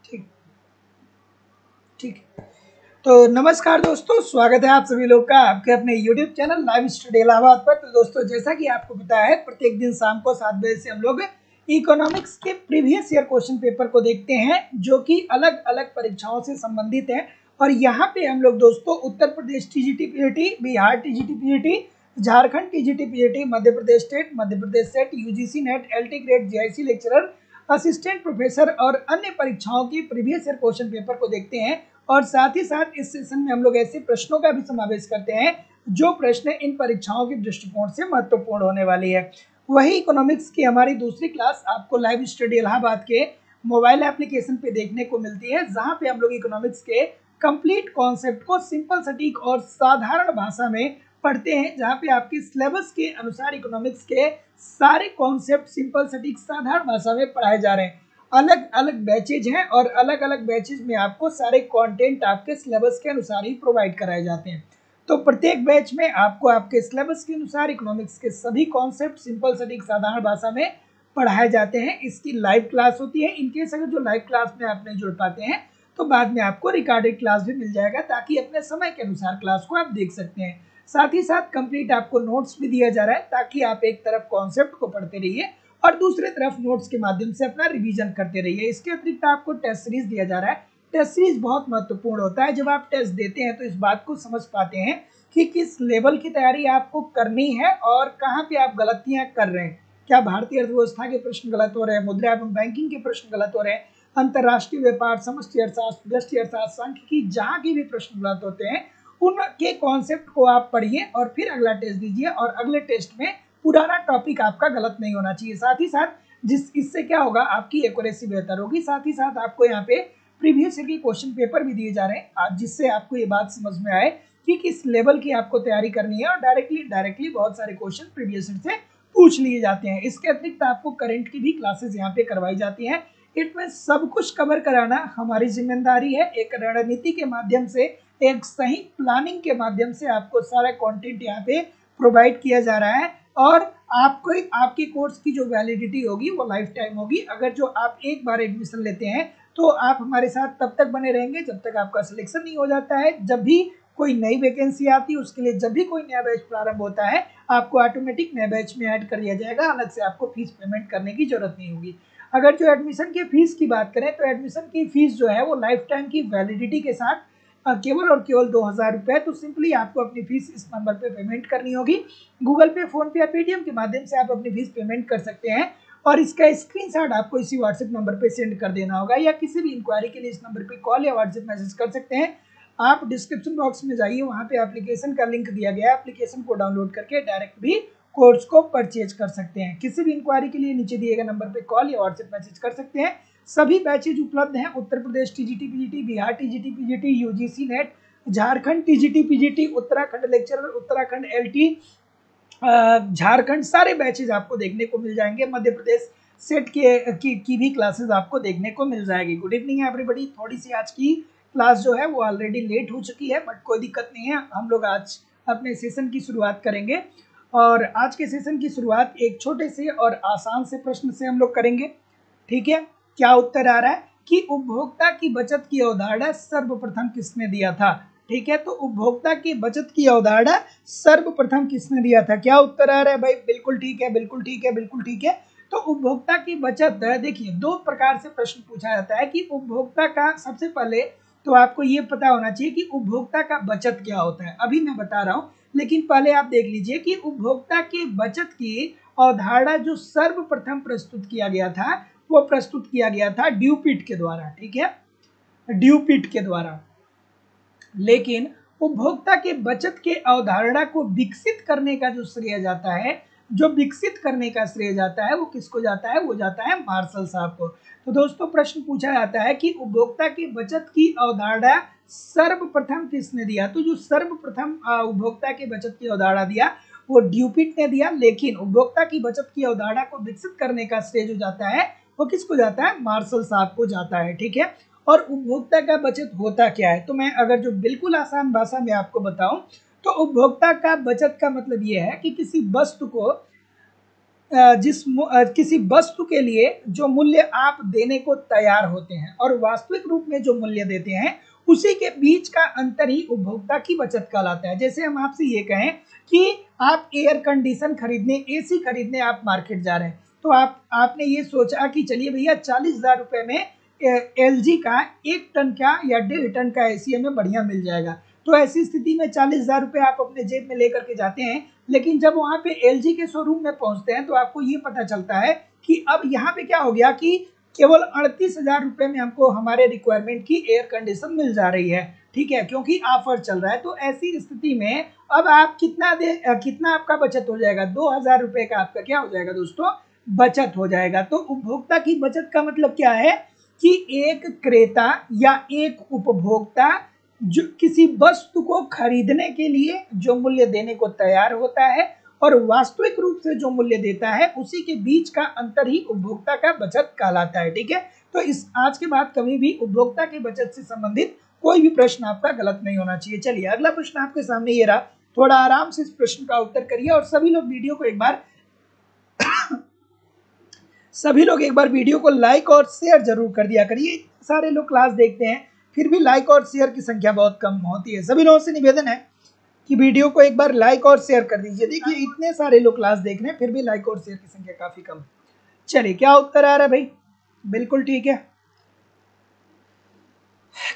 ठीक ठीक। तो नमस्कार दोस्तों, स्वागत है आप सभी लोग का आपके अपने YouTube channel live study Allahabad पर। तो दोस्तों, जैसा कि आपको पता है, प्रत्येक दिन शाम को 7 बजे से हम लोग इकोनॉमिक्स के प्रीवियस ईयर क्वेश्चन पेपर को देखते हैं, जो कि अलग अलग परीक्षाओं से संबंधित है। और यहाँ पे हम लोग दोस्तों Uttar Pradesh TGT PGT, Bihar TGT PGT, Jharkhand TGT PGT, Madhya Pradesh state, Madhya Pradesh SET, UGC NET, LT grade, JIC lecturer, assistant professor और अन्य परीक्षाओं की प्रीवियस ईयर क्वेश्चन पेपर को देखते हैं। और साथ ही साथ इस सेशन में हम लोग ऐसे प्रश्नों का भी समावेश करते हैं जो प्रश्न इन परीक्षाओं के दृष्टिकोण से महत्वपूर्ण होने वाली है। वही इकोनॉमिक्स की हमारी दूसरी क्लास आपको लाइव स्टडी इलाहाबाद के मोबाइल एप्लीकेशन पे देखने को मिलती है, जहां पे हम लोग इकोनॉमिक्स के कंप्लीट कॉन्सेप्ट को सिंपल, सटीक और साधारण भाषा में पढ़ते हैं, जहां पे आपके सिलेबस के अनुसार इकोनॉमिक्स के सारे कॉन्सेप्ट सिंपल, सटीक, साधारण भाषा में पढ़ाए जा रहे हैं। अलग अलग बैचेज हैं और अलग अलग बैचेज में आपको सारे कंटेंट आपके सिलेबस के अनुसार ही प्रोवाइड कराए जाते हैं। तो प्रत्येक बैच में आपको आपके सिलेबस के अनुसार इकोनॉमिक्स के सभी कॉन्सेप्ट सिंपल, सटीक, साधारण भाषा में पढ़ाए जाते हैं। इसकी लाइव क्लास होती है। इनकेस अगर जो लाइव क्लास में आप नहीं जुड़ पाते हैं तो बाद में आपको रिकॉर्डेड क्लास भी मिल जाएगा, ताकि अपने समय के अनुसार क्लास को आप देख सकते हैं। साथ ही साथ कंप्लीट आपको नोट्स भी दिया जा रहा है, ताकि आप एक तरफ कॉन्सेप्ट को पढ़ते रहिए और दूसरे तरफ नोट्स के माध्यम से अपना रिवीजन करते रहिए। इसके अतिरिक्त आपको टेस्ट सीरीज दिया जा रहा है। टेस्ट सीरीज बहुत महत्वपूर्ण होता है। जब आप टेस्ट देते हैं तो इस बात को समझ पाते हैं कि किस लेवल की तैयारी आपको करनी है और कहाँ पे आप गलतियां कर रहे हैं। क्या भारतीय अर्थव्यवस्था के प्रश्न गलत हो रहे हैं, मुद्रा एवं बैंकिंग के प्रश्न गलत हो रहे हैं, अंतर्राष्ट्रीय व्यापार, समष्टि अर्थशास्त्र, व्यष्टि अर्थशास्त्र, सांख्यिकी, जहाँ की भी प्रश्न गलत होते हैं उनके कॉन्सेप्ट को आप पढ़िए और फिर अगला टेस्ट दीजिए। और अगले टेस्ट में पुराना टॉपिक आपका गलत नहीं होना चाहिए। साथ ही साथ इससे क्या होगा, आपकी एक्यूरेसी बेहतर होगी। साथ ही साथ आपको यहाँ पे प्रीवियस ईयर के क्वेश्चन पेपर भी दिए जा रहे हैं, जिससे आपको ये बात समझ में आए कि किस लेवल की आपको तैयारी करनी है। और डायरेक्टली बहुत सारे क्वेश्चन प्रीवियस ईयर से पूछ लिए जाते हैं। इसके अतिरिक्त आपको करंट की भी क्लासेस यहाँ पे करवाई जाती हैं। इसमें सब कुछ कवर कराना हमारी जिम्मेदारी है। एक रणनीति के माध्यम से, एक सही प्लानिंग के माध्यम से आपको सारा कंटेंट यहाँ पे प्रोवाइड किया जा रहा है। और आपको आपके कोर्स की जो वैलिडिटी होगी वो लाइफ टाइम होगी। अगर जो आप एक बार एडमिशन लेते हैं तो आप हमारे साथ तब तक बने रहेंगे जब तक आपका सिलेक्शन नहीं हो जाता है। जब भी कोई नई वैकेंसी आती है, उसके लिए जब भी कोई नया बैच प्रारंभ होता है, आपको ऑटोमेटिक नए बैच में ऐड कर दिया जाएगा। अलग से आपको फीस पेमेंट करने की जरूरत नहीं होगी। अगर जो एडमिशन की फीस की बात करें तो एडमिशन की फीस जो है वो लाइफ टाइम की वैलिडिटी के साथ केवल और केवल 2000 रुपये। तो सिंपली आपको अपनी फीस इस नंबर पे पेमेंट करनी होगी। गूगल पे, फोन पे या पेटीएम के माध्यम से आप अपनी फीस पेमेंट कर सकते हैं और इसका स्क्रीनशॉट आपको इसी व्हाट्सएप नंबर पे सेंड कर देना होगा, या किसी भी इंक्वायरी के लिए इस नंबर पे कॉल या व्हाट्सएप मैसेज कर सकते हैं। आप डिस्क्रिप्शन बॉक्स में जाइए, वहाँ पे एप्लीकेशन का लिंक दिया गया है। एप्लीकेशन को डाउनलोड करके डायरेक्ट भी कोर्स को परचेज कर सकते हैं। किसी भी इंक्वायरी के लिए नीचे दिए गए नंबर पे कॉल या व्हाट्सएप मैसेज कर सकते हैं। सभी बैचेज उपलब्ध हैं। उत्तर Pradesh TGT PGT, Bihar TGT PGT, UGC net, Jharkhand TGT PGT, Uttarakhand lecturer, Uttarakhand LT, Jharkhand, सारे बैचेज आपको देखने को मिल जाएंगे। मध्य प्रदेश सेट की भी क्लासेस आपको देखने को मिल जाएगी। Good evening everybody. थोड़ी सी आज की क्लास जो है वो ऑलरेडी लेट हो चुकी है, बट कोई दिक्कत नहीं है। हम लोग आज अपने सेशन की शुरुआत करेंगे और आज के सेशन की शुरुआत एक छोटे से और आसान से प्रश्न से हम लोग करेंगे। ठीक है, क्या उत्तर आ रहा है कि उपभोक्ता की बचत की अवधारणा सर्वप्रथम किसने दिया था? ठीक है, तो उपभोक्ता की बचत की अवधारणा सर्वप्रथम किसने दिया था? क्या उत्तर आ रहा है भाई? बिल्कुल ठीक है, बिल्कुल ठीक है, बिल्कुल ठीक है। तो उपभोक्ता की बचत, देखिए दो प्रकार से प्रश्न पूछा जाता है कि उपभोक्ता का, सबसे पहले तो आपको ये पता होना चाहिए कि उपभोक्ता का बचत क्या होता है। अभी मैं बता रहा हूँ, लेकिन पहले आप देख लीजिए कि उपभोक्ता की बचत की अवधारणा जो सर्वप्रथम प्रस्तुत किया गया था वो प्रस्तुत किया गया था ड्यूपिट के द्वारा। ठीक है, ड्यूपिट के द्वारा। लेकिन उपभोक्ता के बचत के अवधारणा को विकसित करने का जो श्रेय जाता है, जो विकसित करने का श्रेय जाता है वो किसको जाता है? वो जाता है मार्शल साहब को। तो दोस्तों प्रश्न पूछा जाता है कि उपभोक्ता की बचत की अवधारणा सर्वप्रथम किसने दिया? तो जो सर्वप्रथम उपभोक्ता की बचत की अवधारणा दिया वो ड्यूपिट ने दिया। लेकिन उपभोक्ता की बचत की अवधारणा को विकसित करने का श्रेय जो जाता है वो किसको जाता है? मार्शल साहब को जाता है। ठीक है, और उपभोक्ता का बचत होता क्या है? तो मैं अगर जो बिल्कुल आसान भाषा में आपको बताऊं तो उपभोक्ता का बचत का मतलब यह है कि किसी वस्तु को किसी वस्तु के लिए जो मूल्य आप देने को तैयार होते हैं और वास्तविक रूप में जो मूल्य देते हैं उसी के बीच का अंतर ही उपभोक्ता की बचत कहलाता है। जैसे हम आपसे ये कहें कि आप एयर कंडीशन खरीदने, एसी खरीदने आप मार्केट जा रहे हैं, तो आपने ये सोचा कि चलिए भैया 40,000 रुपए में एलजी का 1 टन का या 1.5 टन का एसी हमें बढ़िया मिल जाएगा। तो ऐसी स्थिति में 40,000 रुपए आप अपने जेब में लेकर के जाते हैं, लेकिन जब वहां पे एलजी के शोरूम में पहुंचते हैं तो आपको ये पता चलता है कि अब यहाँ पे क्या हो गया कि केवल 38,000 रुपए में हमको हमारे रिक्वायरमेंट की एयर कंडीशन मिल जा रही है, ठीक है, क्योंकि ऑफर चल रहा है। तो ऐसी स्थिति में अब आप कितना आपका बचत हो जाएगा, 2,000 रुपए का आपका क्या हो जाएगा दोस्तों, बचत हो जाएगा। तो उपभोक्ता की बचत का मतलब क्या है कि एक क्रेता या एक उपभोक्ता जो किसी वस्तु को खरीदने के लिए जो मूल्य देने को तैयार होता है और वास्तविक रूप से जो मूल्य देता है उसी के बीच का अंतर ही उपभोक्ता का बचत कहलाता है, ठीक है। तो इस आज के बाद कभी भी उपभोक्ता की बचत से संबंधित कोई भी प्रश्न आपका गलत नहीं होना चाहिए। चलिए अगला प्रश्न आपके सामने ये रहा, थोड़ा आराम से इस प्रश्न का उत्तर करिए और सभी लोग वीडियो को एक बार वीडियो को लाइक और शेयर जरूर कर दिया करिए। सारे लोग क्लास देखते हैं फिर भी लाइक और शेयर की संख्या बहुत कम होती है। सभी लोगों से निवेदन है कि वीडियो को एक बार लाइक और शेयर कर दीजिए। देखिए इतने सारे लोग क्लास देख रहे हैं फिर भी लाइक और शेयर की संख्या काफी कम है। चलिए क्या उत्तर आ रहा है भाई, बिल्कुल ठीक है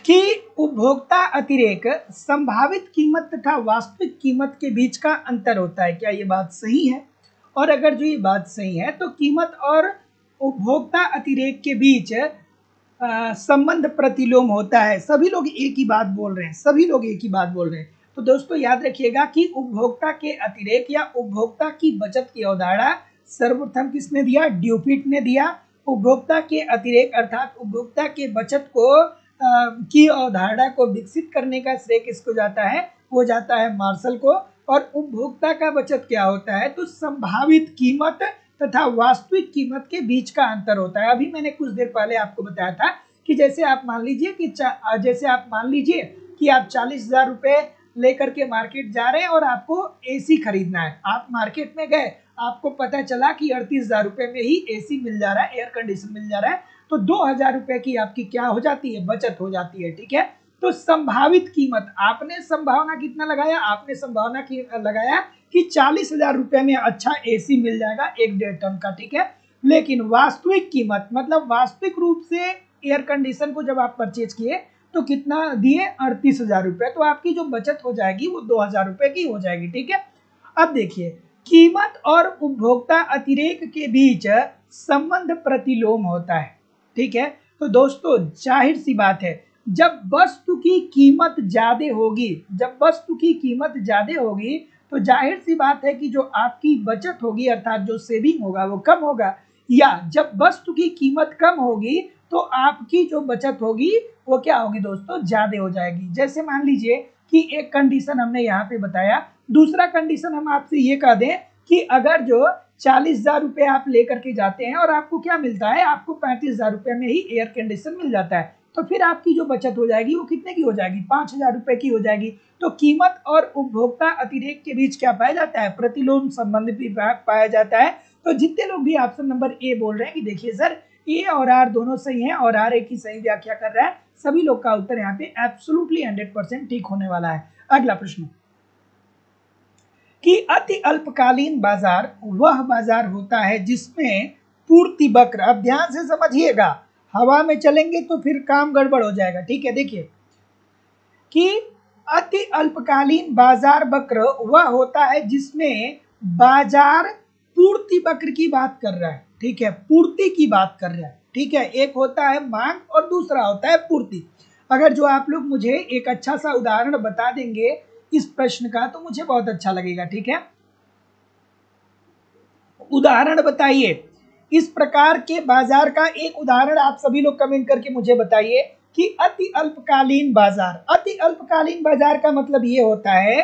कि उपभोक्ता अतिरेक संभावित कीमत तथा वास्तविक कीमत के बीच का अंतर होता है। क्या ये बात सही है? और अगर जो ये बात सही है तो कीमत और उपभोक्ता अतिरेक के बीच संबंध प्रतिलोम होता है। सभी लोग एक ही बात बोल रहे हैं, सभी लोग एक ही बात बोल रहे हैं। तो दोस्तों याद रखिएगा कि उपभोक्ता के अतिरेक या उपभोक्ता की बचत की अवधारणा सर्वप्रथम किसने दिया? ड्यूपिट ने दिया। उपभोक्ता के अतिरेक अर्थात उपभोक्ता के बचत को की अवधारणा को विकसित करने का श्रेय किसको जाता है? वो जाता है मार्शल को। और उपभोक्ता का बचत क्या होता है? तो संभावित कीमत तथा वास्तविक कीमत के बीच का अंतर होता है। अभी मैंने कुछ देर पहले आपको बताया था कि जैसे आप मान लीजिए कि आप 40,000 रुपए लेकर के मार्केट जा रहे हैं और आपको एसी खरीदना है। आप मार्केट में गए, आपको पता चला कि 38,000 रुपए में ही एसी मिल जा रहा है, एयर कंडीशन मिल जा रहा है, तो 2,000 रुपए की आपकी क्या हो जाती है? बचत हो जाती है, ठीक है। तो संभावित कीमत, आपने संभावना कितना लगाया? आपने संभावना की लगाया कि 40,000 रुपए में अच्छा एसी मिल जाएगा 1.5 टन का, ठीक है। लेकिन वास्तविक कीमत मतलब वास्तविक रूप से एयर कंडीशन को जब आप परचेज किए तो कितना दिए? 38,000 रुपए। तो आपकी जो बचत हो जाएगी वो 2,000 रुपए की हो जाएगी, ठीक है। अब देखिए कीमत और उपभोक्ता अतिरेक के बीच संबंध प्रतिलोम होता है, ठीक है। तो दोस्तों जाहिर सी बात है जब वस्तु की कीमत ज्यादा होगी तो जाहिर सी बात है कि जो आपकी बचत होगी अर्थात जो सेविंग होगा वो कम होगा, या जब वस्तु की कीमत कम होगी तो आपकी जो बचत होगी वो क्या होगी दोस्तों? ज्यादा हो जाएगी। जैसे मान लीजिए कि एक कंडीशन हमने यहाँ पे बताया, दूसरा कंडीशन हम आपसे ये कह दें कि अगर जो 40,000 रुपए आप लेकर के जाते हैं और आपको क्या मिलता है? आपको 35,000 रुपए में ही एयर कंडीशन मिल जाता है, तो फिर आपकी जो बचत हो जाएगी वो कितने की हो जाएगी? 5,000 रुपए की हो जाएगी। तो कीमत और उपभोक्ता अतिरेक के बीच क्या पाया जाता है? प्रतिलोम संबंध भी पाया जाता है। तो जितने लोग भी ऑप्शन नंबर ए बोल रहे हैं कि देखिए सर ए और आर दोनों सही हैं और आर ए की सही व्याख्या कर रहा है, सभी लोग का उत्तर यहाँ पे एब्सोल्युटली 100% ठीक होने वाला है। अगला प्रश्न कि अति अल्पकालीन बाजार वह बाजार होता है जिसमें पूर्ति वक्र, अब ध्यान से समझिएगा, हवा में चलेंगे तो फिर काम गड़बड़ हो जाएगा, ठीक है। देखिए कि अति अल्पकालीन बाजार वक्र वह होता है जिसमें बाजार पूर्ति वक्र की बात कर रहा है, ठीक है, पूर्ति की बात कर रहा है, ठीक है। एक होता है मांग और दूसरा होता है पूर्ति। अगर जो आप लोग मुझे एक अच्छा सा उदाहरण बता देंगे इस प्रश्न का तो मुझे बहुत अच्छा लगेगा, ठीक है। उदाहरण बताइए, इस प्रकार के बाजार का एक उदाहरण आप सभी लोग कमेंट करके मुझे बताइए कि अति अल्पकालीन बाजार। अति अल्पकालीन बाजार का मतलब ये होता है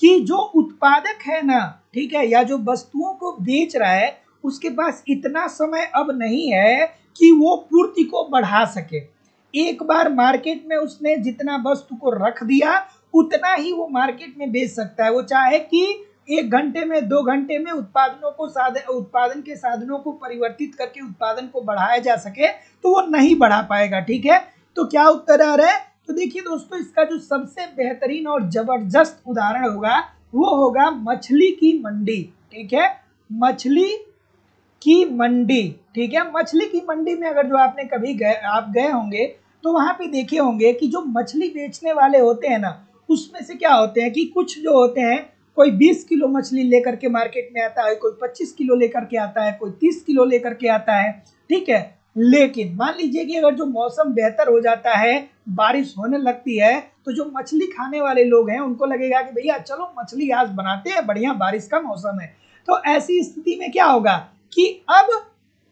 कि जो उत्पादक है ना, ठीक है, या जो वस्तुओं को बेच रहा है उसके पास इतना समय अब नहीं है कि वो पूर्ति को बढ़ा सके। एक बार मार्केट में उसने जितना वस्तु को रख दिया उतना ही वो मार्केट में बेच सकता है। वो चाहे कि 1 घंटे में 2 घंटे में उत्पादन के साधनों को परिवर्तित करके उत्पादन को बढ़ाया जा सके तो वो नहीं बढ़ा पाएगा। ठीक है, तो क्या उत्तर आ रहा है? तो देखिए दोस्तों, इसका जो सबसे बेहतरीन और जबरदस्त उदाहरण होगा वो होगा मछली की मंडी। ठीक है, मछली की मंडी। ठीक है, मछली की मंडी में अगर जो आपने कभी आप गए होंगे तो वहां पे देखे होंगे कि जो मछली बेचने वाले होते हैं ना, उसमें से क्या होते हैं कि कुछ जो होते हैं, कोई 20 किलो मछली लेकर के मार्केट में आता है, कोई 25 किलो लेकर के आता है, कोई 30 किलो लेकर के आता है। ठीक है, लेकिन मान लीजिए कि अगर जो मौसम बेहतर हो जाता है, बारिश होने लगती है, तो जो मछली खाने वाले लोग हैं उनको लगेगा कि भैया चलो मछली आज बनाते हैं, बढ़िया बारिश का मौसम है। तो ऐसी स्थिति में क्या होगा कि अब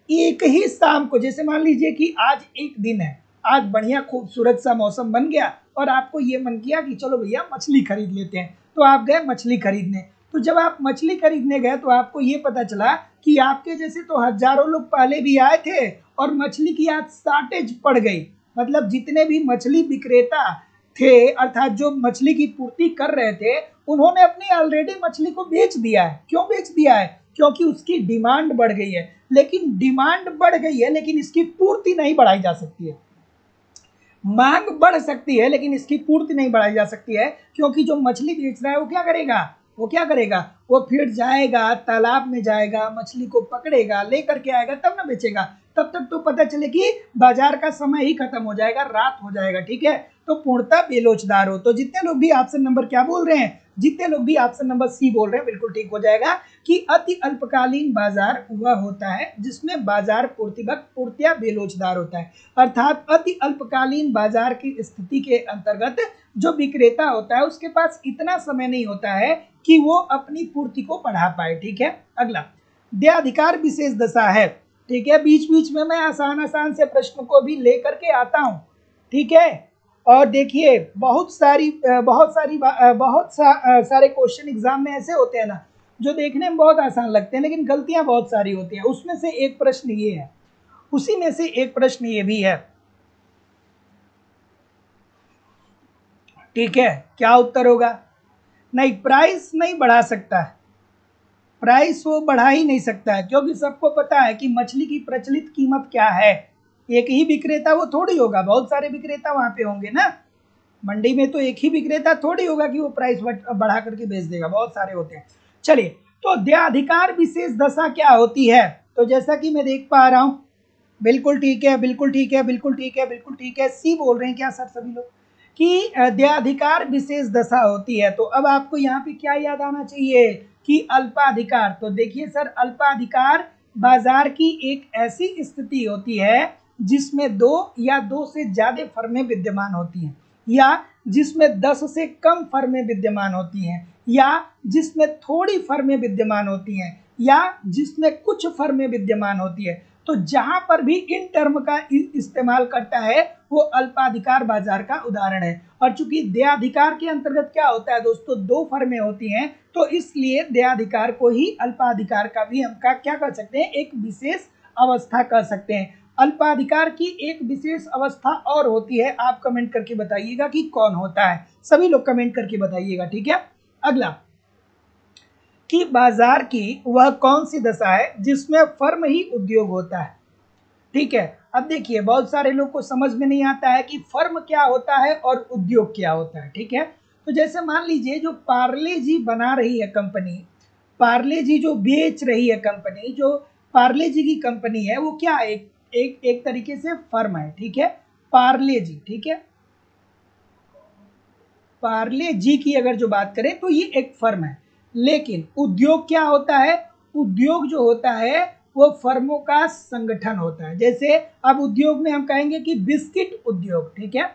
एक ही शाम को, जैसे मान लीजिए कि आज एक दिन है, आज बढ़िया खूबसूरत सा मौसम बन गया और आपको ये मन किया कि चलो भैया मछली खरीद लेते हैं, तो आप गए मछली खरीदने। तो जब आप मछली खरीदने गए तो आपको ये पता चला कि आपके जैसे तो हजारों लोग पहले भी आए थे और मछली की आज शॉर्टेज पड़ गई। मतलब जितने भी मछली विक्रेता थे, अर्थात जो मछली की पूर्ति कर रहे थे, उन्होंने अपनी ऑलरेडी मछली को बेच दिया है। क्यों बेच दिया है? क्योंकि उसकी डिमांड बढ़ गई है। लेकिन डिमांड बढ़ गई है, लेकिन इसकी पूर्ति नहीं बढ़ाई जा सकती है। मांग बढ़ सकती है लेकिन इसकी पूर्ति नहीं बढ़ाई जा सकती है, क्योंकि जो मछली बेच रहा है वो क्या करेगा, वो फिर जाएगा तालाब में, जाएगा मछली को पकड़ेगा, लेकर के आएगा, तब ना बेचेगा। तब तक तो पता चले कि बाजार का समय ही खत्म हो जाएगा, रात हो जाएगा। ठीक है, तो पूर्णतः बेलोचदार हो। तो जितने लोग भी ऑप्शन नंबर क्या बोल रहे हैं, जितने लोग भी ऑप्शन नंबर सी बोल रहे हैं, बिल्कुल ठीक हो जाएगा कि अति अल्पकालीन बाजार वह होता है जिसमें बाजार पूर्तिया बेलोचदार होता है। अर्थात अति अल्पकालीन बाजार की स्थिति के अंतर्गत जो विक्रेता होता है उसके पास इतना समय नहीं होता है कि वो अपनी पूर्ति को बढ़ा पाए। ठीक है, अगला देयाधिकार विशेष दशा है। ठीक है, बीच बीच में मैं आसान से प्रश्न को भी लेकर के आता हूँ। ठीक है, और देखिए बहुत सारे क्वेश्चन एग्जाम में ऐसे होते हैं ना जो देखने में बहुत आसान लगते हैं लेकिन गलतियां बहुत सारी होती हैं। उसमें से एक प्रश्न ये है, उसी में से एक प्रश्न ये भी है। ठीक है, क्या उत्तर होगा? नहीं, प्राइस नहीं बढ़ा सकता है, प्राइस वो बढ़ा ही नहीं सकता है, क्योंकि सबको पता है कि मछली की प्रचलित कीमत क्या है। एक ही विक्रेता वो थोड़ी होगा, बहुत सारे विक्रेता वहां पे होंगे ना। मंडी में तो एक ही विक्रेता थोड़ी होगा कि वो प्राइस बढ़ा करके बेच देगा, बहुत सारे होते हैं। चलिए, तो देयाधिकार विशेष दशा क्या होती है? तो जैसा कि मैं देख पा रहा हूं, बिल्कुल ठीक है, बिल्कुल ठीक है, बिल्कुल ठीक है, बिल्कुल ठीक है, सी बोल रहे हैं क्या सर सभी लोग कि देयाधिकार विशेष दशा होती है। तो अब आपको यहाँ पे क्या याद आना चाहिए कि अल्पाधिकार। तो देखिए सर, अल्पाधिकार बाजार की एक ऐसी स्थिति होती है जिसमें दो या दो से ज्यादा फर्में विद्यमान होती हैं, या जिसमें 10 से कम फर्में विद्यमान होती हैं, या जिसमें थोड़ी फर्में विद्यमान होती हैं, या जिसमें कुछ फर्में विद्यमान होती है। तो जहां पर भी इन टर्म का इस्तेमाल करता है वो अल्पाधिकार बाजार का उदाहरण है। और चूंकि देयाधिकार के अंतर्गत क्या होता है दोस्तों, दो फर्में होती हैं, तो इसलिए देयाधिकार को ही अल्पाधिकार का भी हम क्या कर सकते हैं, एक विशेष अवस्था कर सकते हैं। अल्पाधिकार की एक विशेष अवस्था और होती है, आप कमेंट करके बताइएगा कि कौन होता है, सभी लोग कमेंट करके बताइएगा। ठीक है, अगला कि बाजार की वह कौन सी दशा है जिसमें फर्म ही उद्योग होता है। ठीक है, अब देखिए बहुत सारे लोग को समझ में नहीं आता है कि फर्म क्या होता है और उद्योग क्या होता है। ठीक है, तो जैसे मान लीजिए जो पार्ले जी बना रही है कंपनी, पार्ले जी जो बेच रही है कंपनी, जो पार्ले जी की कंपनी है वो क्या है, एक तरीके से फर्म है। ठीक है, पार्ले जी। ठीक है, पार्ले जी की अगर जो बात करें तो ये एक फर्म है। लेकिन उद्योग क्या होता है? उद्योग जो होता है वो फर्मों का संगठन होता है। जैसे अब उद्योग में हम कहेंगे कि बिस्किट उद्योग। ठीक है,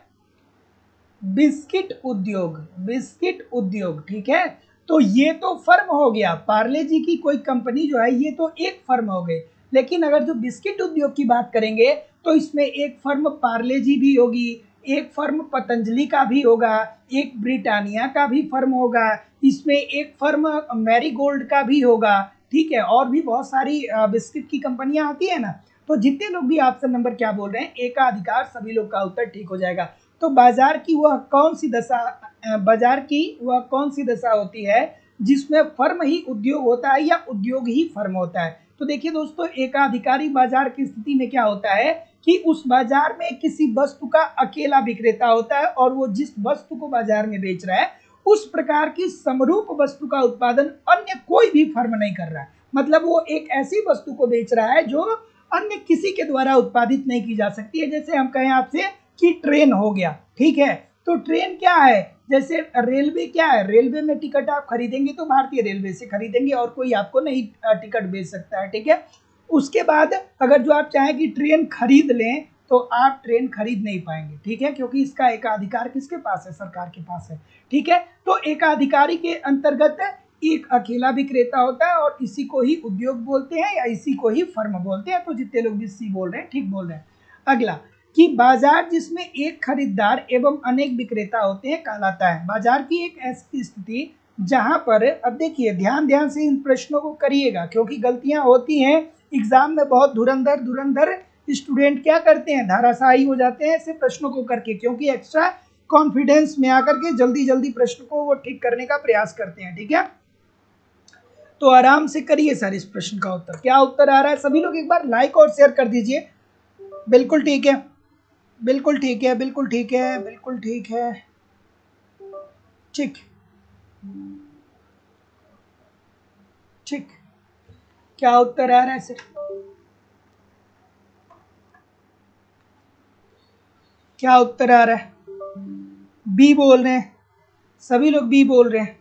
बिस्किट उद्योग, बिस्किट उद्योग। ठीक है, तो ये तो फर्म हो गया, पार्ले जी की कोई कंपनी जो है ये तो एक फर्म हो गई। लेकिन अगर जो बिस्किट उद्योग की बात करेंगे तो इसमें एक फर्म पार्ले जी भी होगी, एक फर्म पतंजलि का भी होगा, एक ब्रिटानिया का भी फर्म होगा, इसमें एक फर्म मैरीगोल्ड का भी होगा। ठीक है, और भी बहुत सारी बिस्किट की कंपनियां आती है ना। तो जितने लोग भी ऑप्शन नंबर क्या बोल रहे हैं, एकाधिकार, सभी लोग का उत्तर ठीक हो जाएगा। तो बाजार की वह कौन सी दशा, बाजार की वह कौन सी दशा होती है जिसमें फर्म ही उद्योग होता है या उद्योग ही फर्म होता है। तो देखिए दोस्तों, एकाधिकारी बाजार की स्थिति में क्या होता है कि उस बाजार में किसी वस्तु का अकेला विक्रेता होता है और वो जिस वस्तु को बाजार में बेच रहा है उस प्रकार की समरूप वस्तु का उत्पादन अन्य कोई भी फर्म नहीं कर रहा है। मतलब वो एक ऐसी वस्तु को बेच रहा है जो अन्य किसी के द्वारा उत्पादित नहीं की जा सकती है। जैसे हम कहें आपसे कि ट्रेन हो गया, ठीक है, तो ट्रेन क्या है, जैसे रेलवे क्या है, रेलवे में टिकट आप खरीदेंगे तो भारतीय रेलवे से खरीदेंगे और कोई आपको नहीं टिकट बेच सकता है, ठीक है। उसके बाद अगर जो आप चाहें कि ट्रेन खरीद लें तो आप ट्रेन खरीद नहीं पाएंगे, ठीक है, क्योंकि इसका एकाधिकार किसके पास है, सरकार के पास है, ठीक है। तो एकाधिकारी के अंतर्गत एक अकेला विक्रेता होता है और इसी को ही उद्योग बोलते हैं या इसी को ही फर्म बोलते हैं। तो जितने लोग भी सी बोल रहे हैं ठीक बोल रहे हैं। अगला कि बाजार जिसमें एक खरीदार एवं अनेक विक्रेता होते हैं कहलाता है। बाजार की एक ऐसी स्थिति जहां पर, अब देखिए ध्यान से इन प्रश्नों को करिएगा क्योंकि गलतियां होती हैं एग्जाम में। बहुत धुरंधर स्टूडेंट क्या करते हैं, धाराशाही हो जाते हैं ऐसे प्रश्नों को करके, क्योंकि एक्स्ट्रा कॉन्फिडेंस में आकर के जल्दी प्रश्न को वो ठीक करने का प्रयास करते हैं, ठीक है। तो आराम से करिए सर इस प्रश्न का उत्तर। क्या उत्तर आ रहा है सभी लोग एक बार लाइक और शेयर कर दीजिए। बिल्कुल ठीक है, बिल्कुल ठीक है, बिल्कुल ठीक है, बिल्कुल ठीक है, ठीक ठीक। क्या उत्तर आ रहा है सर, क्या उत्तर आ रहा है, बी बोल रहे हैं सभी लोग, बी बोल रहे हैं,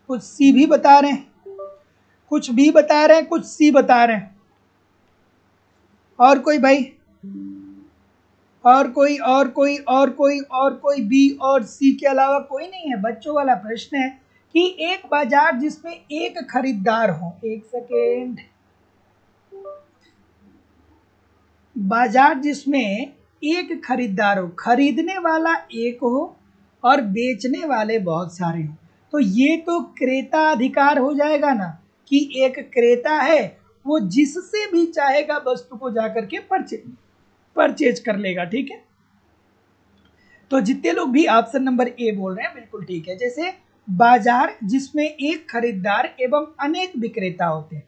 कुछ सी भी बता रहे हैं, कुछ बी बता रहे हैं, कुछ सी बता रहे हैं। और कोई भाई, और कोई बी और सी के अलावा कोई नहीं है। बच्चों वाला प्रश्न है कि एक बाजार जिसमें एक खरीदार हो, एक सेकेंड, बाजार जिसमें एक खरीदार हो, खरीदने वाला एक हो और बेचने वाले बहुत सारे हो, तो ये तो क्रेता अधिकार हो जाएगा ना, कि एक क्रेता है वो जिससे भी चाहेगा वस्तु को जाकर के परचेज कर लेगा, ठीक है। तो जितने लोग भी ऑप्शन नंबर ए बोल रहे हैं बिल्कुल ठीक है। जैसे बाजार जिसमें एक खरीदार एवं अनेक विक्रेता होते हैं,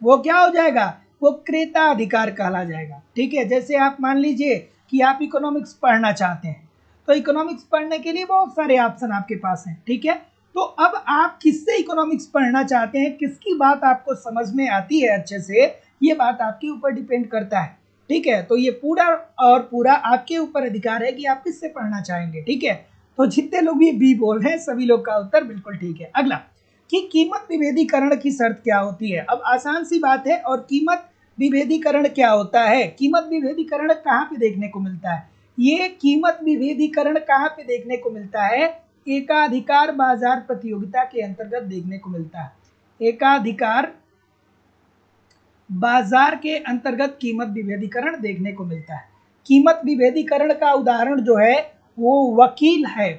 वो क्या हो जाएगा, वो क्रेता अधिकार कहला जाएगा, ठीक है। जैसे आप मान लीजिए कि आप इकोनॉमिक्स पढ़ना चाहते हैं, तो इकोनॉमिक्स पढ़ने के लिए बहुत सारे ऑप्शन आपके पास हैं, ठीक है। तो अब आप किससे इकोनॉमिक्स पढ़ना चाहते हैं, किसकी बात आपको समझ में आती है अच्छे से, ये बात आपके ऊपर डिपेंड करता है, ठीक है। तो ये पूरा और पूरा आपके ऊपर अधिकार है कि आप किससे पढ़ना चाहेंगे, ठीक है। तो जितने लोग ये बी बोल रहे हैं सभी लोग का उत्तर बिल्कुल ठीक है। अगला कि कीमत विभेदीकरण की शर्त क्या होती है। अब आसान सी बात है, और कीमत विभेदीकरण क्या होता है, कीमत विभेदीकरण कहाँ पे देखने को मिलता है, ये कीमत विभेदीकरण कहाँ पे देखने को मिलता है, एकाधिकार बाजार प्रतियोगिता के अंतर्गत देखने को मिलता है। एकाधिकार बाजार के अंतर्गत कीमत विभेदीकरण देखने को मिलता है। कीमत विभेदीकरण का उदाहरण जो है वो वकील है,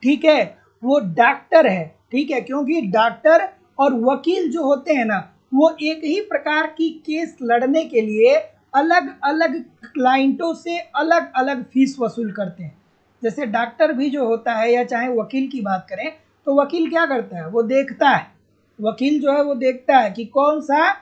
ठीक है, वो डॉक्टर है, ठीक है, क्योंकि डॉक्टर और वकील जो होते हैं ना, वो एक ही प्रकार की केस लड़ने के लिए अलग अलग क्लाइंटों से अलग अलग फीस वसूल करते हैं। जैसे डॉक्टर भी जो होता है, या चाहे वकील की बात करें, तो वकील क्या करता है, वो देखता है, वकील जो है वो देखता है कि कौन सा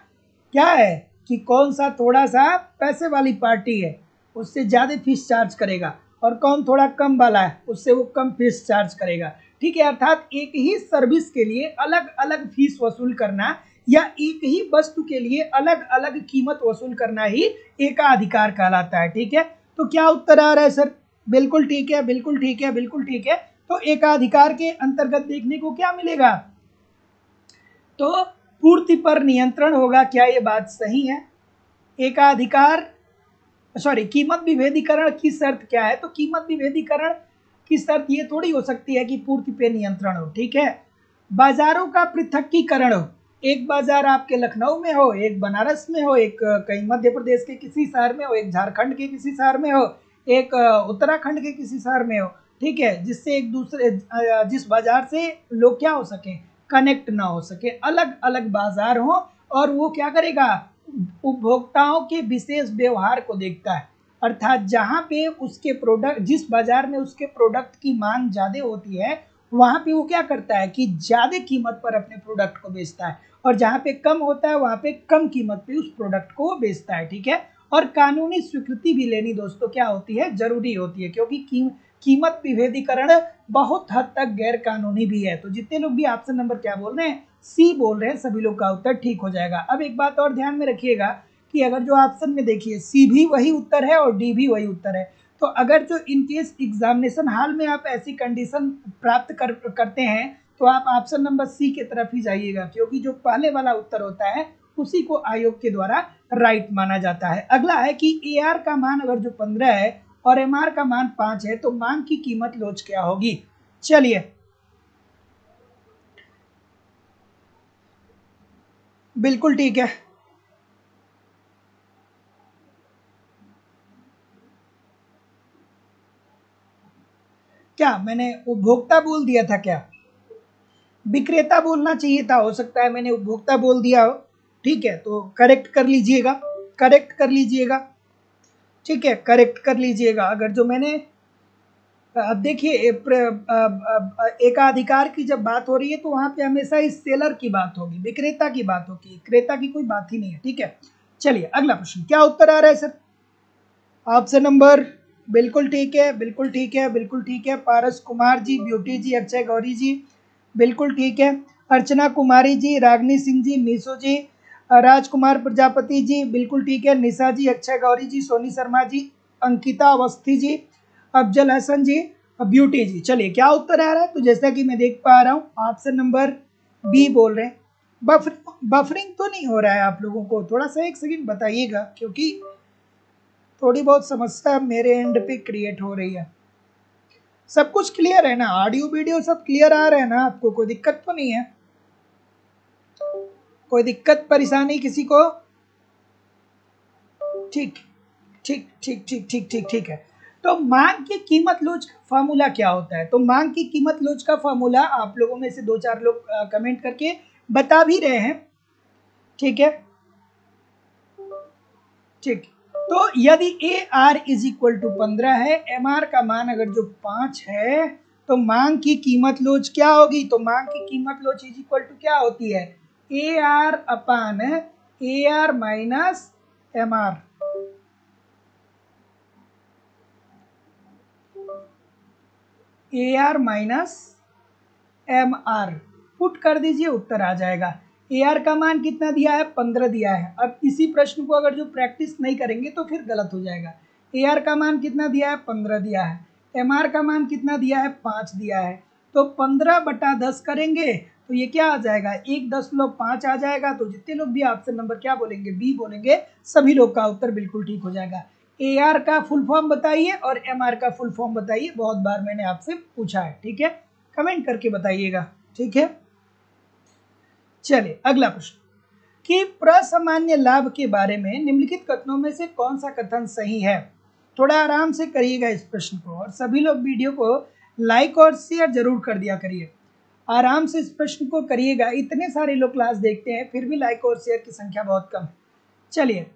क्या है, कि कौन सा थोड़ा सा पैसे वाली पार्टी है उससे ज़्यादा फीस चार्ज करेगा, और कौन थोड़ा कम वाला है उससे वो कम फीस चार्ज करेगा, ठीक है। अर्थात एक ही सर्विस के लिए अलग अलग फीस वसूल करना या एक ही वस्तु के लिए अलग अलग कीमत वसूल करना ही एकाधिकार कहलाता है, ठीक है। तो क्या उत्तर आ रहा है सर, बिल्कुल ठीक है, बिल्कुल ठीक है, बिल्कुल ठीक है। तो एकाधिकार के अंतर्गत देखने को क्या मिलेगा, तो पूर्ति पर नियंत्रण होगा। क्या ये बात सही है, एकाधिकार कीमत विभेदीकरण की शर्त क्या है, तो कीमत विभेदीकरण की शर्त ये थोड़ी हो सकती है कि पूर्ति पे नियंत्रण हो, ठीक है। बाजारों का पृथकीकरण हो, एक बाजार आपके लखनऊ में हो, एक बनारस में हो, एक कहीं मध्य प्रदेश के किसी शहर में हो, एक झारखंड के किसी शहर में हो, एक उत्तराखंड के किसी शहर में हो, ठीक है, जिससे एक दूसरे जिस बाजार से लोग क्या हो सके, कनेक्ट ना हो सके, अलग अलग बाजार हो, और वो क्या करेगा, उपभोक्ताओं के विशेष व्यवहार को देखता है। अर्थात जहाँ पे उसके प्रोडक्ट, जिस बाजार में उसके प्रोडक्ट की मांग ज़्यादा होती है वहां पे वो क्या करता है कि ज्यादा कीमत पर अपने प्रोडक्ट को बेचता है, और जहां पे कम होता है वहां पे कम कीमत पे उस प्रोडक्ट को बेचता है। ठीक है, और कानूनी स्वीकृति भी लेनी दोस्तों क्या होती है, जरूरी होती है, क्योंकि कीमत विभेदीकरण बहुत हद तक गैर कानूनी भी है। तो जितने लोग भी ऑप्शन नंबर क्या बोल रहे हैं, सी बोल रहे हैं, सभी लोग का उत्तर ठीक हो जाएगा। अब एक बात और ध्यान में रखिएगा कि अगर जो ऑप्शन में देखिए सी भी वही उत्तर है और डी भी वही उत्तर है, तो अगर जो इन केस एग्जामिनेशन हाल में आप ऐसी कंडीशन प्राप्त करते हैं तो आप ऑप्शन नंबर सी की तरफ ही जाइएगा, क्योंकि जो पहले वाला उत्तर होता है उसी को आयोग के द्वारा राइट माना जाता है। अगला है कि ए आर का मान अगर जो 15 है और एम आर का मान 5 है तो मांग की कीमत लोच क्या होगी। चलिए, बिल्कुल ठीक है। क्या मैंने उपभोक्ता बोल दिया था क्या? विक्रेता बोलना चाहिए था, हो सकता है मैंने उपभोक्ता बोल दिया हो। ठीक है, तो करेक्ट कर लीजिएगा, करेक्ट कर लीजिएगा। ठीक है, करेक्ट कर लीजिएगा। अगर जो मैंने अब देखिए एकाधिकार की जब बात हो रही है तो वहां पे हमेशा इस सेलर की बात होगी, विक्रेता की बात होगी, क्रेता की कोई बात ही नहीं है। ठीक है, चलिए अगला प्रश्न, क्या उत्तर आ रहा है सर? ऑप्शन नंबर, बिल्कुल ठीक है, बिल्कुल ठीक है, बिल्कुल ठीक है। पारस कुमार जी, ब्यूटी जी, अक्षय गौरी जी, बिल्कुल ठीक है। अर्चना कुमारी जी, रागनी सिंह जी, मीसो जी, राजकुमार प्रजापति जी, बिल्कुल ठीक है। निशा जी, अक्षय गौरी जी, सोनी शर्मा जी, अंकिता अवस्थी जी, अफजल हसन जी, ब्यूटी जी। चलिए, क्या उत्तर आ रहा है? तो जैसा कि मैं देख पा रहा हूँ ऑप्शन नंबर बी बोल रहे हैं। बफरिंग तो नहीं हो रहा है आप लोगों को? थोड़ा सा एक सेकंड बताइएगा, क्योंकि थोड़ी बहुत समस्या मेरे एंड पे क्रिएट हो रही है। सब कुछ क्लियर है ना? ऑडियो वीडियो सब क्लियर आ रहा है ना? आपको कोई दिक्कत तो नहीं है? कोई दिक्कत परेशानी किसी को? ठीक ठीक ठीक ठीक ठीक ठीक ठीक है। तो मांग की कीमत लोच का फॉर्मूला क्या होता है? तो मांग की कीमत लोच का फॉर्मूला आप लोगों में से 2-4 लोग कमेंट करके बता भी रहे हैं। ठीक है, ठीक। तो यदि A R is equal to 15 है, एम आर का मान अगर जो 5 है, तो मांग की कीमत लोच क्या होगी? तो मांग की कीमत लोच इज इक्वल टू क्या होती है? A R upon A R minus M R. A R minus M R put कर दीजिए, उत्तर आ जाएगा। ए आर का मान कितना दिया है? 15 दिया है। अब इसी प्रश्न को अगर जो प्रैक्टिस नहीं करेंगे तो फिर गलत हो जाएगा। ए आर का मान कितना दिया है? 15 दिया है। एम आर का मान कितना दिया है? 5 दिया है। तो 15/10 करेंगे तो ये क्या आ जाएगा? 1.5 आ जाएगा। तो जितने लोग भी ऑप्शन नंबर क्या बोलेंगे, बी बोलेंगे, सभी लोग का उत्तर बिल्कुल ठीक हो जाएगा। ए आर का फुल फॉर्म बताइए और एम आर का फुल फॉर्म बताइए, बहुत बार मैंने आपसे पूछा है। ठीक है, कमेंट करके बताइएगा। ठीक है, चलिए अगला प्रश्न, कि प्रसामान्य लाभ के बारे में निम्नलिखित कथनों में से कौन सा कथन सही है? थोड़ा आराम से करिएगा इस प्रश्न को, और सभी लोग वीडियो को लाइक और शेयर जरूर कर दिया करिए। आराम से इस प्रश्न को करिएगा, इतने सारे लोग क्लास देखते हैं फिर भी लाइक और शेयर की संख्या बहुत कम है। चलिए,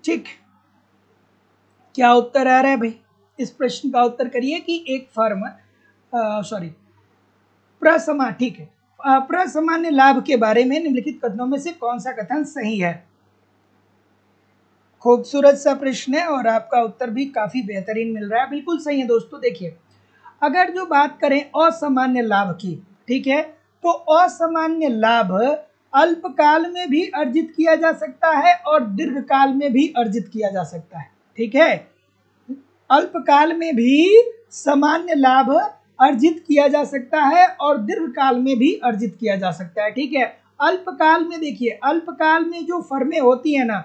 ठीक, क्या उत्तर आ रहा है भाई? इस प्रश्न का उत्तर करिए कि एक फर्म सॉरी प्रसमा, ठीक है, प्रसामान्य लाभ के बारे में निम्नलिखित कथनों में से कौन सा कथन सही है? खूबसूरत सा प्रश्न है और आपका उत्तर भी काफी बेहतरीन मिल रहा है, बिल्कुल सही है दोस्तों। देखिए, अगर जो बात करें असामान्य लाभ की, ठीक है, तो असामान्य लाभ अल्पकाल में भी अर्जित किया जा सकता है और दीर्घकाल में भी अर्जित किया जा सकता है। ठीक है, अल्पकाल में भी सामान्य लाभ अर्जित किया जा सकता है और दीर्घकाल में भी अर्जित किया जा सकता है। ठीक है, अल्पकाल में देखिए, अल्पकाल में जो फर्में होती है ना,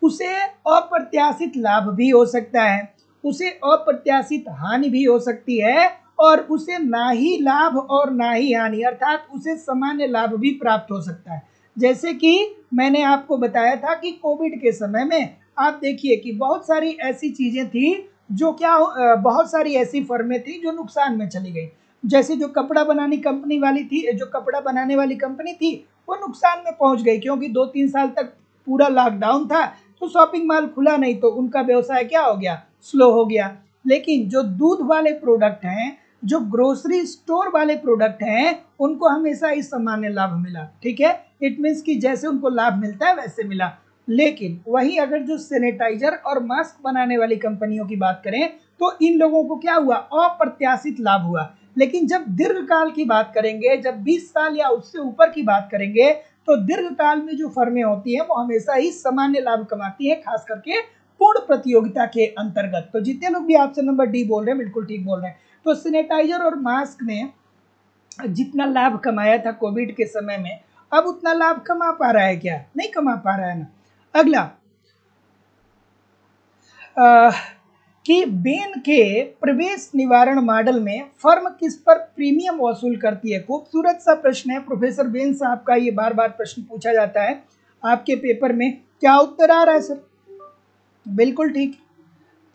उसे अप्रत्याशित लाभ भी हो सकता है, उसे अप्रत्याशित हानि भी हो सकती है, और उसे ना ही लाभ और ना ही हानि, अर्थात उसे सामान्य लाभ भी प्राप्त हो सकता है। जैसे कि मैंने आपको बताया था कि कोविड के समय में आप देखिए कि बहुत सारी ऐसी चीजें थी जो क्या बहुत सारी ऐसी फर्में थी जो नुकसान में चली गई। जैसे जो कपड़ा बनाने कंपनी वाली थी, जो कपड़ा बनाने वाली कंपनी थी, वो नुकसान में पहुंच गई, क्योंकि 2-3 साल तक पूरा लॉकडाउन था, तो शॉपिंग मॉल खुला नहीं, तो उनका व्यवसाय क्या हो गया? स्लो हो गया। लेकिन जो दूध वाले प्रोडक्ट हैं, जो ग्रोसरी स्टोर वाले प्रोडक्ट हैं, उनको हमेशा ही सामान्य लाभ मिला। ठीक है, इट मीन्स कि जैसे उनको लाभ मिलता है वैसे मिला। लेकिन वहीं अगर जो सैनिटाइजर और मास्क बनाने वाली कंपनियों की बात करें तो इन लोगों को क्या हुआ, अप्रत्याशित लाभ हुआ। लेकिन जब दीर्घकाल की बात करेंगे, जब 20 साल या उससे ऊपर की बात करेंगे, तो दीर्घकाल में जो फर्में होती हैं वो हमेशा ही सामान्य लाभ कमाती हैं, खास करके पूर्ण प्रतियोगिता के अंतर्गत। तो जितने लोग भी ऑप्शन नंबर डी बोल रहे हैं बिल्कुल ठीक बोल रहे हैं। तो सैनिटाइजर और मास्क ने जितना लाभ कमाया था कोविड के समय में, अब उतना लाभ कमा पा रहा है क्या? नहीं कमा पा रहा है ना। अगला कि बेन के प्रवेश निवारण मॉडल में फर्म किस पर प्रीमियम वसूल करती है? खूबसूरत सा प्रश्न है प्रोफेसर बेन साहब का, ये बार बार प्रश्न पूछा जाता है आपके पेपर में। क्या उत्तर आ रहा है सर? बिल्कुल ठीक,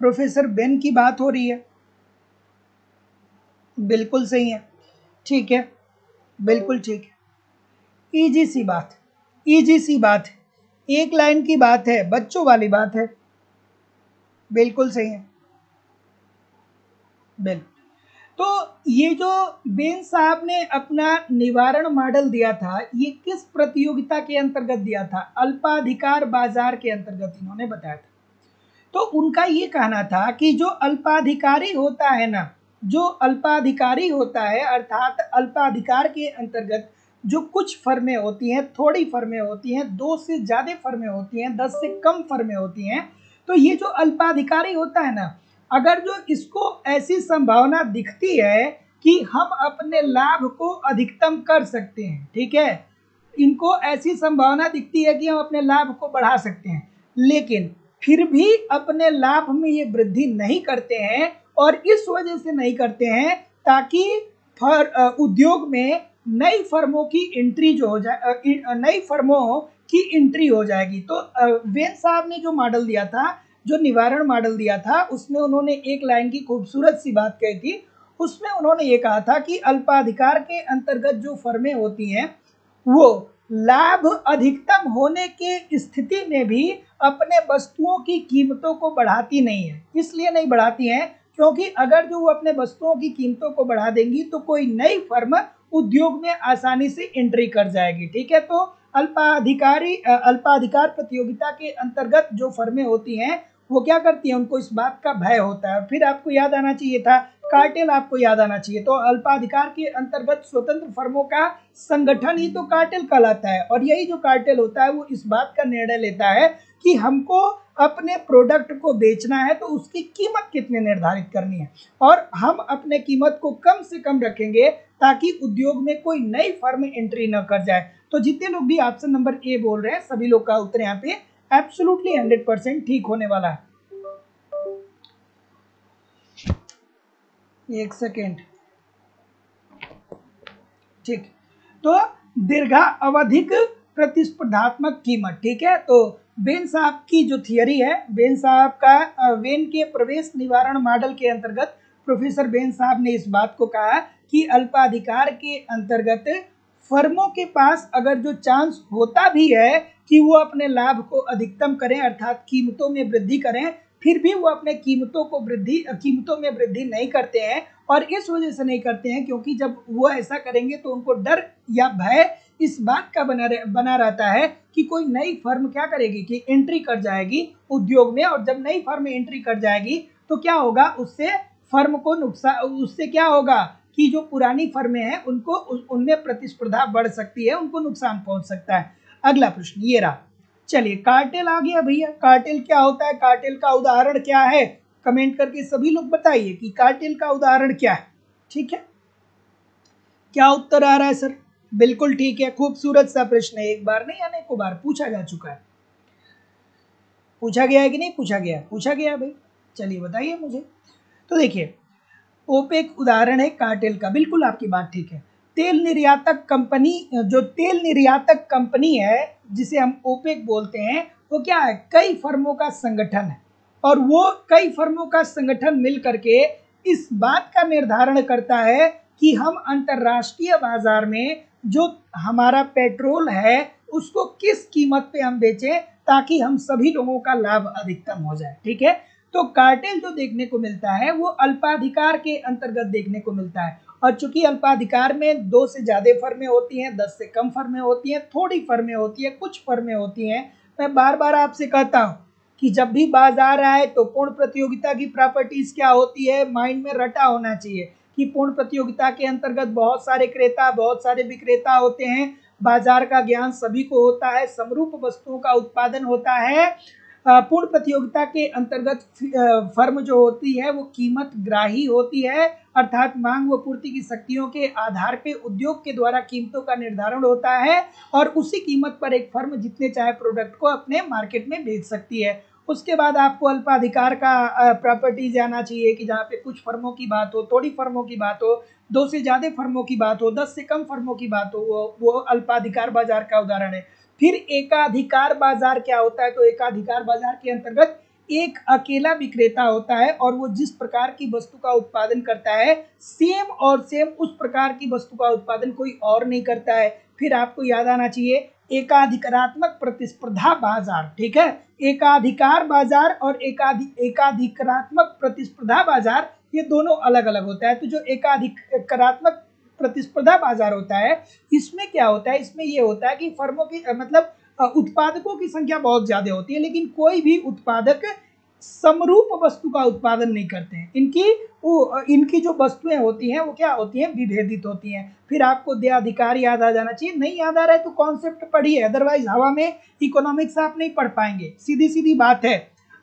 प्रोफेसर बेन की बात हो रही है, बिल्कुल सही है। ठीक है, बिल्कुल ठीक है, इजी सी बात, इजी सी बात है, एक लाइन की बात है, बच्चों वाली बात है, बिल्कुल सही है। बिल्कुल। तो ये जो बेन साहब ने अपना निवारण मॉडल दिया था, ये किस प्रतियोगिता के अंतर्गत दिया था? अल्पाधिकार बाजार के अंतर्गत इन्होंने बताया था। तो उनका ये कहना था कि जो अल्पाधिकारी होता है ना, जो अल्पाधिकारी होता है, अर्थात अल्पाधिकार के अंतर्गत जो कुछ फर्में होती हैं, थोड़ी फर्में होती हैं, 2 से ज़्यादा फर्में होती हैं, 10 से कम फर्में होती हैं, तो ये जो अल्पाधिकारी होता है ना, अगर जो इसको ऐसी संभावना दिखती है कि हम अपने लाभ को अधिकतम कर सकते हैं, ठीक है, इनको ऐसी संभावना दिखती है कि हम अपने लाभ को बढ़ा सकते हैं, लेकिन फिर भी अपने लाभ में ये वृद्धि नहीं करते हैं। और इस वजह से नहीं करते हैं ताकि उद्योग में नई फर्मों की एंट्री जो हो जाए, नई फर्मों की एंट्री हो जाएगी। तो वेन साहब ने जो मॉडल दिया था, जो निवारण मॉडल दिया था, उसमें उन्होंने एक लाइन की खूबसूरत सी बात कही थी। उसमें उन्होंने ये कहा था कि अल्पाधिकार के अंतर्गत जो फर्में होती हैं वो लाभ अधिकतम होने के स्थिति में भी अपने वस्तुओं की कीमतों को बढ़ाती नहीं है। इसलिए नहीं बढ़ाती हैं क्योंकि अगर जो वो अपने वस्तुओं की कीमतों को बढ़ा देंगी तो कोई नई फर्म उद्योग में आसानी से एंट्री कर जाएगी। ठीक है, तो अल्पाधिकार प्रतियोगिता के अंतर्गत जो फर्में होती हैं वो क्या करती हैं, उनको इस बात का भय होता है। फिर आपको याद आना चाहिए था, कार्टेल आपको याद आना चाहिए। तो अल्पाधिकार के अंतर्गत स्वतंत्र फर्मों का संगठन ही तो कार्टेल कहलाता है, और यही जो कार्टेल होता है वो इस बात का निर्णय लेता है कि हमको अपने प्रोडक्ट को बेचना है तो उसकी कीमत कितने निर्धारित करनी है, और हम अपने कीमत को कम से कम रखेंगे ताकि उद्योग में कोई नई फर्म एंट्री न कर जाए। तो जितने लोग भी ऑप्शन नंबर ए बोल रहे हैं सभी लोग का उत्तर यहाँ पे एब्सोल्युटली 100% ठीक होने वाला है। एक सेकेंड, ठीक। तो दीर्घा अवधिक प्रतिस्पर्धात्मक कीमत, ठीक है। तो बेन साहब की जो थियरी है, बेन साहब का वेन के प्रवेश निवारण मॉडल के अंतर्गत प्रोफेसर बेन साहब ने इस बात को कहा कि अल्पाधिकार के अंतर्गत फर्मों के पास अगर जो चांस होता भी है कि वो अपने लाभ को अधिकतम करें, अर्थात कीमतों में वृद्धि करें, फिर भी वो अपने कीमतों में वृद्धि नहीं करते हैं। और इस वजह से नहीं करते हैं क्योंकि जब वो ऐसा करेंगे तो उनको डर या भय इस बात का बना रहता है कि कोई नई फर्म क्या करेगी कि एंट्री कर जाएगी उद्योग में, और जब नई फर्म एंट्री कर जाएगी तो क्या होगा, उससे फर्म को नुकसान, उससे क्या होगा कि जो पुरानी फर्में हैं उनको उनमें प्रतिस्पर्धा बढ़ सकती है, उनको नुकसान पहुंच सकता है। अगला प्रश्न ये रहा। चलिए, कार्टेल आ गया भैया। कार्टेल क्या होता है, कार्टेल का उदाहरण क्या है, कमेंट करके सभी लोग बताइए कि कार्टेल का उदाहरण क्या है। ठीक है, क्या उत्तर आ रहा है सर? बिल्कुल ठीक है, खूबसूरत सा प्रश्न है, एक बार नहीं अनेकों बार पूछा जा चुका है। पूछा गया है कि नहीं पूछा गया? पूछा गया भाई, चलिए बताइए मुझे। तो देखिए, ओपेक उदाहरण है कार्टेल का, बिल्कुल आपकी बात ठीक है। तेल निर्यातक कंपनी, जो तेल निर्यातक कंपनी है जिसे हम ओपेक बोलते हैं, वो क्या है, कई फर्मों का संगठन है, और वो कई फर्मों का संगठन मिल करके इस बात का निर्धारण करता है कि हम अंतर्राष्ट्रीय बाजार में जो हमारा पेट्रोल है उसको किस कीमत पे हम बेचें ताकि हम सभी लोगों का लाभ अधिकतम हो जाए। ठीक है, तो कार्टेल जो देखने को मिलता है वो अल्पाधिकार के अंतर्गत देखने को मिलता है। और चूंकि अल्पाधिकार में 2 से ज्यादा फर्में होती हैं, 10 से कम फर्में होती हैं, थोड़ी फर्में होती हैं, कुछ फर्में होती हैं, मैं बार बार आपसे कहता हूं कि जब भी बाजार आए तो पूर्ण प्रतियोगिता की प्रॉपर्टीज क्या होती है, माइंड में रटा होना चाहिए कि पूर्ण प्रतियोगिता के अंतर्गत बहुत सारे क्रेता, बहुत सारे विक्रेता होते हैं, बाजार का ज्ञान सभी को होता है, समरूप वस्तुओं का उत्पादन होता है। पूर्ण प्रतियोगिता के अंतर्गत फर्म जो होती है वो कीमत ग्राही होती है, अर्थात मांग व पूर्ति की शक्तियों के आधार पे उद्योग के द्वारा कीमतों का निर्धारण होता है और उसी कीमत पर एक फर्म जितने चाहे प्रोडक्ट को अपने मार्केट में बेच सकती है। उसके बाद आपको अल्पाधिकार का प्रॉपर्टीज आना चाहिए कि जहाँ पे कुछ फर्मों की बात हो, थोड़ी फर्मों की बात हो, 2 से ज्यादा फर्मों की बात हो, 10 से कम फर्मों की बात हो, वो अल्पाधिकार बाजार का उदाहरण है। फिर एकाधिकार बाजार क्या होता है, तो एकाधिकार बाजार के अंतर्गत एक अकेला विक्रेता होता है और वो जिस प्रकार की वस्तु का उत्पादन करता है सेम उस प्रकार की वस्तु का उत्पादन कोई और नहीं करता है। फिर आपको याद आना चाहिए एकाधिकारात्मक प्रतिस्पर्धा बाजार, ठीक है। एकाधिकार बाजार और एकाधिकारात्मक प्रतिस्पर्धा बाजार ये दोनों अलग अलग होता है। तो जो एकाधिकारात्मक प्रतिस्पर्धा बाजार होता है इसमें क्या होता है, इसमें ये होता है कि फर्मों की मतलब उत्पादकों की संख्या बहुत ज्यादा होती है, लेकिन कोई भी उत्पादक समरूप वस्तु का उत्पादन नहीं करते हैं। इनकी जो वस्तुएं होती हैं वो क्या होती हैं, विभेदित होती हैं। फिर आपको देय अधिकार याद आ जाना चाहिए, नहीं याद आ रहा है तो कॉन्सेप्ट पढ़िए, अदरवाइज हवा में इकोनॉमिक्स आप नहीं पढ़ पाएंगे, सीधी सीधी बात है।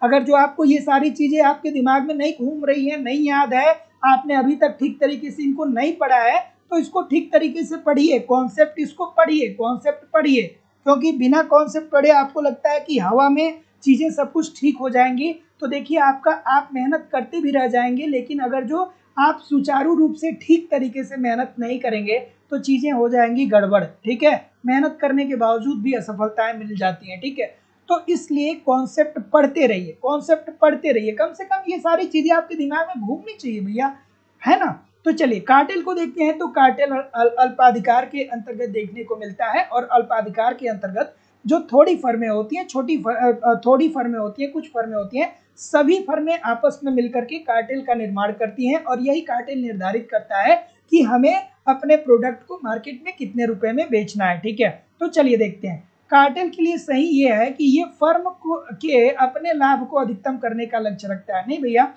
अगर जो आपको ये सारी चीजें आपके दिमाग में नहीं घूम रही है, नहीं याद है, आपने अभी तक ठीक तरीके से इनको नहीं पढ़ा है, तो इसको ठीक तरीके से पढ़िए, कॉन्सेप्ट इसको पढ़िए, कॉन्सेप्ट पढ़िए, क्योंकि बिना कॉन्सेप्ट पढ़े आपको लगता है कि हवा में चीजें सब कुछ ठीक हो जाएंगी, तो देखिए आप मेहनत करते भी रह जाएंगे, लेकिन अगर जो आप सुचारू रूप से ठीक तरीके से मेहनत नहीं करेंगे तो चीजें हो जाएंगी गड़बड़, ठीक है। मेहनत करने के बावजूद भी असफलताएं मिल जाती हैं, ठीक है। तो इसलिए कॉन्सेप्ट पढ़ते रहिए, कॉन्सेप्ट पढ़ते रहिए, कम से कम ये सारी चीजें आपके दिमाग में घूमनी चाहिए भैया, है ना। तो चलिए कार्टेल को देखते हैं। तो कार्टेल अल्पाधिकार के अंतर्गत देखने को मिलता है और अल्पाधिकार के अंतर्गत जो थोड़ी फर्में होती हैं, थोड़ी फर्में होती हैं, कुछ फर्में होती हैं, सभी फर्में आपस में मिलकर के कार्टेल का निर्माण करती हैं और यही कार्टेल निर्धारित करता है कि हमें अपने प्रोडक्ट को मार्केट में कितने रुपए में बेचना है, ठीक है। तो चलिए देखते हैं। कार्टेल के लिए सही ये है कि ये फर्म को के अपने लाभ को अधिकतम करने का लक्ष्य रखता है, नहीं भैया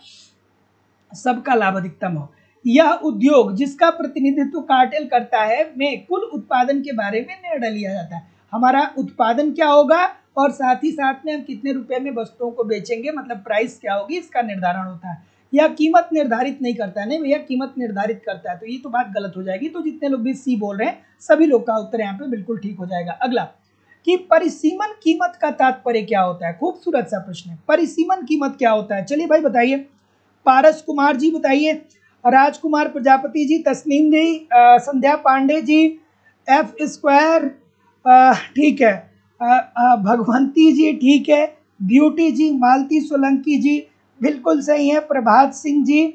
सबका लाभ अधिकतम हो। यह उद्योग जिसका प्रतिनिधित्व कार्टेल करता है में कुल उत्पादन के बारे में निर्णय लिया जाता है। हमारा उत्पादन क्या होगा और साथ ही साथ में हम कितने रुपए में वस्तुओं को बेचेंगे, मतलब प्राइस क्या होगी, इसका निर्धारण होता है। यह कीमत निर्धारित नहीं करता है, नहीं भैया कीमत निर्धारित करता है, तो ये तो बात गलत हो जाएगी। तो जितने लोग भी सी बोल रहे हैं सभी लोग का उत्तर यहाँ पे बिल्कुल ठीक हो जाएगा। अगला कि परिसीमन कीमत का तात्पर्य क्या होता है, खूबसूरत सा प्रश्न है। परिसीमन कीमत क्या होता है, चलिए भाई बताइए, पारस कुमार जी बताइए, राजकुमार प्रजापति जी, तस्नीम जी, संध्या पांडे जी, एफ स्क्वायर ठीक है, भगवंती जी ठीक है, ब्यूटी जी, मालती सोलंकी जी बिल्कुल सही है, प्रभात सिंह जी,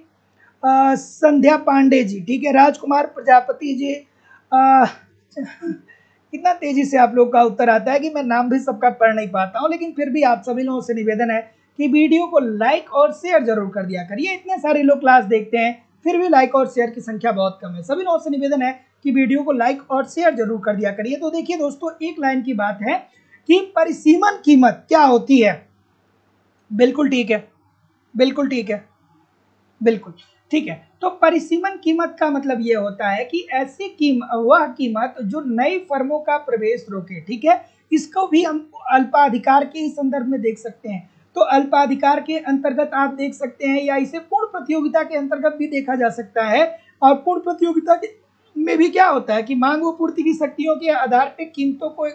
संध्या पांडे जी ठीक है, राजकुमार प्रजापति जी। कितना तेजी से आप लोग का उत्तर आता है कि मैं नाम भी सबका पढ़ नहीं पाता हूँ, लेकिन फिर भी आप सभी लोगों से निवेदन है कि वीडियो को लाइक और शेयर जरूर कर दिया करिए। इतने सारे लोग क्लास देखते हैं फिर भी लाइक और शेयर की संख्या बहुत कम है। सभी लोगों से निवेदन है कि वीडियो को लाइक और शेयर जरूर कर दिया करिए। तो देखिए दोस्तों, एक लाइन की बात है कि परिसीमन कीमत क्या होती है। बिल्कुल ठीक है, बिल्कुल ठीक है, बिल्कुल ठीक है। तो परिसीमन कीमत का मतलब ये होता है कि ऐसी वह कीमत जो नई फर्मों का प्रवेश रोके, ठीक है। इसको भी हम अल्पाधिकार के ही संदर्भ में देख सकते हैं। तो अल्पाधिकार के अंतर्गत आप देख सकते हैं, या इसे पूर्ण प्रतियोगिता के अंतर्गत भी देखा जा सकता है। और पूर्ण प्रतियोगिता में भी क्या होता है कि मांग व पूर्ति की शक्तियों के आधार पर कीमतों को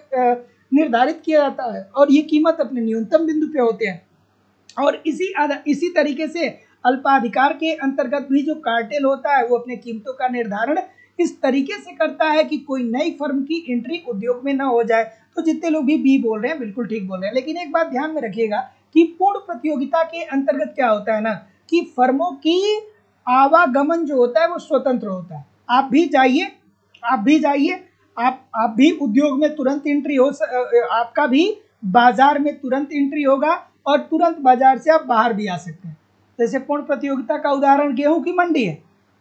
निर्धारित किया जाता है और ये कीमत अपने न्यूनतम बिंदु पे होते हैं। और इसी तरीके से अल्पाधिकार के अंतर्गत भी जो कार्टेल होता है वो अपने कीमतों का निर्धारण इस तरीके से करता है कि कोई नई फर्म की एंट्री उद्योग में न हो जाए। तो जितने लोग भी बी बोल रहे हैं बिल्कुल ठीक बोल रहे हैं, लेकिन एक बात ध्यान में रखिएगा कि पूर्ण प्रतियोगिता के अंतर्गत क्या होता है ना कि फर्मों की आवागमन जो होता है वो स्वतंत्र होता है। आप भी जाइए, आप भी उद्योग में तुरंत एंट्री हो, आपका भी बाजार में तुरंत एंट्री होगा, और तुरंत बाजार से आप बाहर भी आ सकते हैं। जैसे पूर्ण प्रतियोगिता का उदाहरण गेहूं की मंडी है,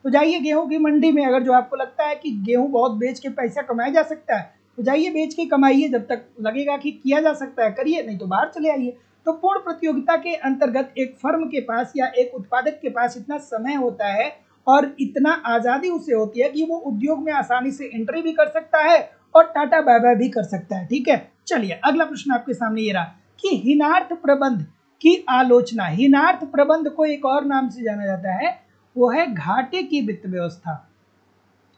तो जाइए गेहूं की मंडी में, अगर जो आपको लगता है कि गेहूं बहुत बेच के पैसा कमाया जा सकता है तो जाइए बेच के कमाइए, जब तक लगेगा कि किया जा सकता है करिए, नहीं तो बाहर चले आइए। तो पूर्ण प्रतियोगिता के अंतर्गत एक फर्म के पास या एक उत्पादक के पास इतना समय होता है और इतना आज़ादी उसे होती है कि वो उद्योग में आसानी से एंट्री भी कर सकता है और टाटा बाय बाय भी कर सकता है। ठीक है, चलिए अगला प्रश्न आपके सामने ये रहा कि हीनार्थ प्रबंध की आलोचना। हीनार्थ प्रबंध को एक और नाम से जाना जाता है, वो है घाटे की वित्त व्यवस्था।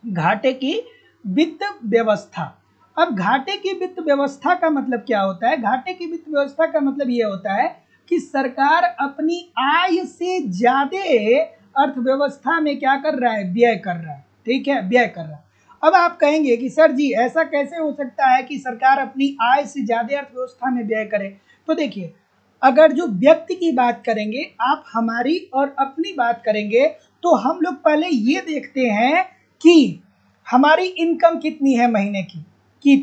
घाटे की वित्त व्यवस्था। अब घाटे की वित्त व्यवस्था का मतलब क्या होता है? घाटे की वित्त व्यवस्था का मतलब ये होता है कि सरकार अपनी आय से ज्यादा अर्थव्यवस्था में क्या कर रहा है? व्यय कर रहा है। ठीक है, व्यय कर रहा है। अब आप कहेंगे कि सर जी ऐसा कैसे हो सकता है कि सरकार अपनी आय से ज्यादा अर्थव्यवस्था में व्यय करे? तो देखिए, अगर जो व्यक्ति की बात करेंगे, आप हमारी और अपनी बात करेंगे, तो हम लोग पहले ये देखते हैं कि हमारी इनकम कितनी है महीने की, कि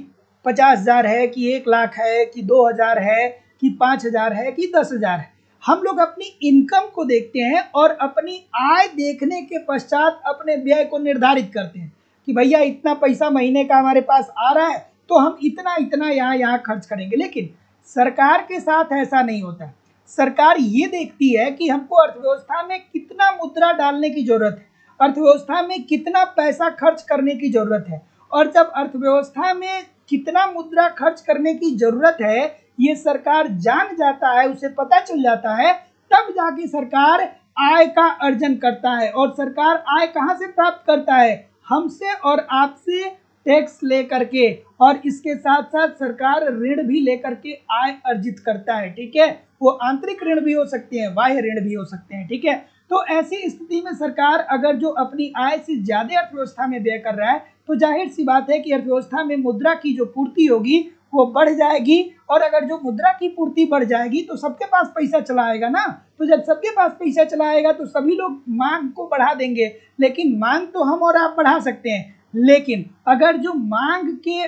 50,000 है, कि 1 लाख है, कि 2,000 है, कि 5,000 है, कि 10,000 है। हम लोग अपनी इनकम को देखते हैं और अपनी आय देखने के पश्चात अपने व्यय को निर्धारित करते हैं कि भैया इतना पैसा महीने का हमारे पास आ रहा है तो हम इतना इतना यहाँ खर्च करेंगे। लेकिन सरकार के साथ ऐसा नहीं होता है। सरकार ये देखती है कि हमको अर्थव्यवस्था में कितना मुद्रा डालने की जरूरत है, अर्थव्यवस्था में कितना पैसा खर्च करने की जरूरत है, और जब अर्थव्यवस्था में कितना मुद्रा खर्च करने की जरूरत है ये सरकार जान जाता है, उसे पता चल जाता है, तब जाके सरकार आय का अर्जन करता है। और सरकार आय कहाँ से प्राप्त करता है? हमसे और आपसे टैक्स लेकर के, और इसके साथ साथ सरकार ऋण भी लेकर के आय अर्जित करता है। ठीक है, वो आंतरिक ऋण भी हो सकते हैं, बाह्य ऋण भी हो सकते हैं। ठीक है, तो ऐसी स्थिति में सरकार अगर जो अपनी आय से ज्यादा अर्थव्यवस्था में व्यय कर रहा है तो जाहिर सी बात है कि अर्थव्यवस्था में मुद्रा की जो पूर्ति होगी वो बढ़ जाएगी, और अगर जो मुद्रा की पूर्ति बढ़ जाएगी तो सबके पास पैसा चला आएगा ना। तो जब सबके पास पैसा चला आएगा तो सभी लोग मांग को बढ़ा देंगे। लेकिन मांग तो हम और आप बढ़ा सकते हैं, लेकिन अगर जो मांग के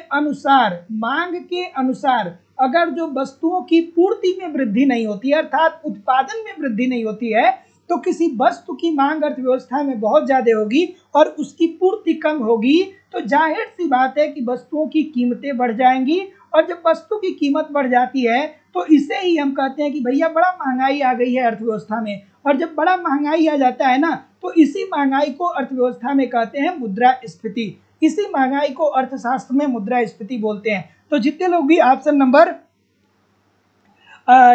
अनुसार अगर जो वस्तुओं की पूर्ति में वृद्धि नहीं होती है, अर्थात उत्पादन में वृद्धि नहीं होती है, तो किसी वस्तु की मांग अर्थव्यवस्था में बहुत ज्यादा होगी और उसकी पूर्ति कम होगी, तो जाहिर सी बात है कि वस्तुओं की कीमतें बढ़ जाएंगी। और जब वस्तु की कीमत बढ़ जाती है तो इसे ही हम कहते हैं कि भैया बड़ा महंगाई आ गई है अर्थव्यवस्था में। और जब बड़ा महंगाई आ जाता है ना, तो इसी महंगाई को अर्थव्यवस्था में कहते हैं मुद्रास्फीति। इसी महंगाई को अर्थशास्त्र में मुद्रास्फीति बोलते हैं। तो जितने लोग भी ऑप्शन नंबर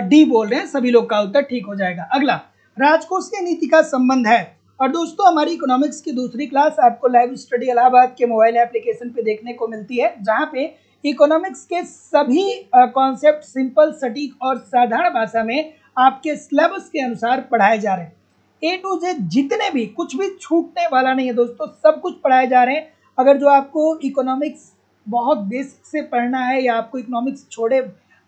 डी बोल रहे हैं सभी लोग का उत्तर ठीक हो जाएगा। अगला, राजकोषीय नीति का संबंध है। और दोस्तों हमारी इकोनॉमिक्स की दूसरी क्लास आपको लाइव स्टडी इलाहाबाद के मोबाइल एप्लीकेशन पे देखने को मिलती है, जहां पे इकोनॉमिक्स के सभी कॉन्सेप्ट सिंपल, सटीक और साधारण भाषा में आपके सिलेबस के अनुसार पढ़ाए जा रहे हैं। ए टू जेड जितने भी, कुछ भी छूटने वाला नहीं है दोस्तों, सब कुछ पढ़ाए जा रहे हैं। अगर जो आपको इकोनॉमिक्स बहुत बेसिक से पढ़ना है, या आपको इकोनॉमिक्स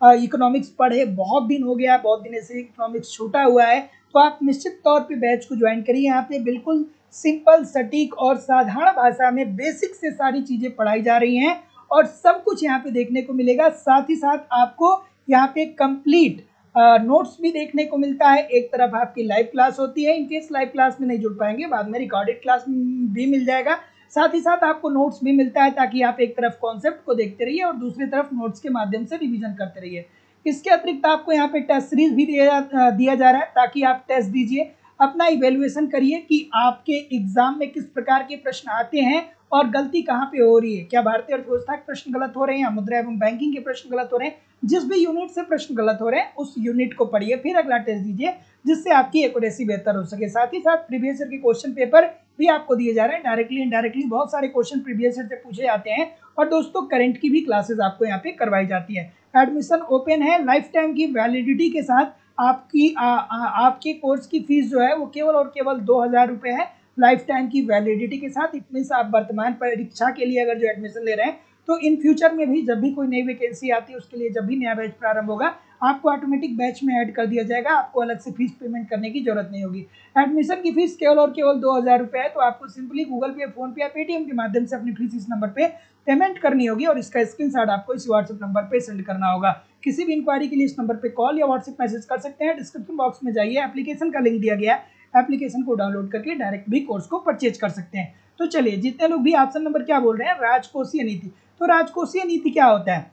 इकोनॉमिक्स पढ़े बहुत दिन हो गया, बहुत दिन से इकोनॉमिक्स छूटा हुआ है, तो आप निश्चित तौर पे बैच को ज्वाइन करिए। यहाँ पे बिल्कुल सिंपल, सटीक और साधारण भाषा में बेसिक से सारी चीज़ें पढ़ाई जा रही हैं और सब कुछ यहाँ पे देखने को मिलेगा। साथ ही साथ आपको यहाँ पे कंप्लीट नोट्स भी देखने को मिलता है। एक तरफ आपकी लाइव क्लास होती है, इनकेस लाइव क्लास में नहीं जुड़ पाएंगे बाद में रिकॉर्डेड क्लास भी मिल जाएगा। साथ ही साथ आपको नोट्स भी मिलता है, ताकि आप एक तरफ कॉन्सेप्ट को देखते रहिए और दूसरी तरफ नोट्स के माध्यम से रिवीजन करते रहिए। इसके अतिरिक्त आपको यहाँ पे टेस्ट सीरीज भी दिया जा रहा है, ताकि आप टेस्ट दीजिए, अपना इवेल्युएशन करिए कि आपके एग्जाम में किस प्रकार के प्रश्न आते हैं और गलती कहाँ पे हो रही है। क्या भारतीय अर्थव्यवस्था के प्रश्न गलत हो रहे हैं या मुद्रा एवं बैंकिंग के प्रश्न गलत हो रहे हैं? जिस भी यूनिट से प्रश्न गलत हो रहे हैं उस यूनिट को पढ़िए, फिर अगला टेस्ट दीजिए, जिससे आपकी एक्यूरेसी बेहतर हो सके। साथ ही साथ प्रीवियस ईयर के क्वेश्चन पेपर भी आपको दिए जा रहे हैं, डायरेक्टली इनडायरेक्टली बहुत सारे क्वेश्चन प्रीवियस ईयर से पूछे जाते हैं। और दोस्तों करंट की भी क्लासेस आपको यहाँ पे करवाई जाती है। एडमिशन ओपन है, लाइफ टाइम की वैलिडिटी के साथ आपकी कोर्स की फीस जो है वो केवल और केवल 2,000 रुपये है, लाइफ टाइम की वैलिडिटी के साथ। इतने से आप वर्तमान परीक्षा के लिए अगर जो एडमिशन ले रहे हैं तो इन फ्यूचर में भी जब भी कोई नई वैकेंसी आती है, उसके लिए जब भी नया बैच प्रारंभ होगा, आपको ऑटोमेटिक बैच में ऐड कर दिया जाएगा, आपको अलग से फीस पेमेंट करने की जरूरत नहीं होगी। एडमिशन की फीस केवल और केवल 2000 रुपये है, तो आपको सिंपली गूगल पे, फोन पे या पेटीएम के माध्यम से अपनी फीस इस नंबर पे पेमेंट करनी होगी और इसका स्क्रीनशॉट आपको इस व्हाट्सएप नंबर पे सेंड करना होगा। किसी भी इंक्वायरी के लिए इस नंबर पे कॉल या व्हाट्सएप मैसेज कर सकते हैं। डिस्क्रिप्शन बॉक्स में जाइए, एप्लीकेशन का लिंक दिया गया है, एप्लीकेशन को डाउनलोड करके डायरेक्ट भी कोर्स को परचेज कर सकते हैं। तो चलिए, जितने लोग भी ऑप्शन नंबर क्या बोल रहे हैं, राजकोषीय नीति। तो राजकोषीय नीति क्या होता है?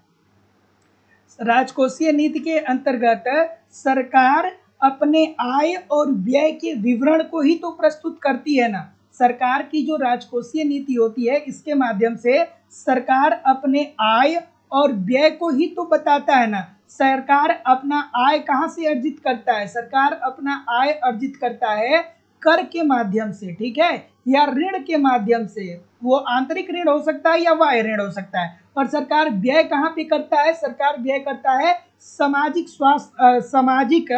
राजकोषीय नीति के अंतर्गत सरकार अपने आय और व्यय के विवरण को ही तो प्रस्तुत करती है ना। सरकार की जो राजकोषीय नीति होती है, इसके माध्यम से सरकार अपने आय और व्यय को ही तो बताता है ना। सरकार अपना आय कहाँ से अर्जित करता है? सरकार अपना आय अर्जित करता है कर के माध्यम से, ठीक है, या ऋण के माध्यम से। वो आंतरिक ऋण हो सकता है या बाह्य ऋण हो सकता है। और सरकार व्यय कहाँ पे करता है? सरकार व्यय करता है सामाजिक स्वास्थ्य, सामाजिक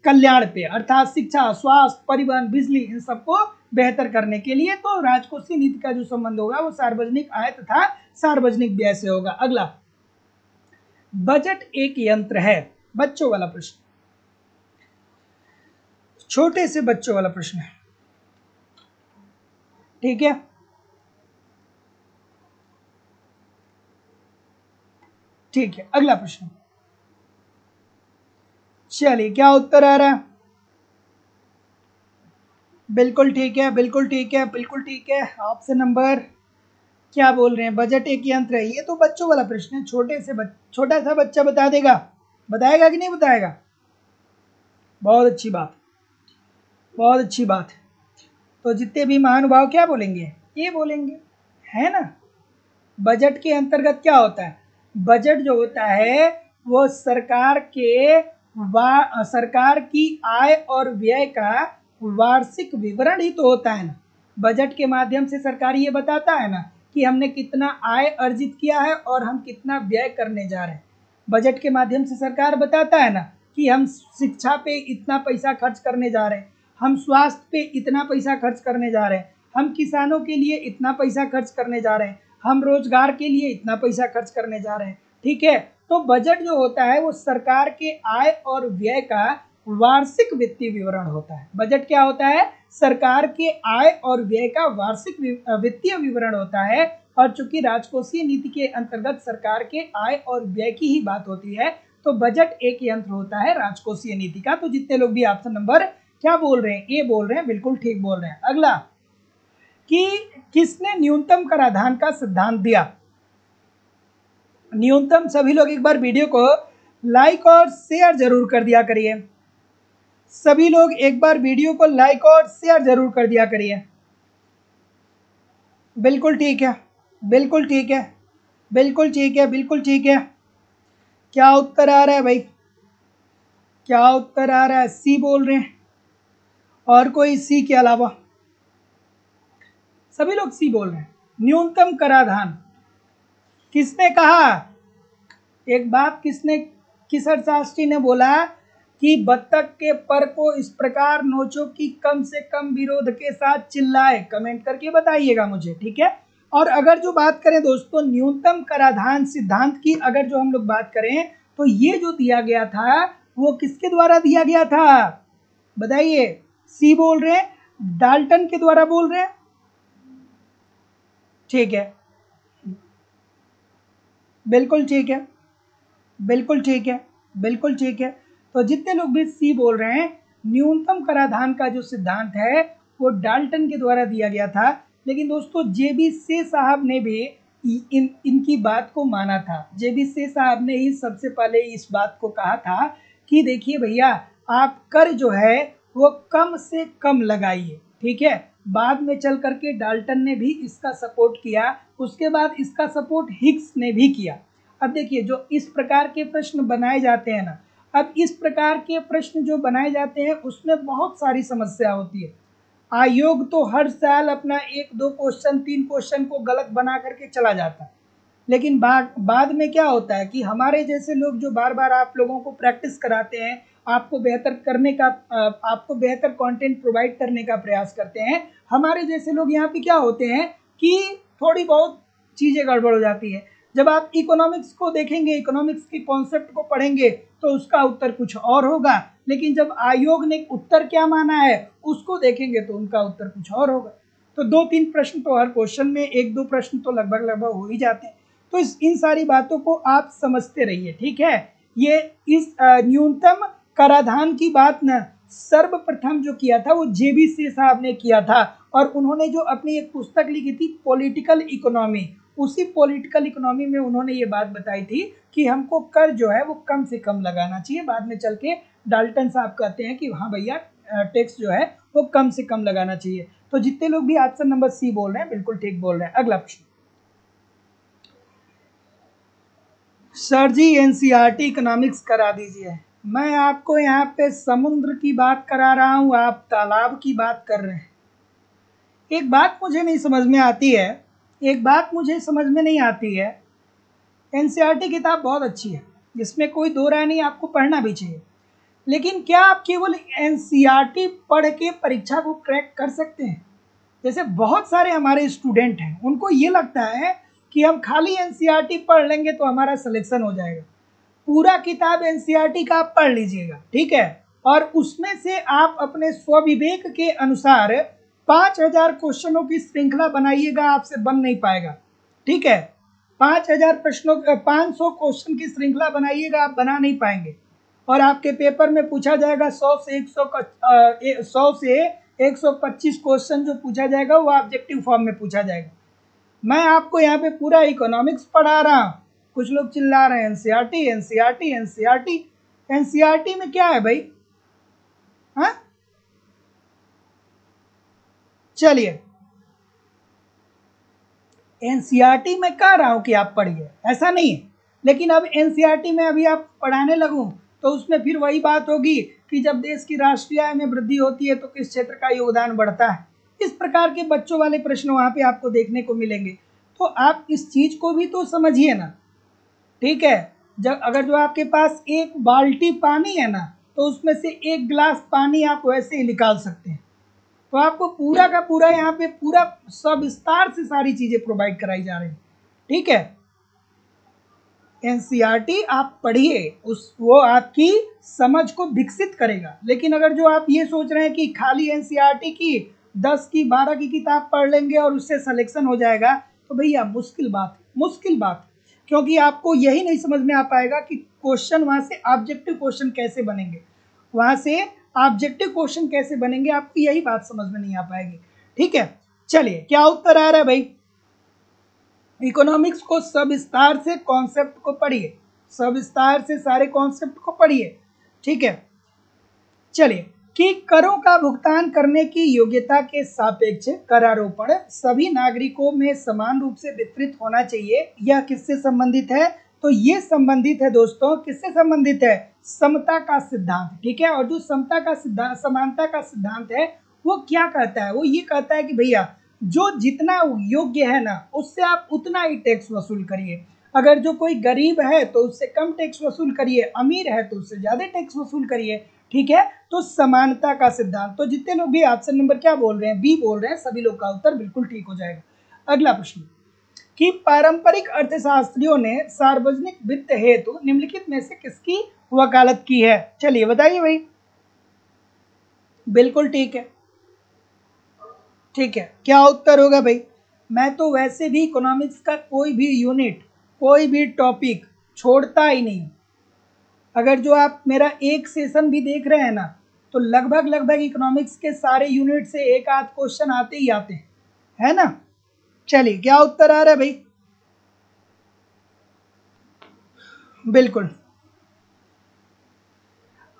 कल्याण पे, अर्थात शिक्षा, स्वास्थ्य, परिवहन, बिजली, इन सबको बेहतर करने के लिए। तो राजकोषीय नीति का जो संबंध होगा वो सार्वजनिक आय तथा सार्वजनिक व्यय से होगा। अगला, बजट एक यंत्र है, बच्चों वाला प्रश्न, छोटे से बच्चों वाला प्रश्न है, ठीक है। ठीक है, अगला प्रश्न, चलिए क्या उत्तर आ रहा है? बिल्कुल ठीक है, बिल्कुल ठीक है, बिल्कुल ठीक है। ऑप्शन नंबर क्या बोल रहे हैं? बजट एक यंत्र है। ये तो बच्चों वाला प्रश्न है, छोटा सा बच्चा बता देगा, बताएगा कि नहीं बताएगा? बहुत अच्छी बात, बहुत अच्छी बात। तो जितने भी महानुभाव क्या बोलेंगे? ये बोलेंगे, है ना। बजट के अंतर्गत क्या होता है? बजट जो होता है वो सरकार की आय और व्यय का वार्षिक विवरण ही तो होता है ना। बजट के माध्यम से सरकार ये बताता है ना कि हमने कितना आय अर्जित किया है और हम कितना व्यय करने जा रहे हैं। बजट के माध्यम से सरकार बताता है ना कि हम शिक्षा पे इतना पैसा खर्च करने जा रहे हैं, हम स्वास्थ्य पे इतना पैसा खर्च करने जा रहे हैं, हम किसानों के लिए इतना पैसा खर्च करने जा रहे हैं, हम रोजगार के लिए इतना पैसा खर्च करने जा रहे हैं, ठीक है। तो बजट जो होता है वो सरकार के आय और व्यय का वार्षिक वित्तीय विवरण होता है। बजट क्या होता है? सरकार के आय और व्यय का वार्षिक वित्तीय विवरण होता है। और चूंकि राजकोषीय नीति के अंतर्गत सरकार के आय और व्यय की ही बात होती है, तो बजट एक यंत्र होता है राजकोषीय नीति का। तो जितने लोग भी ऑप्शन नंबर क्या बोल रहे हैं, ए बोल रहे हैं, बिल्कुल ठीक बोल रहे हैं। अगला, कि किसने न्यूनतम कराधान का सिद्धांत दिया? न्यूनतम, सभी लोग एक बार वीडियो को लाइक और शेयर जरूर कर दिया करिए। सभी लोग एक बार वीडियो को लाइक और शेयर जरूर कर दिया करिए। बिल्कुल ठीक है, बिल्कुल ठीक है, बिल्कुल ठीक है, बिल्कुल ठीक है। क्या उत्तर आ रहा है भाई? क्या उत्तर आ रहा है? सी बोल रहे हैं, और कोई सी के अलावा? सभी लोग सी बोल रहे हैं। न्यूनतम कराधान किसने कहा? एक बात किसने, किस अर्थशास्त्री ने बोला कि बत्तख के पर को इस प्रकार नोचो कि कम से कम विरोध के साथ चिल्लाए? कमेंट करके बताइएगा मुझे, ठीक है। और अगर जो बात करें दोस्तों न्यूनतम कराधान सिद्धांत की, अगर जो हम लोग बात करें, तो ये जो दिया गया था वो किसके द्वारा दिया गया था? बताइए। सी बोल रहे हैं, डाल्टन के द्वारा बोल रहे हैं, ठीक है, बिल्कुल ठीक है, बिल्कुल ठीक है, बिल्कुल ठीक है। तो जितने लोग भी सी बोल रहे हैं, न्यूनतम कराधान का जो सिद्धांत है वो डाल्टन के द्वारा दिया गया था। लेकिन दोस्तों जेबी से साहब ने भी इनकी बात को माना था। जेबी से साहब ने ही सबसे पहले इस बात को कहा था कि देखिए भैया, आप कर जो है वो कम से कम लगाइए, ठीक है। बाद में चल करके डाल्टन ने भी इसका सपोर्ट किया, उसके बाद इसका सपोर्ट हिग्स ने भी किया। अब देखिए, जो इस प्रकार के प्रश्न बनाए जाते हैं ना, अब इस प्रकार के प्रश्न जो बनाए जाते हैं उसमें बहुत सारी समस्या होती है। आयोग तो हर साल अपना 1-2 क्वेश्चन 3 क्वेश्चन को गलत बना करके चला जाता है, लेकिन बाद में क्या होता है कि हमारे जैसे लोग जो बार बार आप लोगों को प्रैक्टिस कराते हैं, आपको बेहतर करने का, आपको बेहतर कंटेंट प्रोवाइड करने का प्रयास करते हैं, हमारे जैसे लोग यहाँ पे क्या होते हैं कि थोड़ी बहुत चीज़ें गड़बड़ हो जाती है। जब आप इकोनॉमिक्स को देखेंगे, इकोनॉमिक्स के कॉन्सेप्ट को पढ़ेंगे तो उसका उत्तर कुछ और होगा, लेकिन जब आयोग ने उत्तर क्या माना है उसको देखेंगे तो उनका उत्तर कुछ और होगा। तो 2-3 प्रश्न तो हर क्वेश्चन में, 1-2 प्रश्न तो लगभग हो ही जाते हैं। तो इन सारी बातों को आप समझते रहिए, ठीक है। ये इस न्यूनतम कराधान की बात ना सर्वप्रथम जो किया था वो JB साहब ने किया था, और उन्होंने जो अपनी एक पुस्तक लिखी थी पॉलिटिकल इकोनॉमी, उसी पॉलिटिकल इकोनॉमी में उन्होंने ये बात बताई थी कि हमको कर जो है वो कम से कम लगाना चाहिए। बाद में चल के डाल्टन साहब कहते हैं कि हाँ भैया टैक्स जो है वो कम से कम लगाना चाहिए। तो जितने लोग भी ऑप्शन नंबर सी बोल रहे हैं बिल्कुल ठीक बोल रहे हैं। अगला प्रश्न, सर जी एनसीईआरटी इकोनॉमिक्स करा दीजिए। मैं आपको यहाँ पे समुद्र की बात करा रहा हूँ, आप तालाब की बात कर रहे हैं। एक बात मुझे नहीं समझ में आती है, एनसीईआरटी किताब बहुत अच्छी है, जिसमें कोई दो राय नहीं, आपको पढ़ना भी चाहिए, लेकिन क्या आप केवल एनसीईआरटी पढ़ के परीक्षा को क्रैक कर सकते हैं? जैसे बहुत सारे हमारे स्टूडेंट हैं, उनको ये लगता है कि हम खाली एनसीईआरटी पढ़ लेंगे तो हमारा सिलेक्शन हो जाएगा। पूरा किताब एनसीईआरटी का आप पढ़ लीजिएगा, ठीक है, और उसमें से आप अपने स्वविवेक के अनुसार 5000 क्वेश्चनों की श्रृंखला बनाइएगा, आपसे बन नहीं पाएगा, ठीक है। 5000 प्रश्नों 500 क्वेश्चन की श्रृंखला बनाइएगा, आप बना नहीं पाएंगे, और आपके पेपर में पूछा जाएगा 100 से 125 क्वेश्चन जो पूछा जाएगा वो ऑब्जेक्टिव फॉर्म में पूछा जाएगा। मैं आपको यहाँ पे पूरा इकोनॉमिक्स पढ़ा रहा हूँ, कुछ लोग चिल्ला रहे हैं एनसीईआरटी एनसीईआरटी एनसीईआरटी। एनसीईआरटी में क्या है भाई? हाँ चलिए, एनसीईआरटी में कह रहा हूँ कि आप पढ़िए, ऐसा नहीं है, लेकिन अब एनसीईआरटी में अभी आप पढ़ाने लगूँ तो उसमें फिर वही बात होगी कि जब देश की राष्ट्रीय आय में वृद्धि होती है तो किस क्षेत्र का योगदान बढ़ता है। इस प्रकार के बच्चों वाले प्रश्न वहाँ पे आपको देखने को मिलेंगे। तो आप इस चीज़ को भी तो समझिए ना, ठीक है। जब अगर जो आपके पास एक बाल्टी पानी है ना तो उसमें से 1 गिलास पानी आप वैसे ही निकाल सकते हैं। तो आपको पूरा का पूरा यहाँ पे पूरा सविस्तार से सारी चीज़ें प्रोवाइड कराई जा रही हैं, ठीक है। एनसीईआरटी आप पढ़िए, वो आपकी समझ को विकसित करेगा। लेकिन अगर जो आप ये सोच रहे हैं कि खाली एनसीईआरटी की 10 की 12 की किताब पढ़ लेंगे और उससे सिलेक्शन हो जाएगा, तो भैया मुश्किल बात, क्योंकि आपको यही नहीं समझ में आ पाएगा कि क्वेश्चन वहाँ से ऑब्जेक्टिव क्वेश्चन कैसे बनेंगे, आपको यही बात समझ में नहीं आ पाएगी, ठीक है। चलिए, क्या उत्तर आ रहा है भाई? इकोनॉमिक्स को सविस्तार से कॉन्सेप्ट को पढ़िए, सविस्तार से सारे कॉन्सेप्ट को पढ़िए, ठीक है। चलिए, कि करों का भुगतान करने की योग्यता के सापेक्ष करारोपण सभी नागरिकों में समान रूप से वितरित होना चाहिए। यह किससे संबंधित है? तो ये संबंधित है दोस्तों, किससे संबंधित है? समता का सिद्धांत, ठीक है। और जो समता का सिद्धांत, समानता का सिद्धांत है, वो क्या कहता है? वो ये कहता है कि भैया जो जितना योग्य है ना उससे आप उतना ही टैक्स वसूल करिए। अगर जो कोई गरीब है तो उससे कम टैक्स वसूल करिए, अमीर है तो उससे ज़्यादा टैक्स वसूल करिए, ठीक है। तो समानता का सिद्धांत। तो जितने लोग भी ऑप्शन नंबर क्या बोल रहे हैं, बी बोल रहे हैं, सभी लोग का उत्तर बिल्कुल ठीक हो जाएगा। अगला प्रश्न, कि पारंपरिक अर्थशास्त्रियों ने सार्वजनिक वित्त हेतु निम्नलिखित में से किसकी वकालत की है? चलिए बताइए भाई। बिल्कुल ठीक है, ठीक है। क्या उत्तर होगा भाई? मैं तो वैसे भी इकोनॉमिक्स का कोई भी यूनिट, कोई भी टॉपिक छोड़ता ही नहीं। अगर जो आप मेरा एक सेशन भी देख रहे हैं ना तो लगभग इकोनॉमिक्स के सारे यूनिट से एक आध क्वेश्चन आते ही आते हैं, है ना। चलिए, क्या उत्तर आ रहा है भाई? बिल्कुल।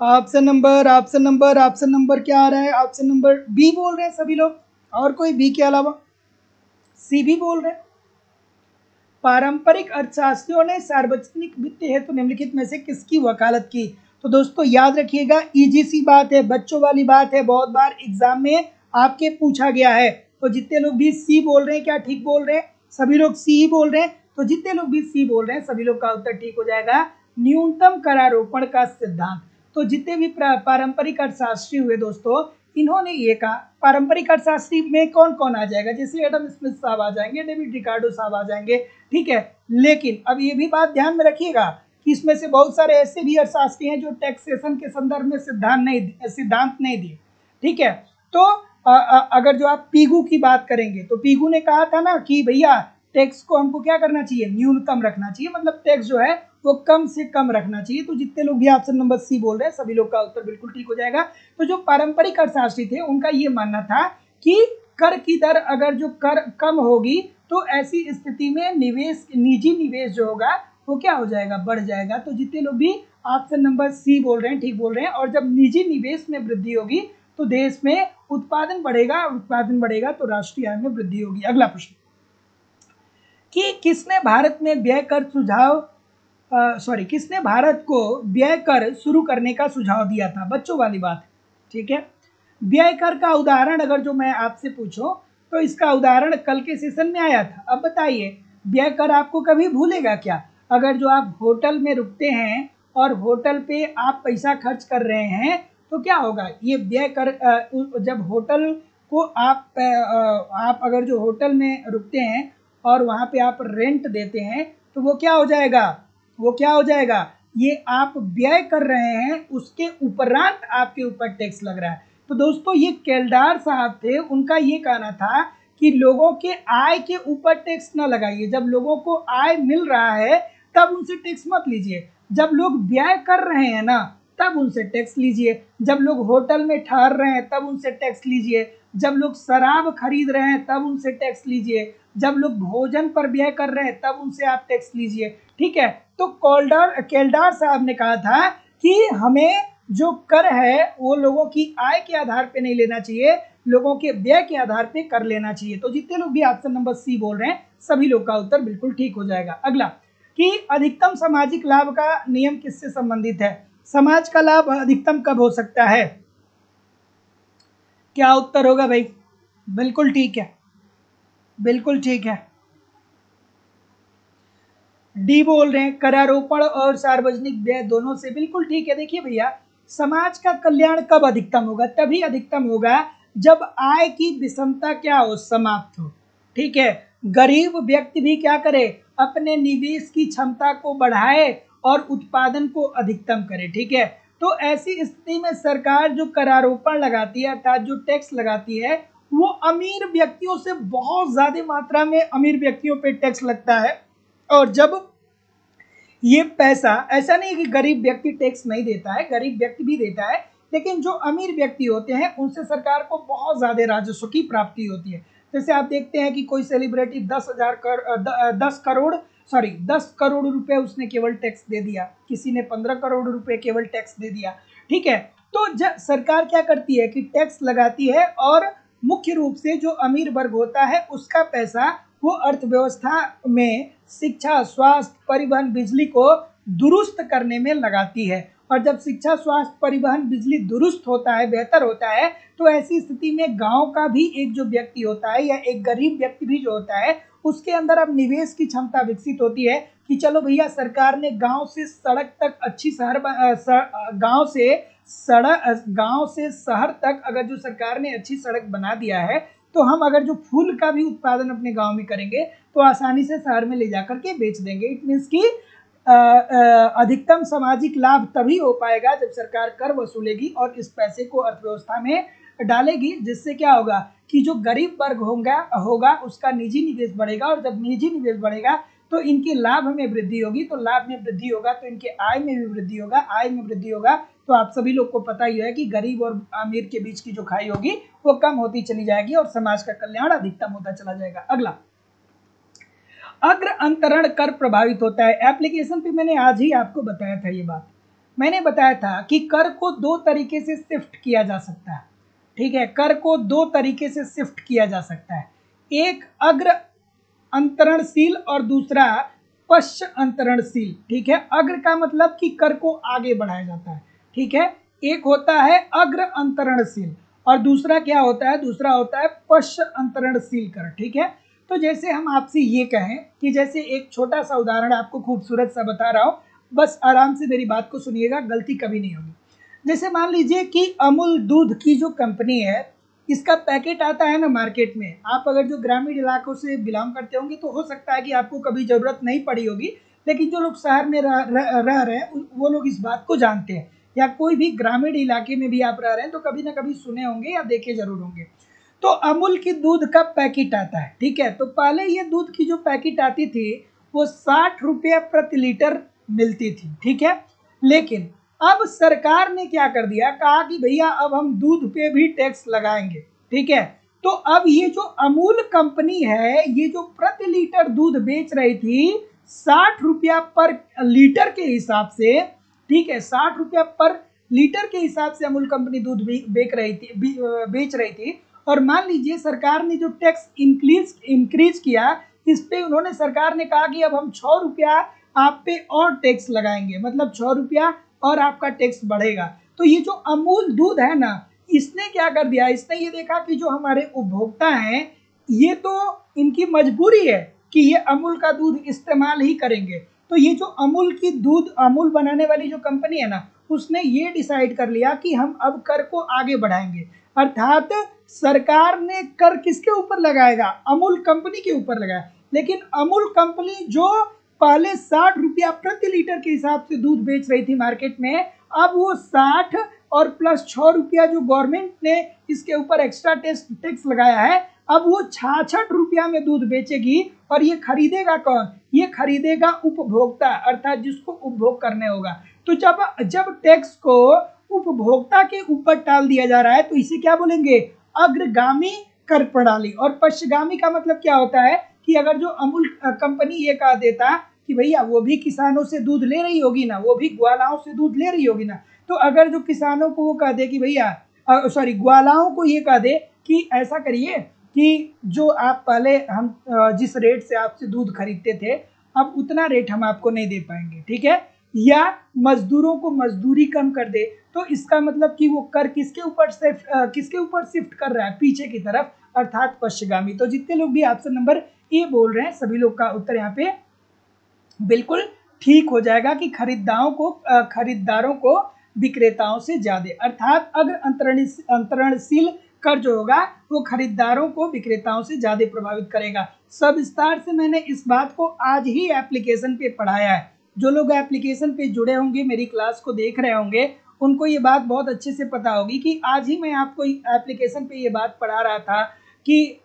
ऑप्शन नंबर क्या आ रहा है? ऑप्शन नंबर बी बोल रहे हैं सभी लोग, और कोई बी के अलावा? सी भी बोल रहे हैं। पारंपरिक अर्थशास्त्रियों ने सार्वजनिक वित्त हेतु निम्नलिखित में से किसकी वकालत की? तो दोस्तों याद रखिएगा, इजी सी बात है, बच्चों वाली बात है, बहुत बार एग्जाम में आपके पूछा गया है। तो जितने लोग भी सी बोल रहे हैं, क्या ठीक बोल रहे हैं? सभी लोग सी ही बोल रहे हैं। तो जितने लोग भी सी बोल रहे हैं सभी लोग का उत्तर ठीक हो जाएगा, न्यूनतम करारोपण का सिद्धांत। तो जितने भी पारंपरिक अर्थशास्त्री हुए दोस्तों, इन्होंने ये कहा पारंपरिक अर्थशास्त्री में कौन कौन आ जाएगा, जैसे एडम स्मिथ साहब आ जाएंगे, डेविड रिकार्डो साहब आ जाएंगे, ठीक है। लेकिन अब ये भी बात ध्यान में रखिएगा कि इसमें से बहुत सारे ऐसे भी अर्थशास्त्री हैं जो टैक्सेशन के संदर्भ में सिद्धांत नहीं दिए, ठीक है। तो अगर जो आप पीगू की बात करेंगे तो पीगू ने कहा था ना कि भैया टैक्स को हमको क्या करना चाहिए, न्यूनतम रखना चाहिए, मतलब टैक्स जो है वो कम से कम रखना चाहिए। तो जितने लोग भी ऑप्शन नंबर सी बोल रहे हैं सभी लोग का उत्तर बिल्कुल ठीक हो जाएगा। तो जो पारंपरिक अर्थशास्त्री थे उनका ये मानना था कि कर की दर अगर जो कर कम होगी तो ऐसी स्थिति में निवेश, निजी निवेश जो होगा वो क्या हो जाएगा, बढ़ जाएगा। तो जितने लोग भी ऑप्शन नंबर सी बोल रहे हैं ठीक बोल रहे हैं। और जब निजी निवेश में वृद्धि होगी तो देश में उत्पादन बढ़ेगा, उत्पादन बढ़ेगा तो राष्ट्रीय आय में वृद्धि होगी। अगला प्रश्न कि किसने भारत में व्यय कर किसने भारत को व्यय कर शुरू करने का सुझाव दिया था, बच्चों वाली बात, ठीक है। व्यय कर का उदाहरण अगर जो मैं आपसे पूछूं तो इसका उदाहरण कल के सेशन में आया था। अब बताइए व्यय कर आपको कभी भूलेगा क्या? अगर जो आप होटल में रुकते हैं और होटल पे आप पैसा खर्च कर रहे हैं तो क्या होगा, ये व्यय कर जब होटल को आप अगर जो होटल में रुकते हैं और वहाँ पे आप रेंट देते हैं तो वो क्या हो जाएगा, वो क्या हो जाएगा, ये आप व्यय कर रहे हैं उसके उपरांत आपके ऊपर टैक्स लग रहा है। तो दोस्तों ये केल्डार साहब थे, उनका ये कहना था कि लोगों के आय के ऊपर टैक्स ना लगाइए, जब लोगों को आय मिल रहा है तब उनसे टैक्स मत लीजिए, जब लोग व्यय कर रहे हैं ना तब उनसे टैक्स लीजिए, जब लोग होटल में ठहर रहे हैं तब उनसे टैक्स लीजिए, जब लोग शराब खरीद रहे हैं तब उनसे टैक्स लीजिए, जब लोग भोजन पर व्यय कर रहे हैं तब उनसे आप टैक्स लीजिए, ठीक है। तो केल्डार साहब ने कहा था कि हमें जो कर है वो लोगों की आय के आधार पे नहीं लेना चाहिए, लोगों के व्यय के आधार पे कर लेना चाहिए। तो जितने लोग भी ऑप्शन नंबर सी बोल रहे हैं सभी लोग का उत्तर बिल्कुल ठीक हो जाएगा। अगला कि अधिकतम सामाजिक लाभ का नियम किससे संबंधित है, समाज का लाभ अधिकतम कब हो सकता है, क्या उत्तर होगा भाई? बिल्कुल ठीक है, बिल्कुल ठीक है, डी बोल रहे हैं, करारोपण और सार्वजनिक व्यय दोनों से, बिल्कुल ठीक है। देखिए भैया समाज का कल्याण कब अधिकतम होगा, तभी अधिकतम होगा जब आय की विषमता क्या हो, समाप्त हो, ठीक है। गरीब व्यक्ति भी क्या करे, अपने निवेश की क्षमता को बढ़ाए और उत्पादन को अधिकतम करे, ठीक है। तो ऐसी स्थिति में सरकार जो करारोपण लगाती है अर्थात जो टैक्स लगाती है वो अमीर व्यक्तियों से बहुत ज्यादा मात्रा में अमीर व्यक्तियों पे टैक्स लगता है। और जब ये पैसा, ऐसा नहीं कि गरीब व्यक्ति टैक्स नहीं देता है, गरीब व्यक्ति भी देता है, लेकिन जो अमीर व्यक्ति होते हैं उनसे सरकार को बहुत ज्यादा राजस्व की प्राप्ति होती है। जैसे आप देखते हैं कि कोई सेलिब्रिटी 10 करोड़ रुपए उसने केवल टैक्स दे दिया, किसी ने 15 करोड़ रुपए केवल टैक्स दे दिया, ठीक है। तो सरकार क्या करती है कि टैक्स लगाती है और मुख्य रूप से जो अमीर वर्ग होता है उसका पैसा वो अर्थव्यवस्था में शिक्षा, स्वास्थ्य, परिवहन, बिजली को दुरुस्त करने में लगाती है। और जब शिक्षा, स्वास्थ्य, परिवहन, बिजली दुरुस्त होता है, बेहतर होता है, तो ऐसी स्थिति में गांव का भी एक जो व्यक्ति होता है या एक गरीब व्यक्ति भी जो होता है उसके अंदर अब निवेश की क्षमता विकसित होती है कि चलो भैया सरकार ने गांव से सड़क तक अच्छी गांव से शहर तक अगर जो सरकार ने अच्छी सड़क बना दिया है तो हम अगर जो फूल का भी उत्पादन अपने गांव में करेंगे तो आसानी से शहर में ले जाकर के बेच देंगे। इट मीन्स कि अधिकतम सामाजिक लाभ तभी हो पाएगा जब सरकार कर वसूलेगी और इस पैसे को अर्थव्यवस्था में डालेगी, जिससे क्या होगा कि जो गरीब वर्ग होगा उसका निजी निवेश बढ़ेगा, और जब निजी निवेश बढ़ेगा तो इनके लाभ में वृद्धि होगी, तो लाभ में वृद्धि होगा तो इनके आय में भी वृद्धि होगा, आय में वृद्धि होगा तो आप सभी लोग को पता ही है कि गरीब और अमीर के बीच की जो खाई होगी वो कम होती चली जाएगी और समाज का कल्याण अधिकतम होता चला जाएगा। अगला, अग्र अंतरण कर प्रभावित होता है। एप्लीकेशन पे मैंने आज ही आपको बताया था, ये बात मैंने बताया था कि कर को दो तरीके से शिफ्ट किया जा सकता है, ठीक है। कर को दो तरीके से शिफ्ट किया जा सकता है, एक अग्र अंतरणशील और दूसरा पश्च अंतरणशील, ठीक है। अग्र का मतलब कि कर को आगे बढ़ाया जाता है, ठीक है। एक होता है अग्र अंतरणशील और दूसरा क्या होता है, दूसरा होता है पश्च अंतरणशील कर, ठीक है। तो जैसे हम आपसे ये कहें कि जैसे एक छोटा सा उदाहरण आपको खूबसूरत सा बता रहा हूं, बस आराम से मेरी बात को सुनिएगा, गलती कभी नहीं होगी। जैसे मान लीजिए कि अमूल दूध की जो कंपनी है, इसका पैकेट आता है ना मार्केट में, आप अगर जो ग्रामीण इलाकों से बिलोंग करते होंगे तो हो सकता है कि आपको कभी ज़रूरत नहीं पड़ी होगी, लेकिन जो लोग शहर में रह रहे हैं वो लोग इस बात को जानते हैं, या कोई भी ग्रामीण इलाके में भी आप रह रहे हैं तो कभी ना कभी सुने होंगे या देखे जरूर होंगे। तो अमूल की दूध का पैकेट आता है, ठीक है। तो पहले ये दूध की जो पैकेट आती थी वो 60 रुपये प्रति लीटर मिलती थी, ठीक है। लेकिन अब सरकार ने क्या कर दिया, कहा कि भैया अब हम दूध पे भी टैक्स लगाएंगे, ठीक है। तो अब ये जो अमूल कंपनी है, ये जो प्रति लीटर दूध बेच रही थी 60 रुपया पर लीटर के हिसाब से, ठीक है, 60 रुपया पर लीटर के हिसाब से अमूल कंपनी दूध बेच रही थी। और मान लीजिए सरकार ने जो टैक्स इंक्रीज किया, इस पे उन्होंने, सरकार ने कहा कि अब हम 6 रुपया आप पे और टैक्स लगाएंगे, मतलब 6 रुपया और आपका टैक्स बढ़ेगा। तो ये जो अमूल दूध है ना, इसने क्या कर दिया, इसने ये देखा कि जो हमारे उपभोक्ता हैं ये तो इनकी मजबूरी है कि ये अमूल का दूध इस्तेमाल ही करेंगे। तो ये जो अमूल बनाने वाली जो कंपनी है ना, उसने ये डिसाइड कर लिया कि हम अब कर को आगे बढ़ाएंगे, अर्थात सरकार ने कर किसके ऊपर लगाएगा, अमूल कंपनी के ऊपर लगाया। लेकिन अमूल कंपनी जो पहले 60 रुपया प्रति लीटर के हिसाब से दूध बेच रही थी मार्केट में, अब वो 60 और प्लस 6 रुपया जो गवर्नमेंट ने इसके ऊपर एक्स्ट्रा टैक्स लगाया है, अब वो 66 रुपया में दूध बेचेगी। और ये खरीदेगा कौन, ये खरीदेगा उपभोक्ता, अर्थात जिसको उपभोग करने होगा। तो जब टैक्स को उपभोक्ता के ऊपर डाल दिया जा रहा है तो इसे क्या बोलेंगे, अग्रगामी कर प्रणाली। और पश्चगामी का मतलब क्या होता है कि अगर जो अमूल कंपनी ये कह देता कि भैया वो भी किसानों से दूध ले रही होगी ना, वो भी ग्वालाओं से दूध ले रही होगी ना, तो अगर जो किसानों को वो कह दे कि भैया ग्वालाओं को ये कह दे कि ऐसा करिए कि जो आप पहले हम जिस रेट से आपसे दूध खरीदते थे, अब उतना रेट हम आपको नहीं दे पाएंगे, ठीक है, या मजदूरों को मजदूरी कम कर दे, तो इसका मतलब कि वो कर किसके ऊपर शिफ्ट कर रहा है, पीछे की तरफ, अर्थात पश्चिगामी। तो जितने लोग भी ऑप्शन नंबर ए बोल रहे हैं, सभी लोग का उत्तर यहाँ पे बिल्कुल ठीक हो जाएगा कि खरीदारों को विक्रेताओं से ज्यादा, अर्थात अगर अंतरणशील कर जो होगा वो खरीदारों को विक्रेताओं से ज्यादा प्रभावित करेगा। सब विस्तार से मैंने इस बात को आज ही एप्लीकेशन पे पढ़ाया है। जो लोग एप्लीकेशन पे जुड़े होंगे, मेरी क्लास को देख रहे होंगे, उनको ये बात बहुत अच्छे से पता होगी कि आज ही मैं आपको एप्लीकेशन पे ये बात पढ़ा रहा था कि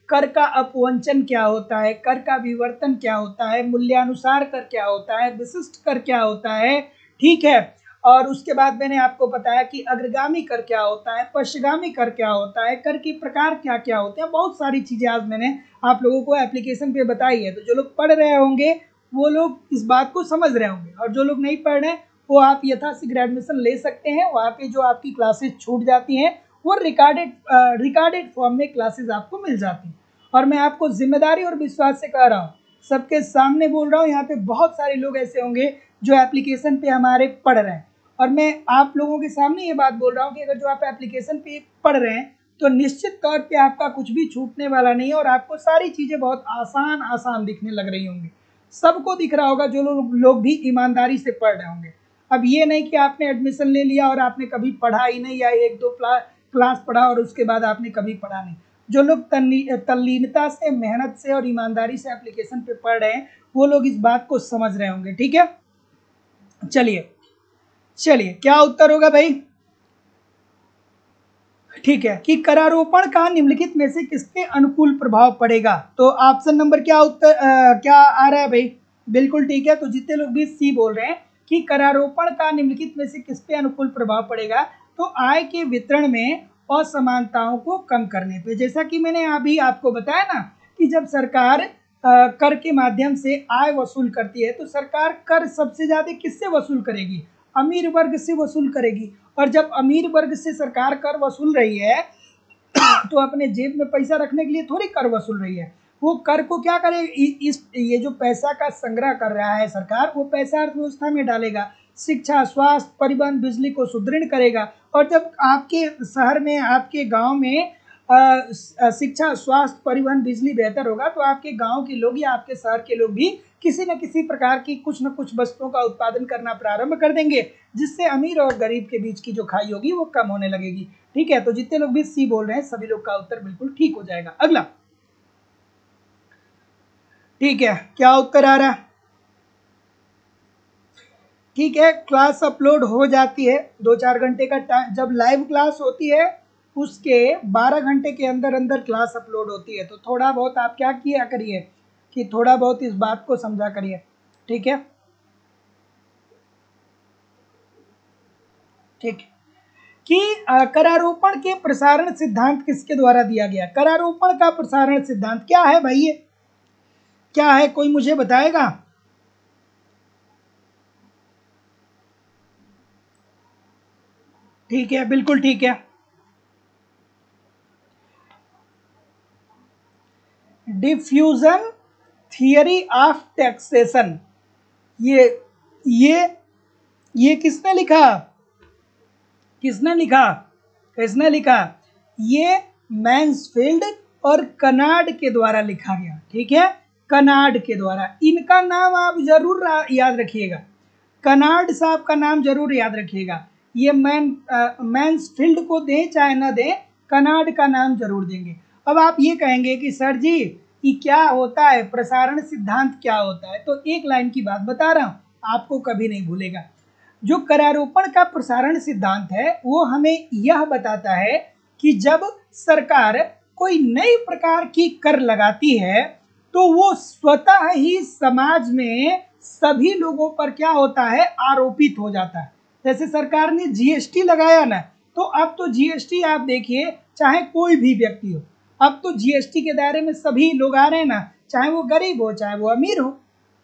कर का अपवंचन क्या होता है, कर का विवर्तन क्या होता है, मूल्यानुसार कर क्या होता है, विशिष्ट कर क्या होता है, ठीक है। और उसके बाद मैंने आपको बताया कि अग्रगामी कर क्या होता है, पश्चिगामी कर क्या होता है, कर के प्रकार क्या क्या होते हैं, बहुत सारी चीजें आज मैंने आप लोगों को एप्लीकेशन पे बताई है। तो जो लोग पढ़ रहे होंगे वो लोग इस बात को समझ रहे होंगे, और जो लोग नहीं पढ़ रहे वो आप यथाशीघ्र एडमिशन ले सकते हैं। वहाँ पे जो आपकी क्लासेस छूट जाती हैं वो रिकॉर्डेड फॉर्म में क्लासेस आपको मिल जाती हैं। और मैं आपको जिम्मेदारी और विश्वास से कह रहा हूँ, सबके सामने बोल रहा हूँ, यहाँ पे बहुत सारे लोग ऐसे होंगे जो एप्लीकेशन पे हमारे पढ़ रहे हैं, और मैं आप लोगों के सामने ये बात बोल रहा हूँ कि अगर जो आप एप्लीकेशन पे पढ़ रहे हैं तो निश्चित तौर पे आपका कुछ भी छूटने वाला नहीं है, और आपको सारी चीज़ें बहुत आसान दिखने लग रही होंगी। सबको दिख रहा होगा जो लोग भी ईमानदारी से पढ़ रहे होंगे। अब ये नहीं कि आपने एडमिशन ले लिया और आपने कभी पढ़ा ही नहीं, या 1-2 क्लास पढ़ा और उसके बाद आपने कभी पढ़ा नहीं। जो लोग तल्लीनता से, मेहनत से और ईमानदारी से एप्लीकेशन पे पढ़ रहे हैं वो लोग इस बात को समझ रहे होंगे, ठीक है। चलिए क्या उत्तर होगा भाई, ठीक है, कि करारोपण का निम्नलिखित में से किसके अनुकूल प्रभाव पड़ेगा। तो ऑप्शन नंबर क्या आ रहा है भाई, बिल्कुल ठीक है। तो जितने लोग भी सी बोल रहे हैं कि करारोपण का निम्नलिखित में से किस पे अनुकूल प्रभाव पड़ेगा, तो आय के वितरण में असमानताओं को कम करने पे। जैसा कि मैंने अभी आपको बताया ना कि जब सरकार कर के माध्यम से आय वसूल करती है तो सरकार कर सबसे ज्यादा किससे वसूल करेगी, अमीर वर्ग से वसूल करेगी। और जब अमीर वर्ग से सरकार कर वसूल रही है तो अपने जेब में पैसा रखने के लिए थोड़ी कर वसूल रही है, वो कर को क्या करे, ये जो पैसा का संग्रह कर रहा है सरकार, वो पैसा अर्थव्यवस्था में डालेगा, शिक्षा, स्वास्थ्य, परिवहन, बिजली को सुदृढ़ करेगा। और जब आपके शहर में, आपके गांव में शिक्षा, स्वास्थ्य, परिवहन, बिजली बेहतर होगा तो आपके गांव के लोग या आपके शहर के लोग भी किसी न किसी प्रकार की कुछ न कुछ वस्तुओं का उत्पादन करना प्रारंभ कर देंगे, जिससे अमीर और गरीब के बीच की जो खाई होगी वो कम होने लगेगी। ठीक है, तो जितने लोग भी सी बोल रहे हैं सभी लोग का उत्तर बिल्कुल ठीक हो जाएगा। अगला, ठीक है, क्या उत्तर आ रहा है? ठीक है, क्लास अपलोड हो जाती है 2-4 घंटे का टाइम, जब लाइव क्लास होती है उसके 12 घंटे के अंदर अंदर क्लास अपलोड होती है। तो थोड़ा बहुत आप क्या किया करिए कि थोड़ा बहुत इस बात को समझा करिए। ठीक है, ठीक है कि करारोपण के प्रसारण सिद्धांत किसके द्वारा दिया गया? करारोपण का प्रसारण सिद्धांत क्या है भाई? ये क्या है, कोई मुझे बताएगा? ठीक है, बिल्कुल ठीक है, डिफ्यूजन थियरी ऑफ टैक्सेशन। ये ये ये किसने लिखा? किसने लिखा? किसने लिखा? ये मैन्सफील्ड और कनाड के द्वारा लिखा गया। ठीक है, कनाड के द्वारा। इनका नाम आप जरूर याद रखिएगा, कनाड साहब का नाम जरूर याद रखिएगा। ये मैन्सफील्ड को दें चाहे ना दें, कनाड का नाम जरूर देंगे। अब आप ये कहेंगे कि सर जी कि क्या होता है प्रसारण सिद्धांत, क्या होता है? तो एक लाइन की बात बता रहा हूं, आपको कभी नहीं भूलेगा। जो करारोपण का प्रसारण सिद्धांत है वो हमें यह बताता है कि जब सरकार कोई नई प्रकार की कर लगाती है तो वो स्वतः ही समाज में सभी लोगों पर क्या होता है, आरोपित हो जाता है। जैसे सरकार ने जीएसटी लगाया ना, तो अब तो जीएसटी आप देखिए, चाहे कोई भी व्यक्ति हो, अब तो जीएसटी के दायरे में सभी लोग आ रहे हैं ना, चाहे वो गरीब हो चाहे वो अमीर हो।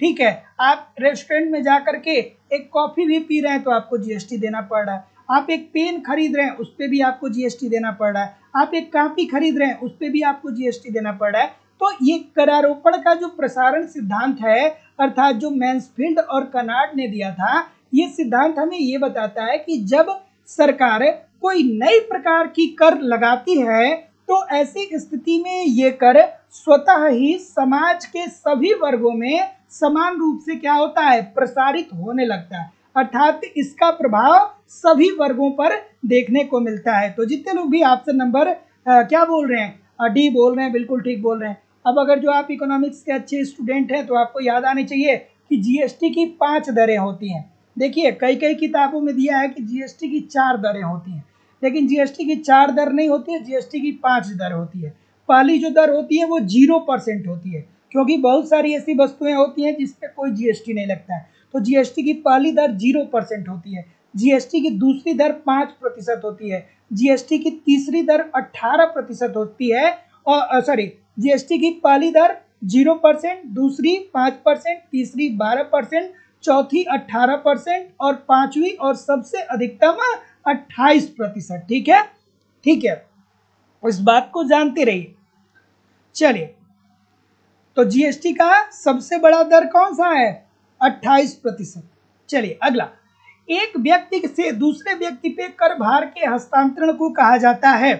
ठीक है, आप रेस्टोरेंट में जा करके एक कॉफी भी पी रहे हैं तो आपको जीएसटी देना पड़ रहा है। आप एक पेन खरीद रहे हैं उस पर भी आपको जीएसटी देना पड़ रहा है। आप एक कॉपी खरीद रहे हैं उस पर भी आपको जीएसटी देना पड़ रहा है। तो ये करारोपण का जो प्रसारण सिद्धांत है, अर्थात जो मैन्सफील्ड और कनाड ने दिया था, ये सिद्धांत हमें ये बताता है कि जब सरकार कोई नई प्रकार की कर लगाती है तो ऐसी स्थिति में ये कर स्वतः ही समाज के सभी वर्गों में समान रूप से क्या होता है, प्रसारित होने लगता है। अर्थात इसका प्रभाव सभी वर्गों पर देखने को मिलता है। तो जितने लोग भी ऑप्शन नंबर क्या बोल रहे हैं, डी बोल रहे हैं, बिल्कुल ठीक बोल रहे हैं। अब अगर जो आप इकोनॉमिक्स के अच्छे स्टूडेंट हैं तो आपको याद आनी चाहिए कि जीएसटी की 5 दरें होती हैं। देखिए, कई कई किताबों में दिया है कि जीएसटी की 4 दरें होती हैं, लेकिन जीएसटी की 4 दर नहीं होती है, जीएसटी की 5 दर होती है। पहली जो दर होती है वो 0% होती है, क्योंकि बहुत सारी ऐसी वस्तुएं होती हैं जिस पे कोई जीएसटी नहीं लगता है। तो जीएसटी की पहली दर 0% होती है। जीएसटी की दूसरी दर 5% होती है। जीएसटी की तीसरी दर 18% होती है। और सॉरी, जीएसटी की पहली दर 0%, दूसरी 5%, तीसरी 12%, चौथी 18% और पांचवी और सबसे अधिकतम 28%। ठीक है, ठीक है, इस बात को जानते रहिए। चलिए, तो जीएसटी का सबसे बड़ा दर कौन सा है? 28%। चलिए अगला, एक व्यक्ति से दूसरे व्यक्ति पे कर भार के हस्तांतरण को कहा जाता है।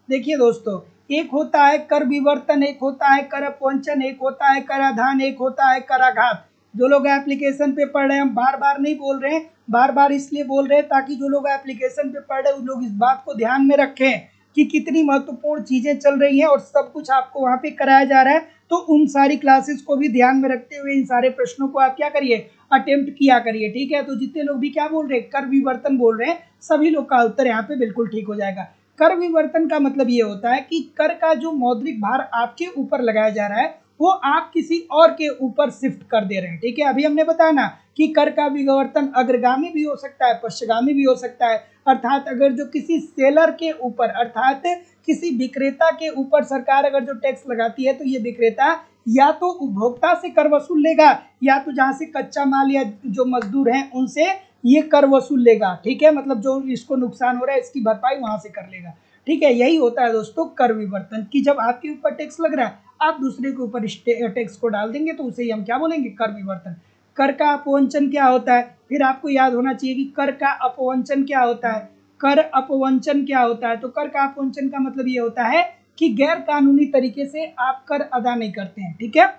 देखिए दोस्तों, एक होता है कर विवर्तन, एक होता है कर अपवंचन, एक होता है कराधान, एक होता है कराघात। जो लोग एप्लीकेशन पे पढ़ रहे हैं, हम बार बार नहीं बोल रहे हैं, बार बार इसलिए बोल रहे हैं ताकि जो लोग एप्लीकेशन पे पढ़ रहे हैं उन लोग इस बात को ध्यान में रखें कि कितनी महत्वपूर्ण चीजें चल रही हैं और सब कुछ आपको वहां पे कराया जा रहा है। तो उन सारी क्लासेस को भी ध्यान में रखते हुए इन सारे प्रश्नों को आप क्या करिए, अटेम्प्ट किया करिए। ठीक है, तो जितने लोग भी क्या बोल रहे हैं, कर विवर्तन बोल रहे हैं, सभी लोग का उत्तर यहाँ पे बिल्कुल ठीक हो जाएगा। कर विवर्तन का मतलब ये होता है कि कर का जो मौद्रिक भार आपके ऊपर लगाया जा रहा है वो आप किसी और के ऊपर शिफ्ट कर दे रहे हैं। ठीक है, अभी हमने बताया ना कि कर का विवर्तन अग्रगामी भी हो सकता है, पश्चगामी भी हो सकता है। अर्थात अगर जो किसी सेलर के ऊपर, अर्थात किसी विक्रेता के ऊपर सरकार अगर जो टैक्स लगाती है तो ये विक्रेता या तो उपभोक्ता से कर वसूल लेगा या तो जहां से कच्चा माल या जो मजदूर हैं उनसे ये कर वसूल लेगा। ठीक है, मतलब जो इसको नुकसान हो रहा है इसकी भरपाई वहां से कर लेगा। ठीक है, यही होता है दोस्तों कर विवर्तन, कि जब आपके ऊपर टैक्स लग रहा है आप दूसरे के ऊपर टैक्स को डाल देंगे तो उसे ही हम क्या बोलेंगे, कर विवर्तन। कर का अपवंचन क्या होता है? फिर आपको याद होना चाहिए कि कर का अपवंचन क्या होता है। कर अपवंचन क्या होता है? तो कर का अपवंचन का मतलब ये होता है कि गैर कानूनी तरीके से आप कर अदा नहीं करते हैं, ठीक है।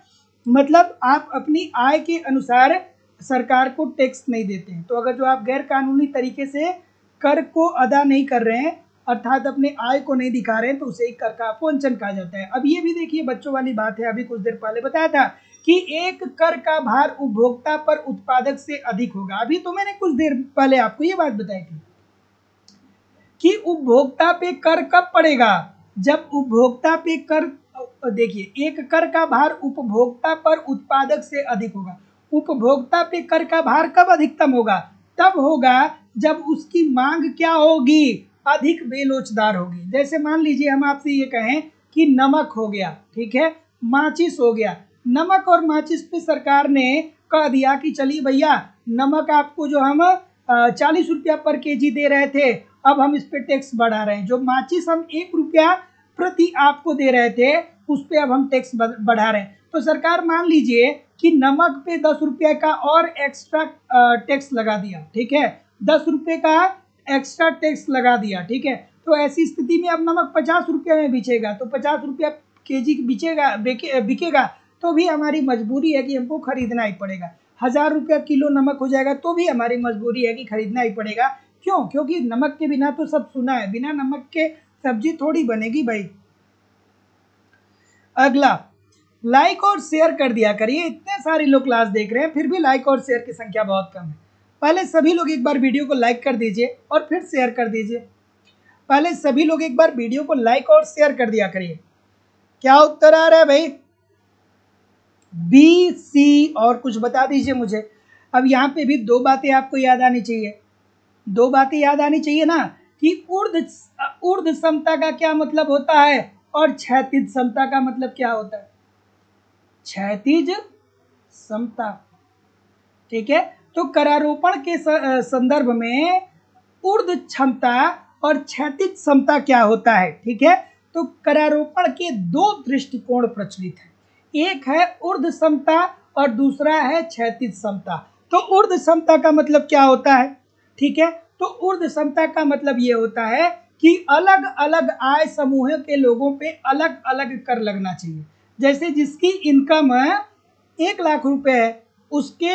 मतलब आप अपनी आय के अनुसार सरकार को टैक्स नहीं देते हैं। तो अगर जो आप गैर कानूनी तरीके से कर को अदा नहीं कर रहे हैं, अर्थात अपने आय को नहीं दिखा रहे हैं, तो उसे एक कर का अपवंचन कहा जाता है। अब ये भी देखिए बच्चों वाली बात है, अभी कुछ देर पहले बताया था कि एक कर का भार उपभोक्ता पर उत्पादक से अधिक होगा। अभी तो मैंने कुछ देर पहले आपको ये बात बताई थी कि उपभोक्ता पे कर कब पड़ेगा, जब उपभोक्ता पे कर, देखिए एक कर का भार उपभोक्ता पर उत्पादक से अधिक होगा। उपभोक्ता पे कर का भार कब अधिकतम होगा, तब होगा जब उसकी मांग क्या होगी, अधिक बेलोचदार होगी। जैसे मान लीजिए हम आपसे ये कहें कि नमक हो गया, ठीक है, माचिस हो गया। नमक और माचिस पे सरकार ने कह दिया कि चलिए भैया नमक आपको जो हम 40 रुपया पर केजी दे रहे थे, अब हम इस पे टैक्स बढ़ा रहे हैं। जो माचिस हम 1 रुपया प्रति आपको दे रहे थे, उस पे अब हम टैक्स बढ़ा रहे हैं। तो सरकार मान लीजिए कि नमक पे 10 रुपये का और एक्स्ट्रा टैक्स लगा दिया, ठीक है, 10 रुपये का एक्स्ट्रा टैक्स लगा दिया, ठीक है। तो ऐसी स्थिति में अब नमक 50 रुपये में बिचेगा, तो 50 रुपया केजी बिचेगा, बिकेगा, तो भी हमारी मजबूरी है कि हमको खरीदना ही पड़ेगा। 1000 रुपया किलो नमक हो जाएगा तो भी हमारी मजबूरी है कि खरीदना ही पड़ेगा। क्यों? क्योंकि नमक के बिना तो सब सुना है, बिना नमक के सब्जी थोड़ी बनेगी भाई। अगला, लाइक और शेयर कर दिया करिए। इतने सारे लोग क्लास देख रहे हैं फिर भी लाइक और शेयर की संख्या बहुत कम है। पहले सभी लोग एक बार वीडियो को लाइक कर दीजिए और फिर शेयर कर दीजिए। पहले सभी लोग एक बार वीडियो को लाइक और शेयर कर दिया करिए। क्या उत्तर आ रहा है भाई? बी, सी और कुछ बता दीजिए मुझे। अब यहाँ पे भी दो बातें आपको याद आनी चाहिए, दो बातें याद आनी चाहिए ना, कि ऊर्ध्व समता का क्या मतलब होता है और क्षैतिज समता का मतलब क्या होता है। क्षैतिज समता, ठीक है। तो करारोपण के संदर्भ में ऊर्ध्व क्षमता और क्षैतिज समता क्या होता है, ठीक है। तो करारोपण के दो दृष्टिकोण प्रचलित हैं, एक है ऊर्ध्व समता और दूसरा है क्षैतिज समता। तो ऊर्ध्व समता का मतलब क्या होता है, ठीक है। तो ऊर्ध्व समता का मतलब ये होता है कि अलग अलग आय समूह के लोगों पे अलग अलग कर लगना चाहिए। जैसे जिसकी इनकम 1 लाख रुपए है, उसके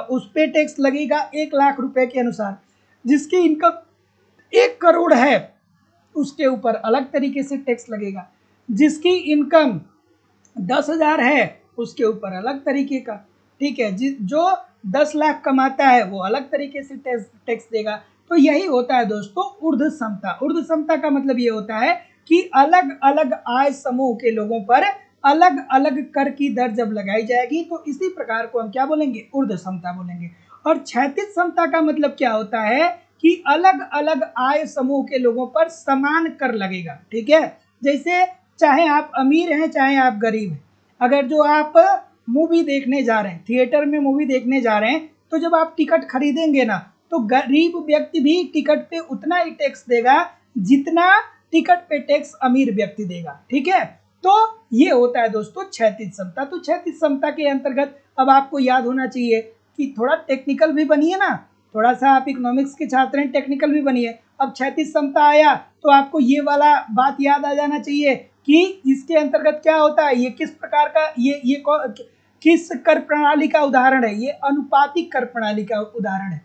उस पे टैक्स लगेगा 1 लाख रुपए के अनुसार। जिसकी इनकम 1 करोड़ है उसके ऊपर अलग तरीके से टैक्स लगेगा। जिसकी इनकम 10,000 है उसके ऊपर अलग तरीके का, ठीक है। जो 10 लाख कमाता है वो अलग तरीके से टैक्स देगा। तो यही होता है दोस्तों ऊर्ध्व समता। ऊर्ध्व समता का मतलब ये होता है कि अलग अलग आय समूह के लोगों पर अलग अलग कर की दर जब लगाई जाएगी, तो इसी प्रकार को हम क्या बोलेंगे, ऊर्ध्व समता बोलेंगे। और क्षैतिज समता का मतलब क्या होता है कि अलग अलग आय समूह के लोगों पर समान कर लगेगा, ठीक है। जैसे चाहे आप अमीर हैं चाहे आप गरीब हैं, अगर जो आप मूवी देखने जा रहे हैं, थिएटर में मूवी देखने जा रहे हैं, तो जब आप टिकट खरीदेंगे ना, तो गरीब व्यक्ति भी टिकट पे उतना ही टैक्स देगा जितना टिकट पे टैक्स अमीर व्यक्ति देगा, ठीक है। तो ये होता है दोस्तों क्षैतिज समता। तो क्षैतिज समता के अंतर्गत अब आपको याद होना चाहिए कि थोड़ा टेक्निकल भी बनिए ना, थोड़ा सा आप इकोनॉमिक्स के छात्र हैं, टेक्निकल भी बनिए। अब क्षैतिज समता आया तो आपको ये वाला बात याद आ जाना चाहिए कि इसके अंतर्गत क्या होता है, ये किस प्रकार का, ये किस कर प्रणाली का उदाहरण है, ये अनुपातिक कर प्रणाली का उदाहरण है,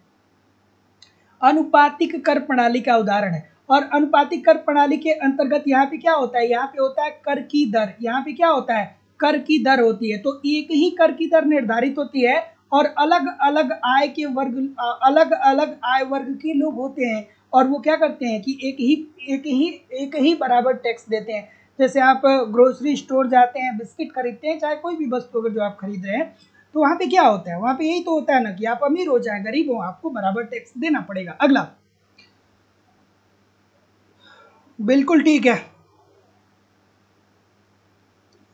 अनुपातिक कर प्रणाली का उदाहरण है। और अनुपातिक कर प्रणाली के अंतर्गत यहाँ पे क्या होता है, यहाँ पे होता है कर की दर। यहाँ पे क्या होता है, कर की दर होती है। तो एक ही कर की दर निर्धारित होती है और अलग अलग आय के वर्ग, अलग अलग आय वर्ग के लोग होते हैं और वो क्या करते हैं कि एक ही बराबर टैक्स देते हैं। जैसे आप ग्रोसरी स्टोर जाते हैं, बिस्किट खरीदते हैं, चाहे कोई भी वस्तु अगर जो आप खरीद रहे हैं, तो वहाँ पे क्या होता है, वहाँ पे यही तो होता है ना कि आप अमीर हो चाहे गरीब हो, आपको बराबर टैक्स देना पड़ेगा। अगला, बिल्कुल ठीक है,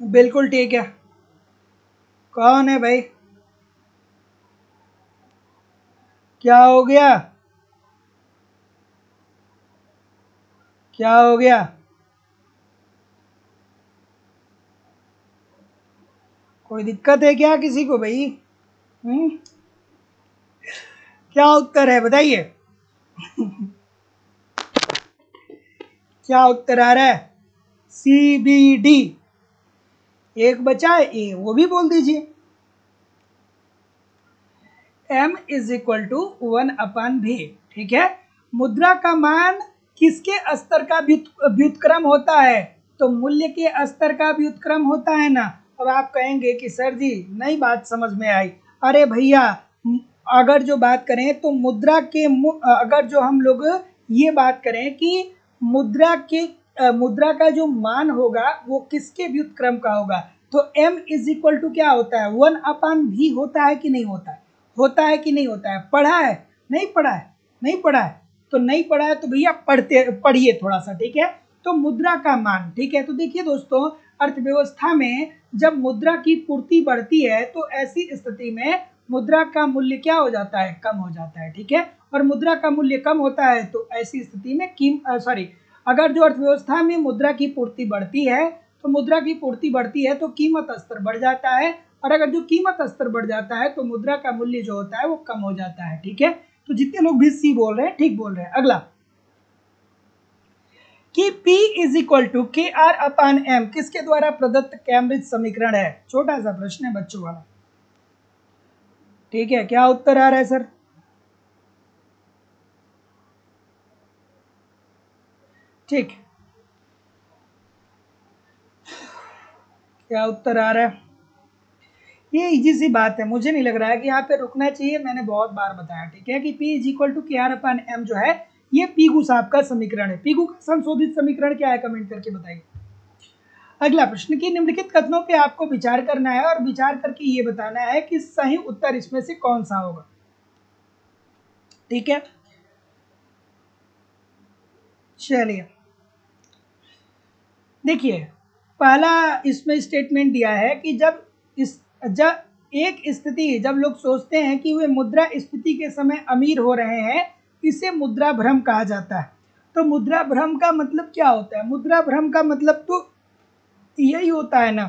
बिल्कुल ठीक है। कौन है भाई? क्या हो गया, क्या हो गया? कोई दिक्कत है क्या किसी को भाई? क्या उत्तर है बताइए? क्या उत्तर आ रहा है? CBD। एक बचा है A, वो भी बोल दीजिए। M is equal to 1/V। ठीक है, मुद्रा का मान किसके स्तर का व्युत्क्रम होता है? तो मूल्य के स्तर का व्युत्क्रम होता है ना। अब आप कहेंगे कि सर जी नई बात समझ में आई। अरे भैया, अगर जो बात करें तो मुद्रा के अगर जो हम लोग ये बात करें कि मुद्रा का जो मान होगा वो किसके व्युत्क्रम का होगा, तो M इज इक्वल टू क्या होता है? 1/V होता है कि नहीं होता है? होता है कि नहीं होता है? पढ़ा है? नहीं पढ़ा है? नहीं पढ़ा है तो नहीं पढ़ा है तो भैया पढ़िए थोड़ा सा। ठीक है, तो मुद्रा का मान। ठीक है, तो देखिए दोस्तों, अर्थव्यवस्था में जब मुद्रा की पूर्ति बढ़ती है तो ऐसी स्थिति में मुद्रा का मूल्य क्या हो जाता है? कम हो जाता है। ठीक है, और मुद्रा का मूल्य कम होता है तो ऐसी स्थिति में अगर जो अर्थव्यवस्था में मुद्रा की पूर्ति बढ़ती है तो मुद्रा की पूर्ति बढ़ती है तो कीमत स्तर बढ़ जाता है, और अगर जो कीमत स्तर बढ़ जाता है तो मुद्रा का मूल्य जो होता है वो कम हो जाता है। ठीक है, तो जितने लोग भी सी बोल रहे हैं ठीक बोल रहे हैं। अगला कि P is equal to KR/M किसके द्वारा प्रदत्त कैम्ब्रिज समीकरण है? छोटा सा प्रश्न है बच्चों वाला। ठीक है, क्या उत्तर आ रहा है सर? ठीक, क्या उत्तर आ रहा है? ये इजी सी बात है, मुझे नहीं लग रहा है कि यहाँ पे रुकना चाहिए। मैंने बहुत बार बताया, ठीक है, कि P is equal to KR/M जो है ये पीगू साहब का समीकरण है। पीगू का संशोधित समीकरण क्या है? कमेंट करके बताइए। अगला प्रश्न की निम्नलिखित कथनों पे आपको विचार करना है और विचार करके ये बताना है कि सही उत्तर इसमें से कौन सा होगा। ठीक है, चलिए देखिए, पहला इसमें स्टेटमेंट दिया है कि जब एक स्थिति जब लोग सोचते हैं कि वे मुद्रा स्फीति के समय अमीर हो रहे हैं, इसे मुद्रा भ्रम कहा जाता है। तो मुद्रा भ्रम का मतलब क्या होता है? मुद्रा भ्रम का मतलब तो यही होता है ना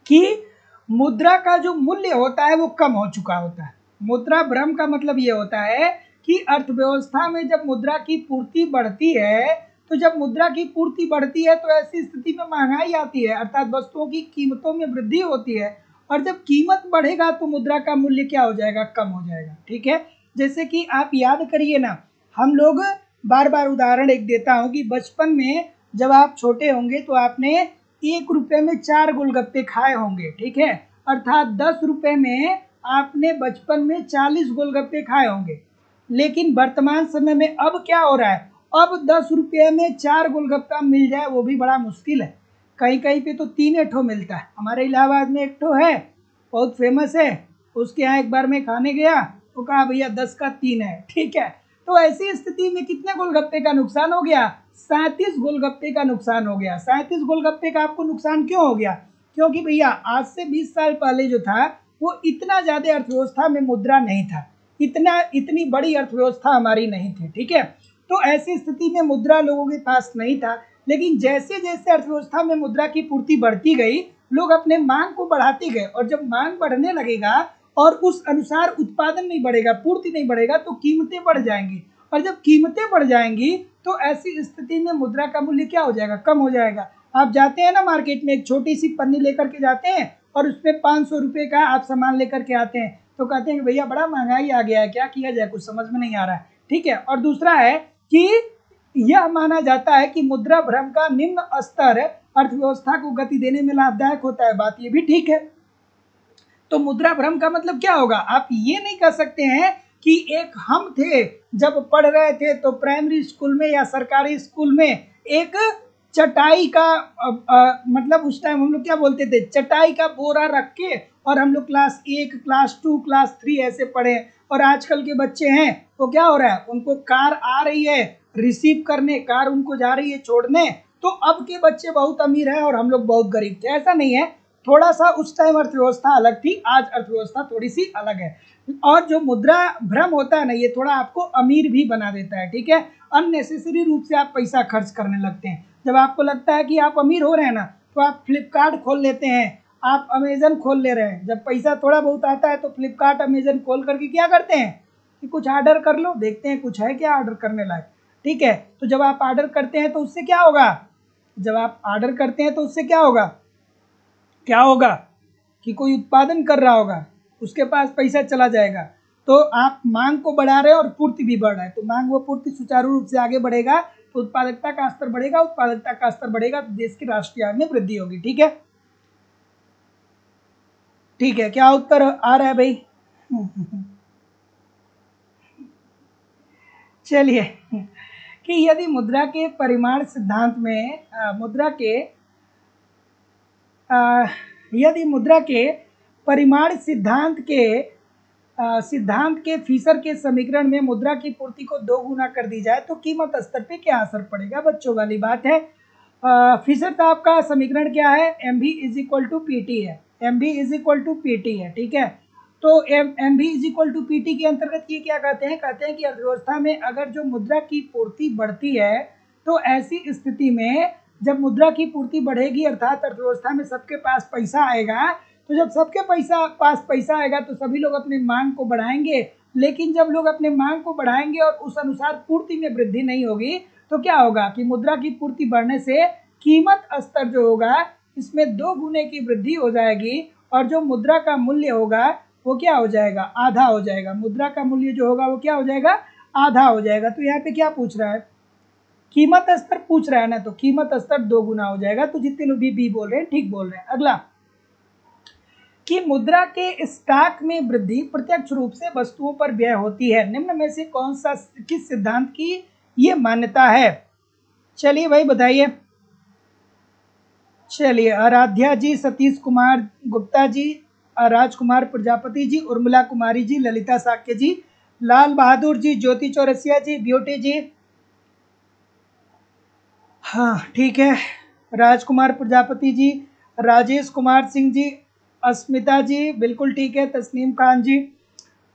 कि मुद्रा का जो मूल्य होता है वो कम हो चुका होता है। मुद्रा भ्रम का मतलब ये होता है कि अर्थव्यवस्था में जब मुद्रा की पूर्ति बढ़ती है तो जब मुद्रा की पूर्ति बढ़ती है तो ऐसी स्थिति में महंगाई आती है, अर्थात वस्तुओं की कीमतों में वृद्धि होती है, और जब कीमत बढ़ेगा तो मुद्रा का मूल्य क्या हो जाएगा? कम हो जाएगा। ठीक है, जैसे कि आप याद करिए ना, हम लोग बार बार उदाहरण एक देता हूँ कि बचपन में जब आप छोटे होंगे तो आपने 1 रुपये में 4 गोलगप्पे खाए होंगे। ठीक है, अर्थात 10 रुपये में आपने बचपन में 40 गोलगप्पे खाए होंगे। लेकिन वर्तमान समय में अब क्या हो रहा है? अब 10 रुपये में 4 गोलगप्पा मिल जाए वो भी बड़ा मुश्किल है। कहीं कहीं पे तो 3 ठो मिलता है। हमारे इलाहाबाद में एक ठो है, बहुत फेमस है, उसके यहाँ एक बार मैं खाने गया तो कहा भैया 10 का 3 है। ठीक है, तो ऐसी स्थिति में कितने गोलगप्पे का नुकसान हो गया? 37 गोलगप्पे का नुकसान हो गया। 37 गोलगप्पे का आपको नुकसान क्यों हो गया? क्योंकि भैया आज से 20 साल पहले जो था वो इतना ज्यादा अर्थव्यवस्था में मुद्रा नहीं था, इतनी बड़ी अर्थव्यवस्था हमारी नहीं थी। ठीक है, तो ऐसी स्थिति में मुद्रा लोगों के पास नहीं था। लेकिन जैसे जैसे अर्थव्यवस्था में मुद्रा की पूर्ति बढ़ती गई, लोग अपने मांग को बढ़ाते गए, और जब मांग बढ़ने लगेगा और उस अनुसार उत्पादन नहीं बढ़ेगा, पूर्ति नहीं बढ़ेगा, तो कीमतें बढ़ जाएंगी, और जब कीमतें बढ़ जाएंगी तो ऐसी स्थिति में मुद्रा का मूल्य क्या हो जाएगा? कम हो जाएगा। आप जाते हैं ना मार्केट में, एक छोटी सी पन्नी लेकर के जाते हैं और उसमें 500 रुपये का आप सामान लेकर के आते हैं तो कहते हैं कि भैया बड़ा महंगाई आ गया है, क्या किया जाए, कुछ समझ में नहीं आ रहा है। ठीक है, और दूसरा है कि यह माना जाता है कि मुद्रा भ्रम का निम्न स्तर अर्थव्यवस्था को गति देने में लाभदायक होता है। बात ये भी ठीक है। तो मुद्रा भ्रम का मतलब क्या होगा? आप ये नहीं कह सकते हैं कि एक हम थे जब पढ़ रहे थे तो प्राइमरी स्कूल में या सरकारी स्कूल में एक चटाई का मतलब उस टाइम हम लोग क्या बोलते थे, चटाई का बोरा रख के, और हम लोग क्लास 1 क्लास 2 क्लास 3 ऐसे पढ़े। और आजकल के बच्चे हैं वो क्या हो रहा है, उनको कार आ रही है रिसीव करने, कार उनको जा रही है छोड़ने। तो अब के बच्चे बहुत अमीर हैं और हम लोग बहुत गरीब थे, ऐसा नहीं है। थोड़ा सा उस टाइम अर्थव्यवस्था अलग थी, आज अर्थव्यवस्था थोड़ी सी अलग है। और जो मुद्रा भ्रम होता है ना, ये थोड़ा आपको अमीर भी बना देता है। ठीक है, अननेसेसरी रूप से आप पैसा खर्च करने लगते हैं। जब आपको लगता है कि आप अमीर हो रहे हैं ना, तो आप फ्लिपकार्ट खोल लेते हैं, आप अमेजन खोल ले रहे हैं। जब पैसा थोड़ा बहुत आता है तो फ्लिपकार्ट अमेजन खोल करके क्या करते हैं कि कुछ ऑर्डर कर लो, देखते हैं कुछ है क्या ऑर्डर करने लायक। ठीक है, तो जब आप ऑर्डर करते हैं तो उससे क्या होगा? जब आप ऑर्डर करते हैं तो उससे क्या होगा, क्या होगा कि कोई उत्पादन कर रहा होगा, उसके पास पैसा चला जाएगा। तो आप मांग को बढ़ा रहे हैं और पूर्ति भी बढ़ रहा है, तो मांग व पूर्ति सुचारू रूप से आगे बढ़ेगा तो उत्पादकता का स्तर बढ़ेगा, उत्पादकता का स्तर बढ़ेगा तो देश की राष्ट्रीय आय में वृद्धि होगी। ठीक है, ठीक है, क्या उत्तर आ रहा है भाई? चलिए, कि यदि मुद्रा के परिमाण सिद्धांत में यदि मुद्रा के परिमाण सिद्धांत के फीसर के समीकरण में मुद्रा की पूर्ति को 2 गुना कर दी जाए तो कीमत स्तर पे क्या असर पड़ेगा? बच्चों वाली बात है। फीसर साहब का समीकरण क्या है? एम भी is equal to P T है, एम भी is equal to P T है। ठीक है, तो एम भी is equal to P T के अंतर्गत ये क्या कहते हैं? कहते हैं कि अर्थव्यवस्था में अगर जो मुद्रा की पूर्ति बढ़ती है तो ऐसी स्थिति में जब मुद्रा की पूर्ति बढ़ेगी अर्थात अर्थव्यवस्था में सबके पास पैसा आएगा, तो जब सबके पास पैसा आएगा तो सभी लोग अपने मांग को बढ़ाएंगे, लेकिन जब लोग अपने मांग को बढ़ाएंगे और उस अनुसार पूर्ति में वृद्धि नहीं होगी तो क्या होगा कि मुद्रा की पूर्ति बढ़ने से कीमत स्तर जो होगा इसमें 2 गुने की वृद्धि हो जाएगी और जो मुद्रा का मूल्य होगा वो क्या हो जाएगा? आधा हो जाएगा। मुद्रा का मूल्य जो होगा वो क्या हो जाएगा? आधा हो जाएगा। तो यहाँ पे क्या पूछ रहा है? कीमत स्तर पूछ रहा है ना, तो कीमत स्तर 2 गुना हो जाएगा। तो जितने लोग भी बोल रहे हैं ठीक बोल रहे हैं। अगला, कि मुद्रा के स्टॉक में वृद्धि प्रत्यक्ष रूप से वस्तुओं पर व्यय होती है, निम्न में से कौन सा किस सिद्धांत की ये मान्यता है? चलिए भाई बताइए। चलिए, आराध्या जी, सतीश कुमार गुप्ता जी, राजकुमार प्रजापति जी, उर्मिला कुमारी जी, ललिता साक्य जी, लाल बहादुर जी, ज्योति चौरसिया जी, ब्यूटी जी। हाँ ठीक है, राजकुमार प्रजापति जी, राजेश कुमार सिंह जी, अस्मिता जी बिल्कुल ठीक है, तस्नीम खान जी,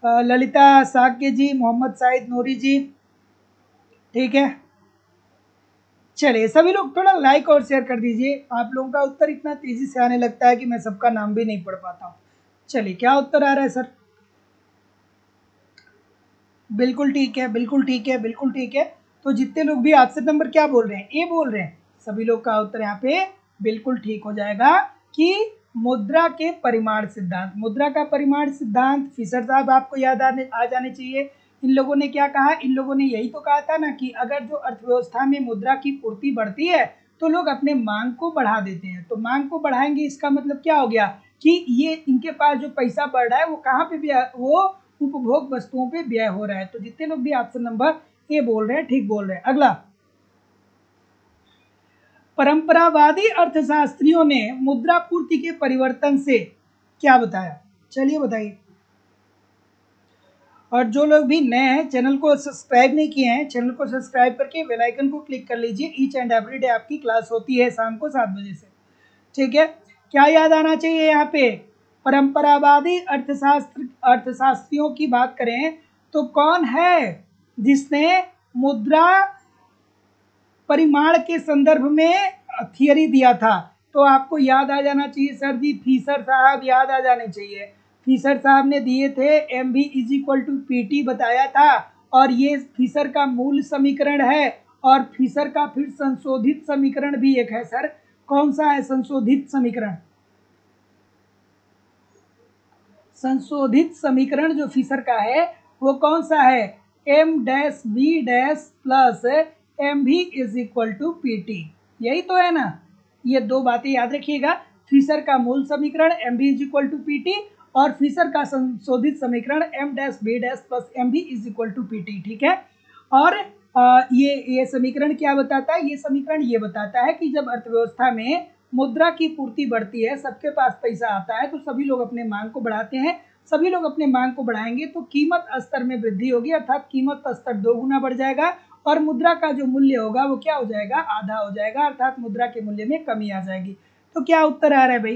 ललिता साक्य जी, मोहम्मद साहिद नूरी जी। ठीक है, चलिए सभी लोग थोड़ा लाइक और शेयर कर दीजिए। आप लोगों का उत्तर इतना तेजी से आने लगता है कि मैं सबका नाम भी नहीं पढ़ पाता हूँ। चलिए, क्या उत्तर आ रहा है सर? बिल्कुल ठीक है, बिल्कुल ठीक है, बिल्कुल ठीक है। तो जितने लोग भी ऑप्शन नंबर क्या बोल रहे हैं? ए बोल रहे हैं, सभी लोग का उत्तर यहाँ पे बिल्कुल ठीक हो जाएगा कि मुद्रा के परिमाण सिद्धांत। मुद्रा का परिमाण सिद्धांत फिशर साहब आपको याद आ जाने चाहिए। इन लोगों ने क्या कहा? इन लोगों ने यही तो कहा था ना कि अगर जो अर्थव्यवस्था में मुद्रा की पूर्ति बढ़ती है तो लोग अपने मांग को बढ़ा देते हैं। तो मांग को बढ़ाएंगे, इसका मतलब क्या हो गया कि ये इनके पास जो पैसा बढ़ रहा है वो कहाँ पे भी, वो उपभोग वस्तुओं पे व्यय हो रहा है। तो जितने लोग भी ऑप्शन नंबर ए बोल रहे हैं ठीक बोल रहे हैं। अगला, परंपरावादी अर्थशास्त्रियों ने मुद्रा पूर्ति के परिवर्तन से क्या बताया? चलिए बताइए। और जो लोग भी नए हैं, चैनल को सब्सक्राइब नहीं किए हैं, चैनल को सब्सक्राइब करके बेल आइकन को क्लिक कर लीजिए। ईच एंड एवरी डे आपकी क्लास होती है शाम को 7 बजे से। ठीक है, क्या याद आना चाहिए यहाँ पे? परंपरावादी अर्थशास्त्रियों की बात करें तो कौन है जिसने मुद्रा परिमाण के संदर्भ में थियरी दिया था? तो आपको याद आ जाना चाहिए सर जी, फीसर साहब याद आ जाने चाहिए। फीसर साहब ने दिए थे, M B is equal to P T बताया था, और ये फीसर का मूल समीकरण है। और फीसर का फिर संशोधित समीकरण भी एक है सर। कौन सा है संशोधित समीकरण? संशोधित समीकरण जो फीसर का है वो कौन सा है? M dash V dash plus M भी is equal to P T, यही तो है ना। ये दो बातें याद रखिएगा, फीसर का मूल समीकरण एम भी is equal to P T और फीसर का संशोधित समीकरण M dash V dash plus M भी is equal to P T. ठीक है, और ये समीकरण क्या बताता है? ये समीकरण ये बताता है कि जब अर्थव्यवस्था में मुद्रा की पूर्ति बढ़ती है, सबके पास पैसा आता है, तो सभी लोग अपने मांग को बढ़ाते हैं। सभी लोग अपने मांग को बढ़ाएंगे तो कीमत स्तर में वृद्धि होगी, अर्थात कीमत स्तर 2 गुना बढ़ जाएगा और मुद्रा का जो मूल्य होगा वो क्या हो जाएगा? आधा हो जाएगा, अर्थात मुद्रा के मूल्य में कमी आ जाएगी। तो क्या उत्तर आ रहा है भाई?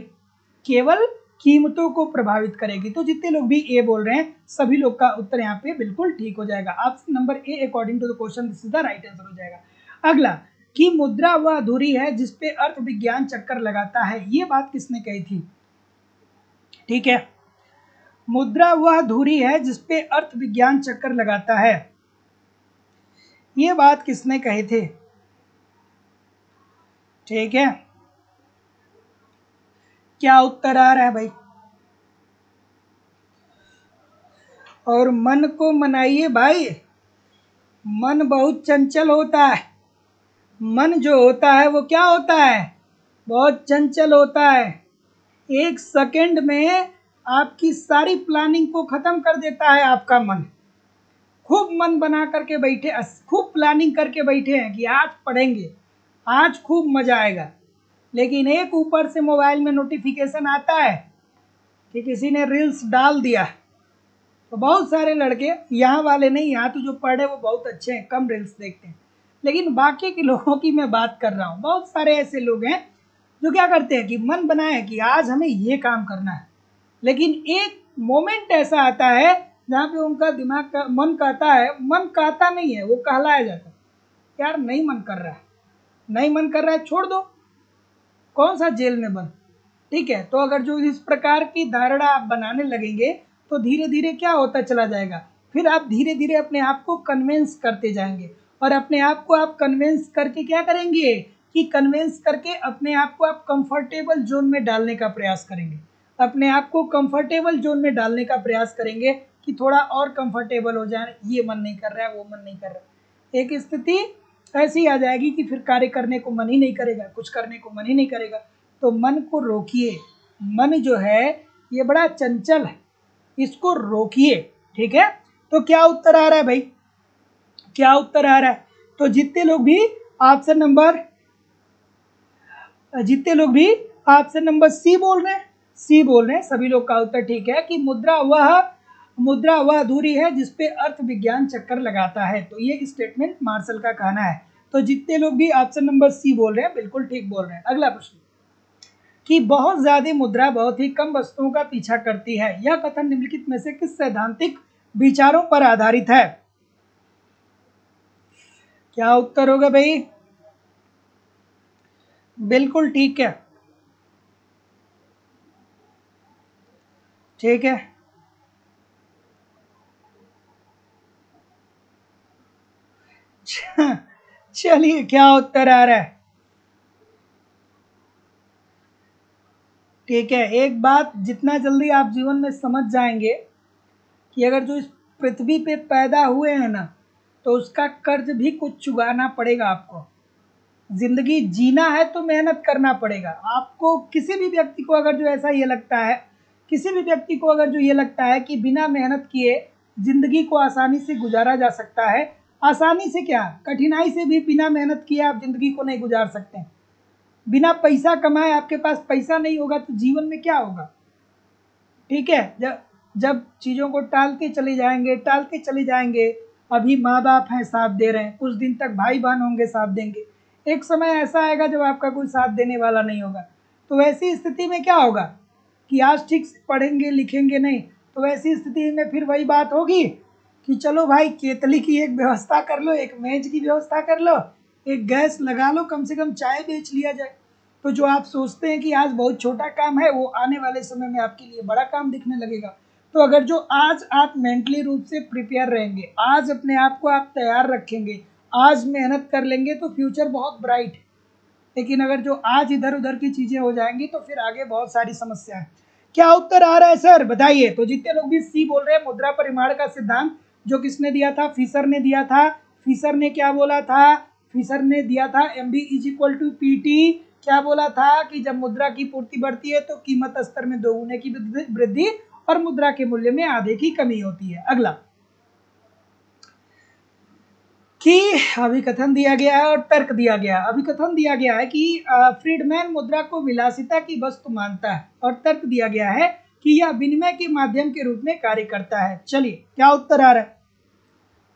केवल कीमतों को प्रभावित करेगी। तो जितने लोग भी ए बोल रहे हैं सभी लोग का उत्तर यहाँ पे बिल्कुल ठीक हो जाएगा। Option number A according to the question this is the right answer हो जाएगा। अगला, कि मुद्रा वह अधूरी है जिसपे अर्थ विज्ञान चक्कर लगाता है, ये बात किसने कही थी? ठीक है, मुद्रा वह अधूरी है जिसपे अर्थ विज्ञान चक्कर लगाता है, ये बात किसने कही थी? ठीक है, क्या उत्तर आ रहा है भाई? और मन को मनाइए भाई, मन बहुत चंचल होता है। मन जो होता है वो क्या होता है? बहुत चंचल होता है। एक सेकंड में आपकी सारी प्लानिंग को खत्म कर देता है आपका मन। खूब मन बना करके बैठे, खूब प्लानिंग करके बैठे हैं कि आज पढ़ेंगे, आज खूब मजा आएगा, लेकिन एक ऊपर से मोबाइल में नोटिफिकेशन आता है कि किसी ने रील्स डाल दिया। तो बहुत सारे लड़के, यहाँ वाले नहीं, यहाँ तो जो पढ़े वो बहुत अच्छे हैं, कम रील्स देखते हैं, लेकिन बाकी के लोगों की मैं बात कर रहा हूँ। बहुत सारे ऐसे लोग हैं जो क्या करते हैं कि मन बनाए कि आज हमें ये काम करना है, लेकिन एक मोमेंट ऐसा आता है जहाँ पे उनका दिमाग का मन कहता है, मन कहता नहीं है, वो कहलाया जाता है, यार नहीं मन कर रहा है, नहीं मन कर रहा है, छोड़ दो, कौन सा जेल में बंद। ठीक है, तो अगर जो इस प्रकार की धारणा आप बनाने लगेंगे तो धीरे धीरे क्या होता चला जाएगा, फिर आप धीरे धीरे अपने आप को कन्विंस करते जाएंगे, और अपने आप को आप कन्विंस करके क्या करेंगे कि कन्विंस करके अपने आप को आप कंफर्टेबल जोन में डालने का प्रयास करेंगे, अपने आप को कंफर्टेबल जोन में डालने का प्रयास करेंगे कि थोड़ा और कंफर्टेबल हो जाए, ये मन नहीं कर रहा है, वो मन नहीं कर रहा है। एक स्थिति ऐसी आ जाएगी कि फिर कार्य करने को मन ही नहीं करेगा, कुछ करने को मन ही नहीं करेगा। तो मन को रोकिए, मन जो है ये बड़ा चंचल है, इसको रोकिए। ठीक है, तो क्या उत्तर आ रहा है भाई? क्या उत्तर आ रहा है? तो जितने लोग भी ऑप्शन नंबर सी बोल रहे हैं, सी बोल रहे हैं, सभी लोग का उत्तर ठीक है कि मुद्रा वह अधूरी है जिसपे अर्थ विज्ञान चक्कर लगाता है। तो ये स्टेटमेंट मार्शल का कहना है। तो जितने लोग भी ऑप्शन नंबर सी बोल रहे हैं बिल्कुल ठीक बोल रहे हैं। अगला प्रश्न कि बहुत ज्यादा मुद्रा बहुत ही कम वस्तुओं का पीछा करती है, यह कथन निम्नलिखित में से किस सैद्धांतिक विचारों पर आधारित है? क्या उत्तर होगा भाई? बिल्कुल ठीक है, ठीक है, चलिए क्या उत्तर आ रहा है? ठीक है, एक बात जितना जल्दी आप जीवन में समझ जाएंगे कि अगर जो इस पृथ्वी पे पैदा हुए हैं ना, तो उसका कर्ज भी कुछ चुकाना पड़ेगा आपको। जिंदगी जीना है तो मेहनत करना पड़ेगा आपको। किसी भी व्यक्ति को अगर जो ऐसा ये लगता है, किसी भी व्यक्ति को अगर जो ये लगता है कि बिना मेहनत किए जिंदगी को आसानी से गुजारा जा सकता है, आसानी से क्या, कठिनाई से भी बिना मेहनत किए आप जिंदगी को नहीं गुजार सकते। बिना पैसा कमाए आपके पास पैसा नहीं होगा तो जीवन में क्या होगा? ठीक है, जब जब चीज़ों को टालते चले जाएंगे, टालते चले जाएंगे, अभी माँ बाप हैं साथ दे रहे हैं, कुछ दिन तक भाई बहन होंगे साथ देंगे, एक समय ऐसा आएगा जब आपका कोई साथ देने वाला नहीं होगा। तो वैसी स्थिति में क्या होगा कि आज ठीक से पढ़ेंगे लिखेंगे नहीं, तो वैसी स्थिति में फिर वही बात होगी कि चलो भाई केतली की एक व्यवस्था कर लो, एक मेज की व्यवस्था कर लो, एक गैस लगा लो, कम से कम चाय बेच लिया जाए। तो जो आप सोचते हैं कि आज बहुत छोटा काम है, वो आने वाले समय में आपके लिए बड़ा काम दिखने लगेगा। तो अगर जो आज आप मेंटली रूप से प्रिपेयर रहेंगे, आज अपने आप को आप तैयार रखेंगे, आज मेहनत कर लेंगे, तो फ्यूचर बहुत ब्राइट है। लेकिन अगर जो आज इधर उधर की चीज़ें हो जाएंगी तो फिर आगे बहुत सारी समस्या है। क्या उत्तर आ रहा है सर, बताइए। तो जितने लोग भी सी बोल रहे हैं, मुद्रा परिमाण का सिद्धांत जो किसने दिया था? फिशर ने दिया था। फिशर ने क्या बोला था? फिशर ने दिया था MB is equal to PT। क्या बोला था कि जब मुद्रा की पूर्ति बढ़ती है तो कीमत स्तर में दोगुने की वृद्धि और मुद्रा के मूल्य में आधे की कमी होती है। अगला कि अभिकथन दिया गया है और तर्क दिया गया है। अभिकथन दिया गया है कि फ्रीडमैन मुद्रा को विलासिता की वस्तु मानता है, और तर्क दिया गया है कि यह विनिमय के माध्यम के रूप में कार्य करता है। चलिए क्या उत्तर आ रहा है?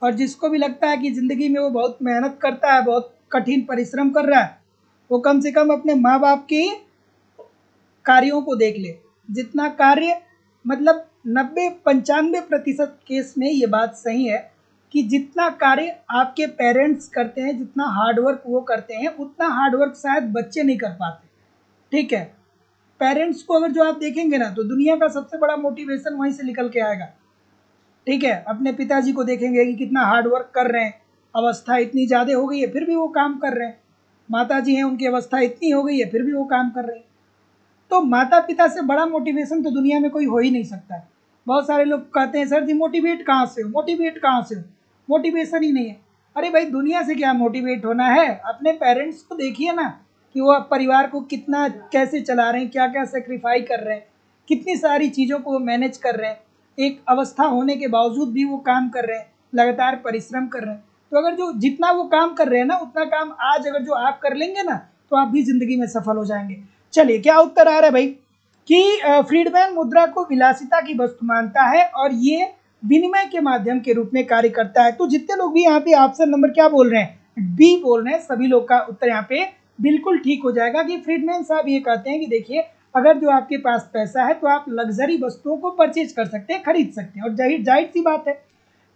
और जिसको भी लगता है कि जिंदगी में वो बहुत मेहनत करता है, बहुत कठिन परिश्रम कर रहा है, वो कम से कम अपने माँ बाप के कार्यों को देख ले। जितना कार्य, मतलब 90-95% केस में ये बात सही है कि जितना कार्य आपके पेरेंट्स करते हैं, जितना हार्डवर्क वो करते हैं, उतना हार्डवर्क शायद बच्चे नहीं कर पाते। ठीक है, पेरेंट्स को अगर जो आप देखेंगे ना, तो दुनिया का सबसे बड़ा मोटिवेशन वहीं से निकल के आएगा। ठीक है, अपने पिताजी को देखेंगे कि कितना हार्डवर्क कर रहे हैं, अवस्था इतनी ज़्यादा हो गई है फिर भी वो काम कर रहे हैं। माता जी हैं, उनकी अवस्था इतनी हो गई है फिर भी वो काम कर रही हैं। तो माता पिता से बड़ा मोटिवेशन तो दुनिया में कोई हो ही नहीं सकता है। बहुत सारे लोग कहते हैं सर जी मोटिवेट कहाँ से हो, मोटिवेट कहाँ से हो, मोटिवेशन ही नहीं है। अरे भाई दुनिया से क्या मोटिवेट होना है, अपने पेरेंट्स को देखिए ना कि वो परिवार को कितना कैसे चला रहे हैं, क्या क्या सेक्रीफाई कर रहे हैं, कितनी सारी चीज़ों को वो मैनेज कर रहे हैं, एक अवस्था होने के बावजूद भी वो काम कर रहे हैं, लगातार परिश्रम कर रहे हैं। तो अगर जो जितना वो काम कर रहे हैं ना उतना काम आज अगर जो आप कर लेंगे ना तो आप भी जिंदगी में सफल हो जाएंगे। चलिए क्या उत्तर आ रहा है भाई कि फ्रीडमैन मुद्रा को विलासिता की वस्तु मानता है और ये विनिमय के माध्यम के रूप में कार्य करता है। तो जितने लोग भी यहाँ पे ऑप्शन नंबर क्या बोल रहे हैं, बी बोल रहे हैं, सभी लोग का उत्तर यहाँ पे बिल्कुल ठीक हो जाएगा कि फ्रीडमैन साहब ये कहते हैं कि देखिए अगर जो आपके पास पैसा है तो आप लग्जरी वस्तुओं को परचेज कर सकते हैं, खरीद सकते हैं, और जाहिर सी बात है।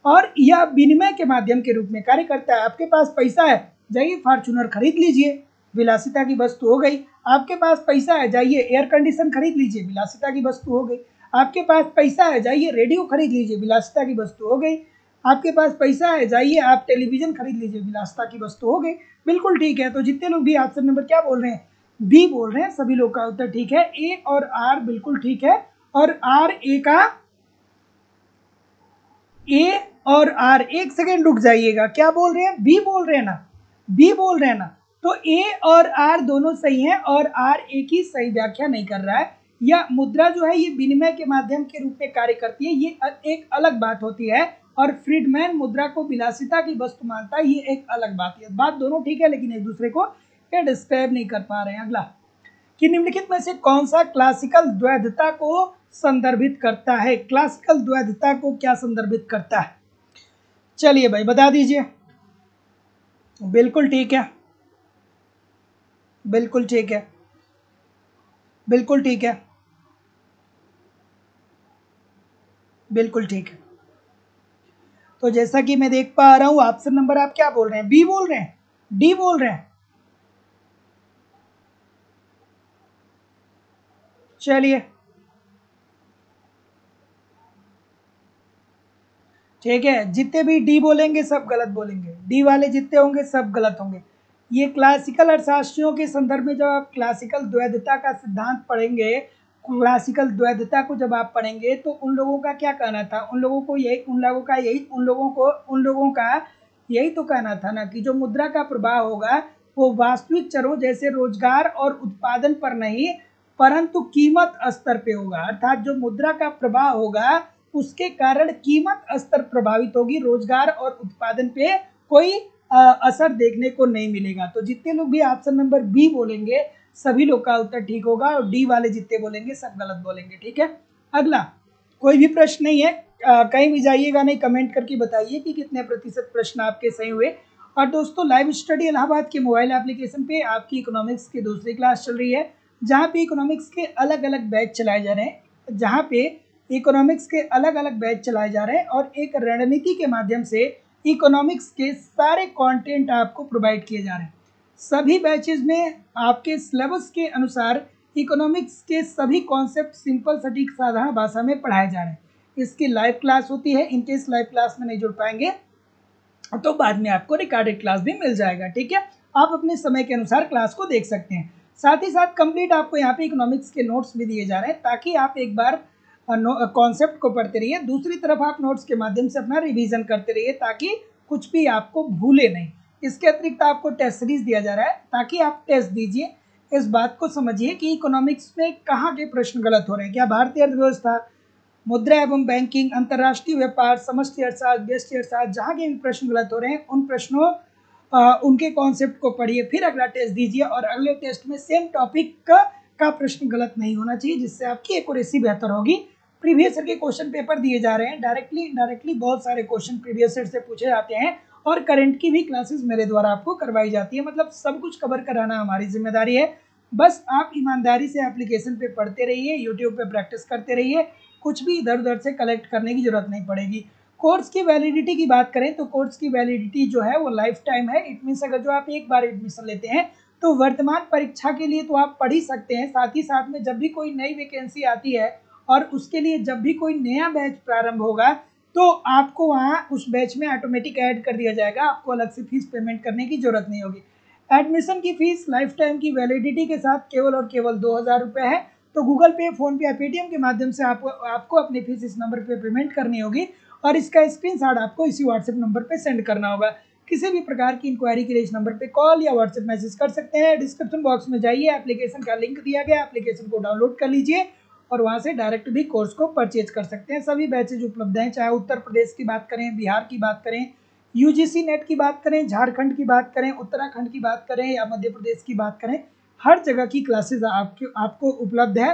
और यह विनिमय के माध्यम के रूप में कार्य करता है। आपके पास पैसा है, जाइए फॉर्च्यूनर खरीद लीजिए, विलासिता की वस्तु हो गई। आपके पास पैसा है, जाइए एयर कंडीशन खरीद लीजिए, विलासिता की वस्तु हो गई। आपके पास पैसा है, जाइए रेडियो खरीद लीजिए, विलासिता की वस्तु हो गई। आपके पास पैसा है, जाइए आप टेलीविजन खरीद लीजिए, विलासिता की वस्तु हो गई। बिल्कुल ठीक है। तो जितने लोग भी ऑप्शन नंबर क्या बोल रहे हैं, बी बोल रहे हैं, सभी लोग का उत्तर ठीक है। ए और आर बिल्कुल ठीक है, और आर ए का, ए और आर, एक सेकेंड रुक जाइएगा, क्या बोल रहे हैं, बी बोल रहे हैं ना, बी बोल रहे हैं ना। तो ए और आर दोनों सही हैं और आर ए की सही व्याख्या नहीं कर रहा है। यह मुद्रा जो है ये विनिमय के माध्यम के रूप में कार्य करती है, ये एक अलग बात होती है। और फ्रीडमैन मुद्रा को विलासिता की वस्तु मानता है, ये एक अलग बात है। बात दोनों ठीक है लेकिन एक दूसरे को ये डिस्क्राइब नहीं कर पा रहे हैं। अगला कि निम्नलिखित में से कौन सा क्लासिकल द्वैधता को संदर्भित करता है, क्लासिकल द्वैधता को क्या संदर्भित करता है, चलिए भाई बता दीजिए। बिल्कुल ठीक है, बिल्कुल ठीक है, बिल्कुल ठीक है, बिल्कुल ठीक है। तो जैसा कि मैं देख पा रहा हूं ऑप्शन नंबर आप क्या बोल रहे हैं, बी बोल रहे हैं, डी बोल रहे हैं, चलिए ठीक है। जितने भी डी बोलेंगे सब गलत बोलेंगे, डी वाले जितने होंगे सब गलत होंगे। ये क्लासिकल अर्थशास्त्रियों के संदर्भ में जब आप क्लासिकल द्वैधता का सिद्धांत पढ़ेंगे, क्लासिकल द्वैधता को जब आप पढ़ेंगे तो उन लोगों का क्या कहना था, उन लोगों को यही उन लोगों का यही तो कहना था ना कि जो मुद्रा का प्रवाह होगा वो वास्तविक चरों जैसे रोजगार और उत्पादन पर नहीं परंतु कीमत स्तर पे होगा। अर्थात जो मुद्रा का प्रवाह होगा उसके कारण कीमत स्तर प्रभावित होगी, रोजगार और उत्पादन पे कोई असर देखने को नहीं मिलेगा। तो जितने लोग भी ऑप्शन नंबर बी बोलेंगे सभी लोग का उत्तर ठीक होगा, और डी वाले जितने बोलेंगे सब गलत बोलेंगे। ठीक है, अगला कोई भी प्रश्न नहीं है, कहीं भी जाइएगा नहीं, कमेंट करके बताइए कि कितने प्रतिशत प्रश्न आपके सही हुए। और दोस्तों लाइव स्टडी इलाहाबाद के मोबाइल एप्लीकेशन पे आपकी इकोनॉमिक्स की दूसरी क्लास चल रही है, जहाँ पे इकोनॉमिक्स के अलग अलग बैच चलाए जा रहे हैं, जहाँ पे इकोनॉमिक्स के अलग अलग बैच चलाए जा रहे हैं और एक रणनीति के माध्यम से इकोनॉमिक्स के सारे कंटेंट आपको प्रोवाइड किए जा रहे हैं। सभी बैचेस में आपके सिलेबस के अनुसार इकोनॉमिक्स के सभी कॉन्सेप्ट सिंपल सटीक साधारण भाषा में पढ़ाए जा रहे हैं। इसकी लाइव क्लास होती है, इनकेस लाइव क्लास में नहीं जुड़ पाएंगे तो बाद में आपको रिकॉर्डेड क्लास भी मिल जाएगा। ठीक है, आप अपने समय के अनुसार क्लास को देख सकते हैं। साथ ही साथ कंप्लीट आपको यहाँ पे इकोनॉमिक्स के नोट्स भी दिए जा रहे हैं ताकि आप एक बार कॉन्सेप्ट को पढ़ते रहिए, दूसरी तरफ आप नोट्स के माध्यम से अपना रिवीजन करते रहिए ताकि कुछ भी आपको भूले नहीं। इसके अतिरिक्त आपको टेस्ट सीरीज दिया जा रहा है ताकि आप टेस्ट दीजिए, इस बात को समझिए कि इकोनॉमिक्स में कहाँ के प्रश्न गलत हो रहे हैं। क्या भारतीय अर्थव्यवस्था, मुद्रा एवं बैंकिंग, अंतर्राष्ट्रीय व्यापार, समष्टि अर्थशास्त्र, व्यष्टि अर्थशास्त्र, जहाँ के भी प्रश्न गलत हो रहे हैं उन प्रश्नों उनके कॉन्सेप्ट को पढ़िए, फिर अगला टेस्ट दीजिए और अगले टेस्ट में सेम टॉपिक का प्रश्न गलत नहीं होना चाहिए, जिससे आपकी एक्यूरेसी बेहतर होगी। प्रीवियस ईयर के क्वेश्चन पेपर दिए जा रहे हैं, डायरेक्टली इनडायरेक्टली बहुत सारे क्वेश्चन प्रीवियस ईयर से पूछे जाते हैं और करंट की भी क्लासेस मेरे द्वारा आपको करवाई जाती है। मतलब सब कुछ कवर कराना हमारी जिम्मेदारी है। बस आप ईमानदारी से एप्लीकेशन पे पढ़ते रहिए, यूट्यूब पे प्रैक्टिस करते रहिए, कुछ भी इधर उधर से कलेक्ट करने की जरूरत नहीं पड़ेगी। कोर्स की वैलिडिटी की बात करें तो कोर्स की वैलिडिटी जो है वो लाइफ टाइम है। इट मीन्स अगर जो आप एक बार एडमिशन लेते हैं तो वर्तमान परीक्षा के लिए तो आप पढ़ ही सकते हैं, साथ ही साथ में जब भी कोई नई वैकेंसी आती है और उसके लिए जब भी कोई नया बैच प्रारंभ होगा तो आपको वहाँ उस बैच में ऑटोमेटिक ऐड कर दिया जाएगा, आपको अलग से फीस पेमेंट करने की जरूरत नहीं होगी। एडमिशन की फीस लाइफ टाइम की वैलिडिटी के साथ केवल और केवल 2000 रुपये है। तो गूगल पे, फोन पे या पेटीएम के माध्यम से आपको अपनी फीस इस नंबर पे पेमेंट करनी होगी और इसका स्क्रीनशॉट आपको इसी व्हाट्सएप नंबर पे सेंड करना होगा। किसी भी प्रकार की इंक्वायरी के लिए इस नंबर पे कॉल या व्हाट्सएप मैसेज कर सकते हैं। डिस्क्रिप्शन बॉक्स में जाइए, एप्लीकेशन का लिंक दिया गया, एप्लीकेशन को डाउनलोड कर लीजिए और वहाँ से डायरेक्ट भी कोर्स को परचेज कर सकते हैं। सभी बैचेज उपलब्ध हैं, चाहे उत्तर प्रदेश की बात करें, बिहार की बात करें, यूजीसी नेट की बात करें, झारखंड की बात करें, उत्तराखंड की बात करें या मध्य प्रदेश की बात करें। हर जगह की क्लासेज आपको उपलब्ध है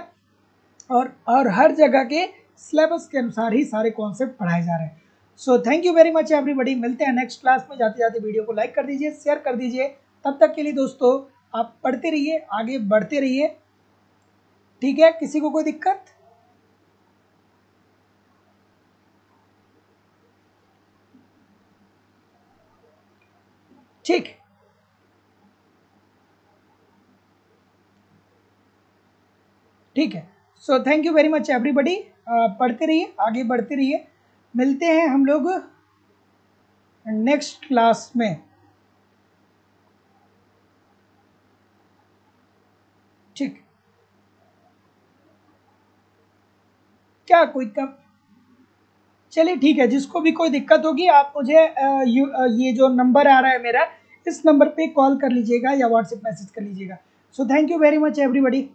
और हर जगह के सिलेबस के अनुसार ही सारे कॉन्सेप्ट पढ़ाए जा रहे हैं। So thank you very much everybody. मिलते हैं नेक्स्ट क्लास में। जाते जाते वीडियो को लाइक कर दीजिए, शेयर कर दीजिए। तब तक के लिए दोस्तों आप पढ़ते रहिए, आगे बढ़ते रहिए। ठीक है, किसी को कोई दिक्कत? ठीक ठीक है। So thank you very much everybody. पढ़ते रहिए, आगे बढ़ते रहिए। मिलते हैं हम लोग नेक्स्ट क्लास में। ठीक, क्या कोई कम? चलिए ठीक है, जिसको भी कोई दिक्कत होगी आप मुझे ये जो नंबर आ रहा है मेरा, इस नंबर पे कॉल कर लीजिएगा या व्हाट्सएप मैसेज कर लीजिएगा। So thank you very much everybody.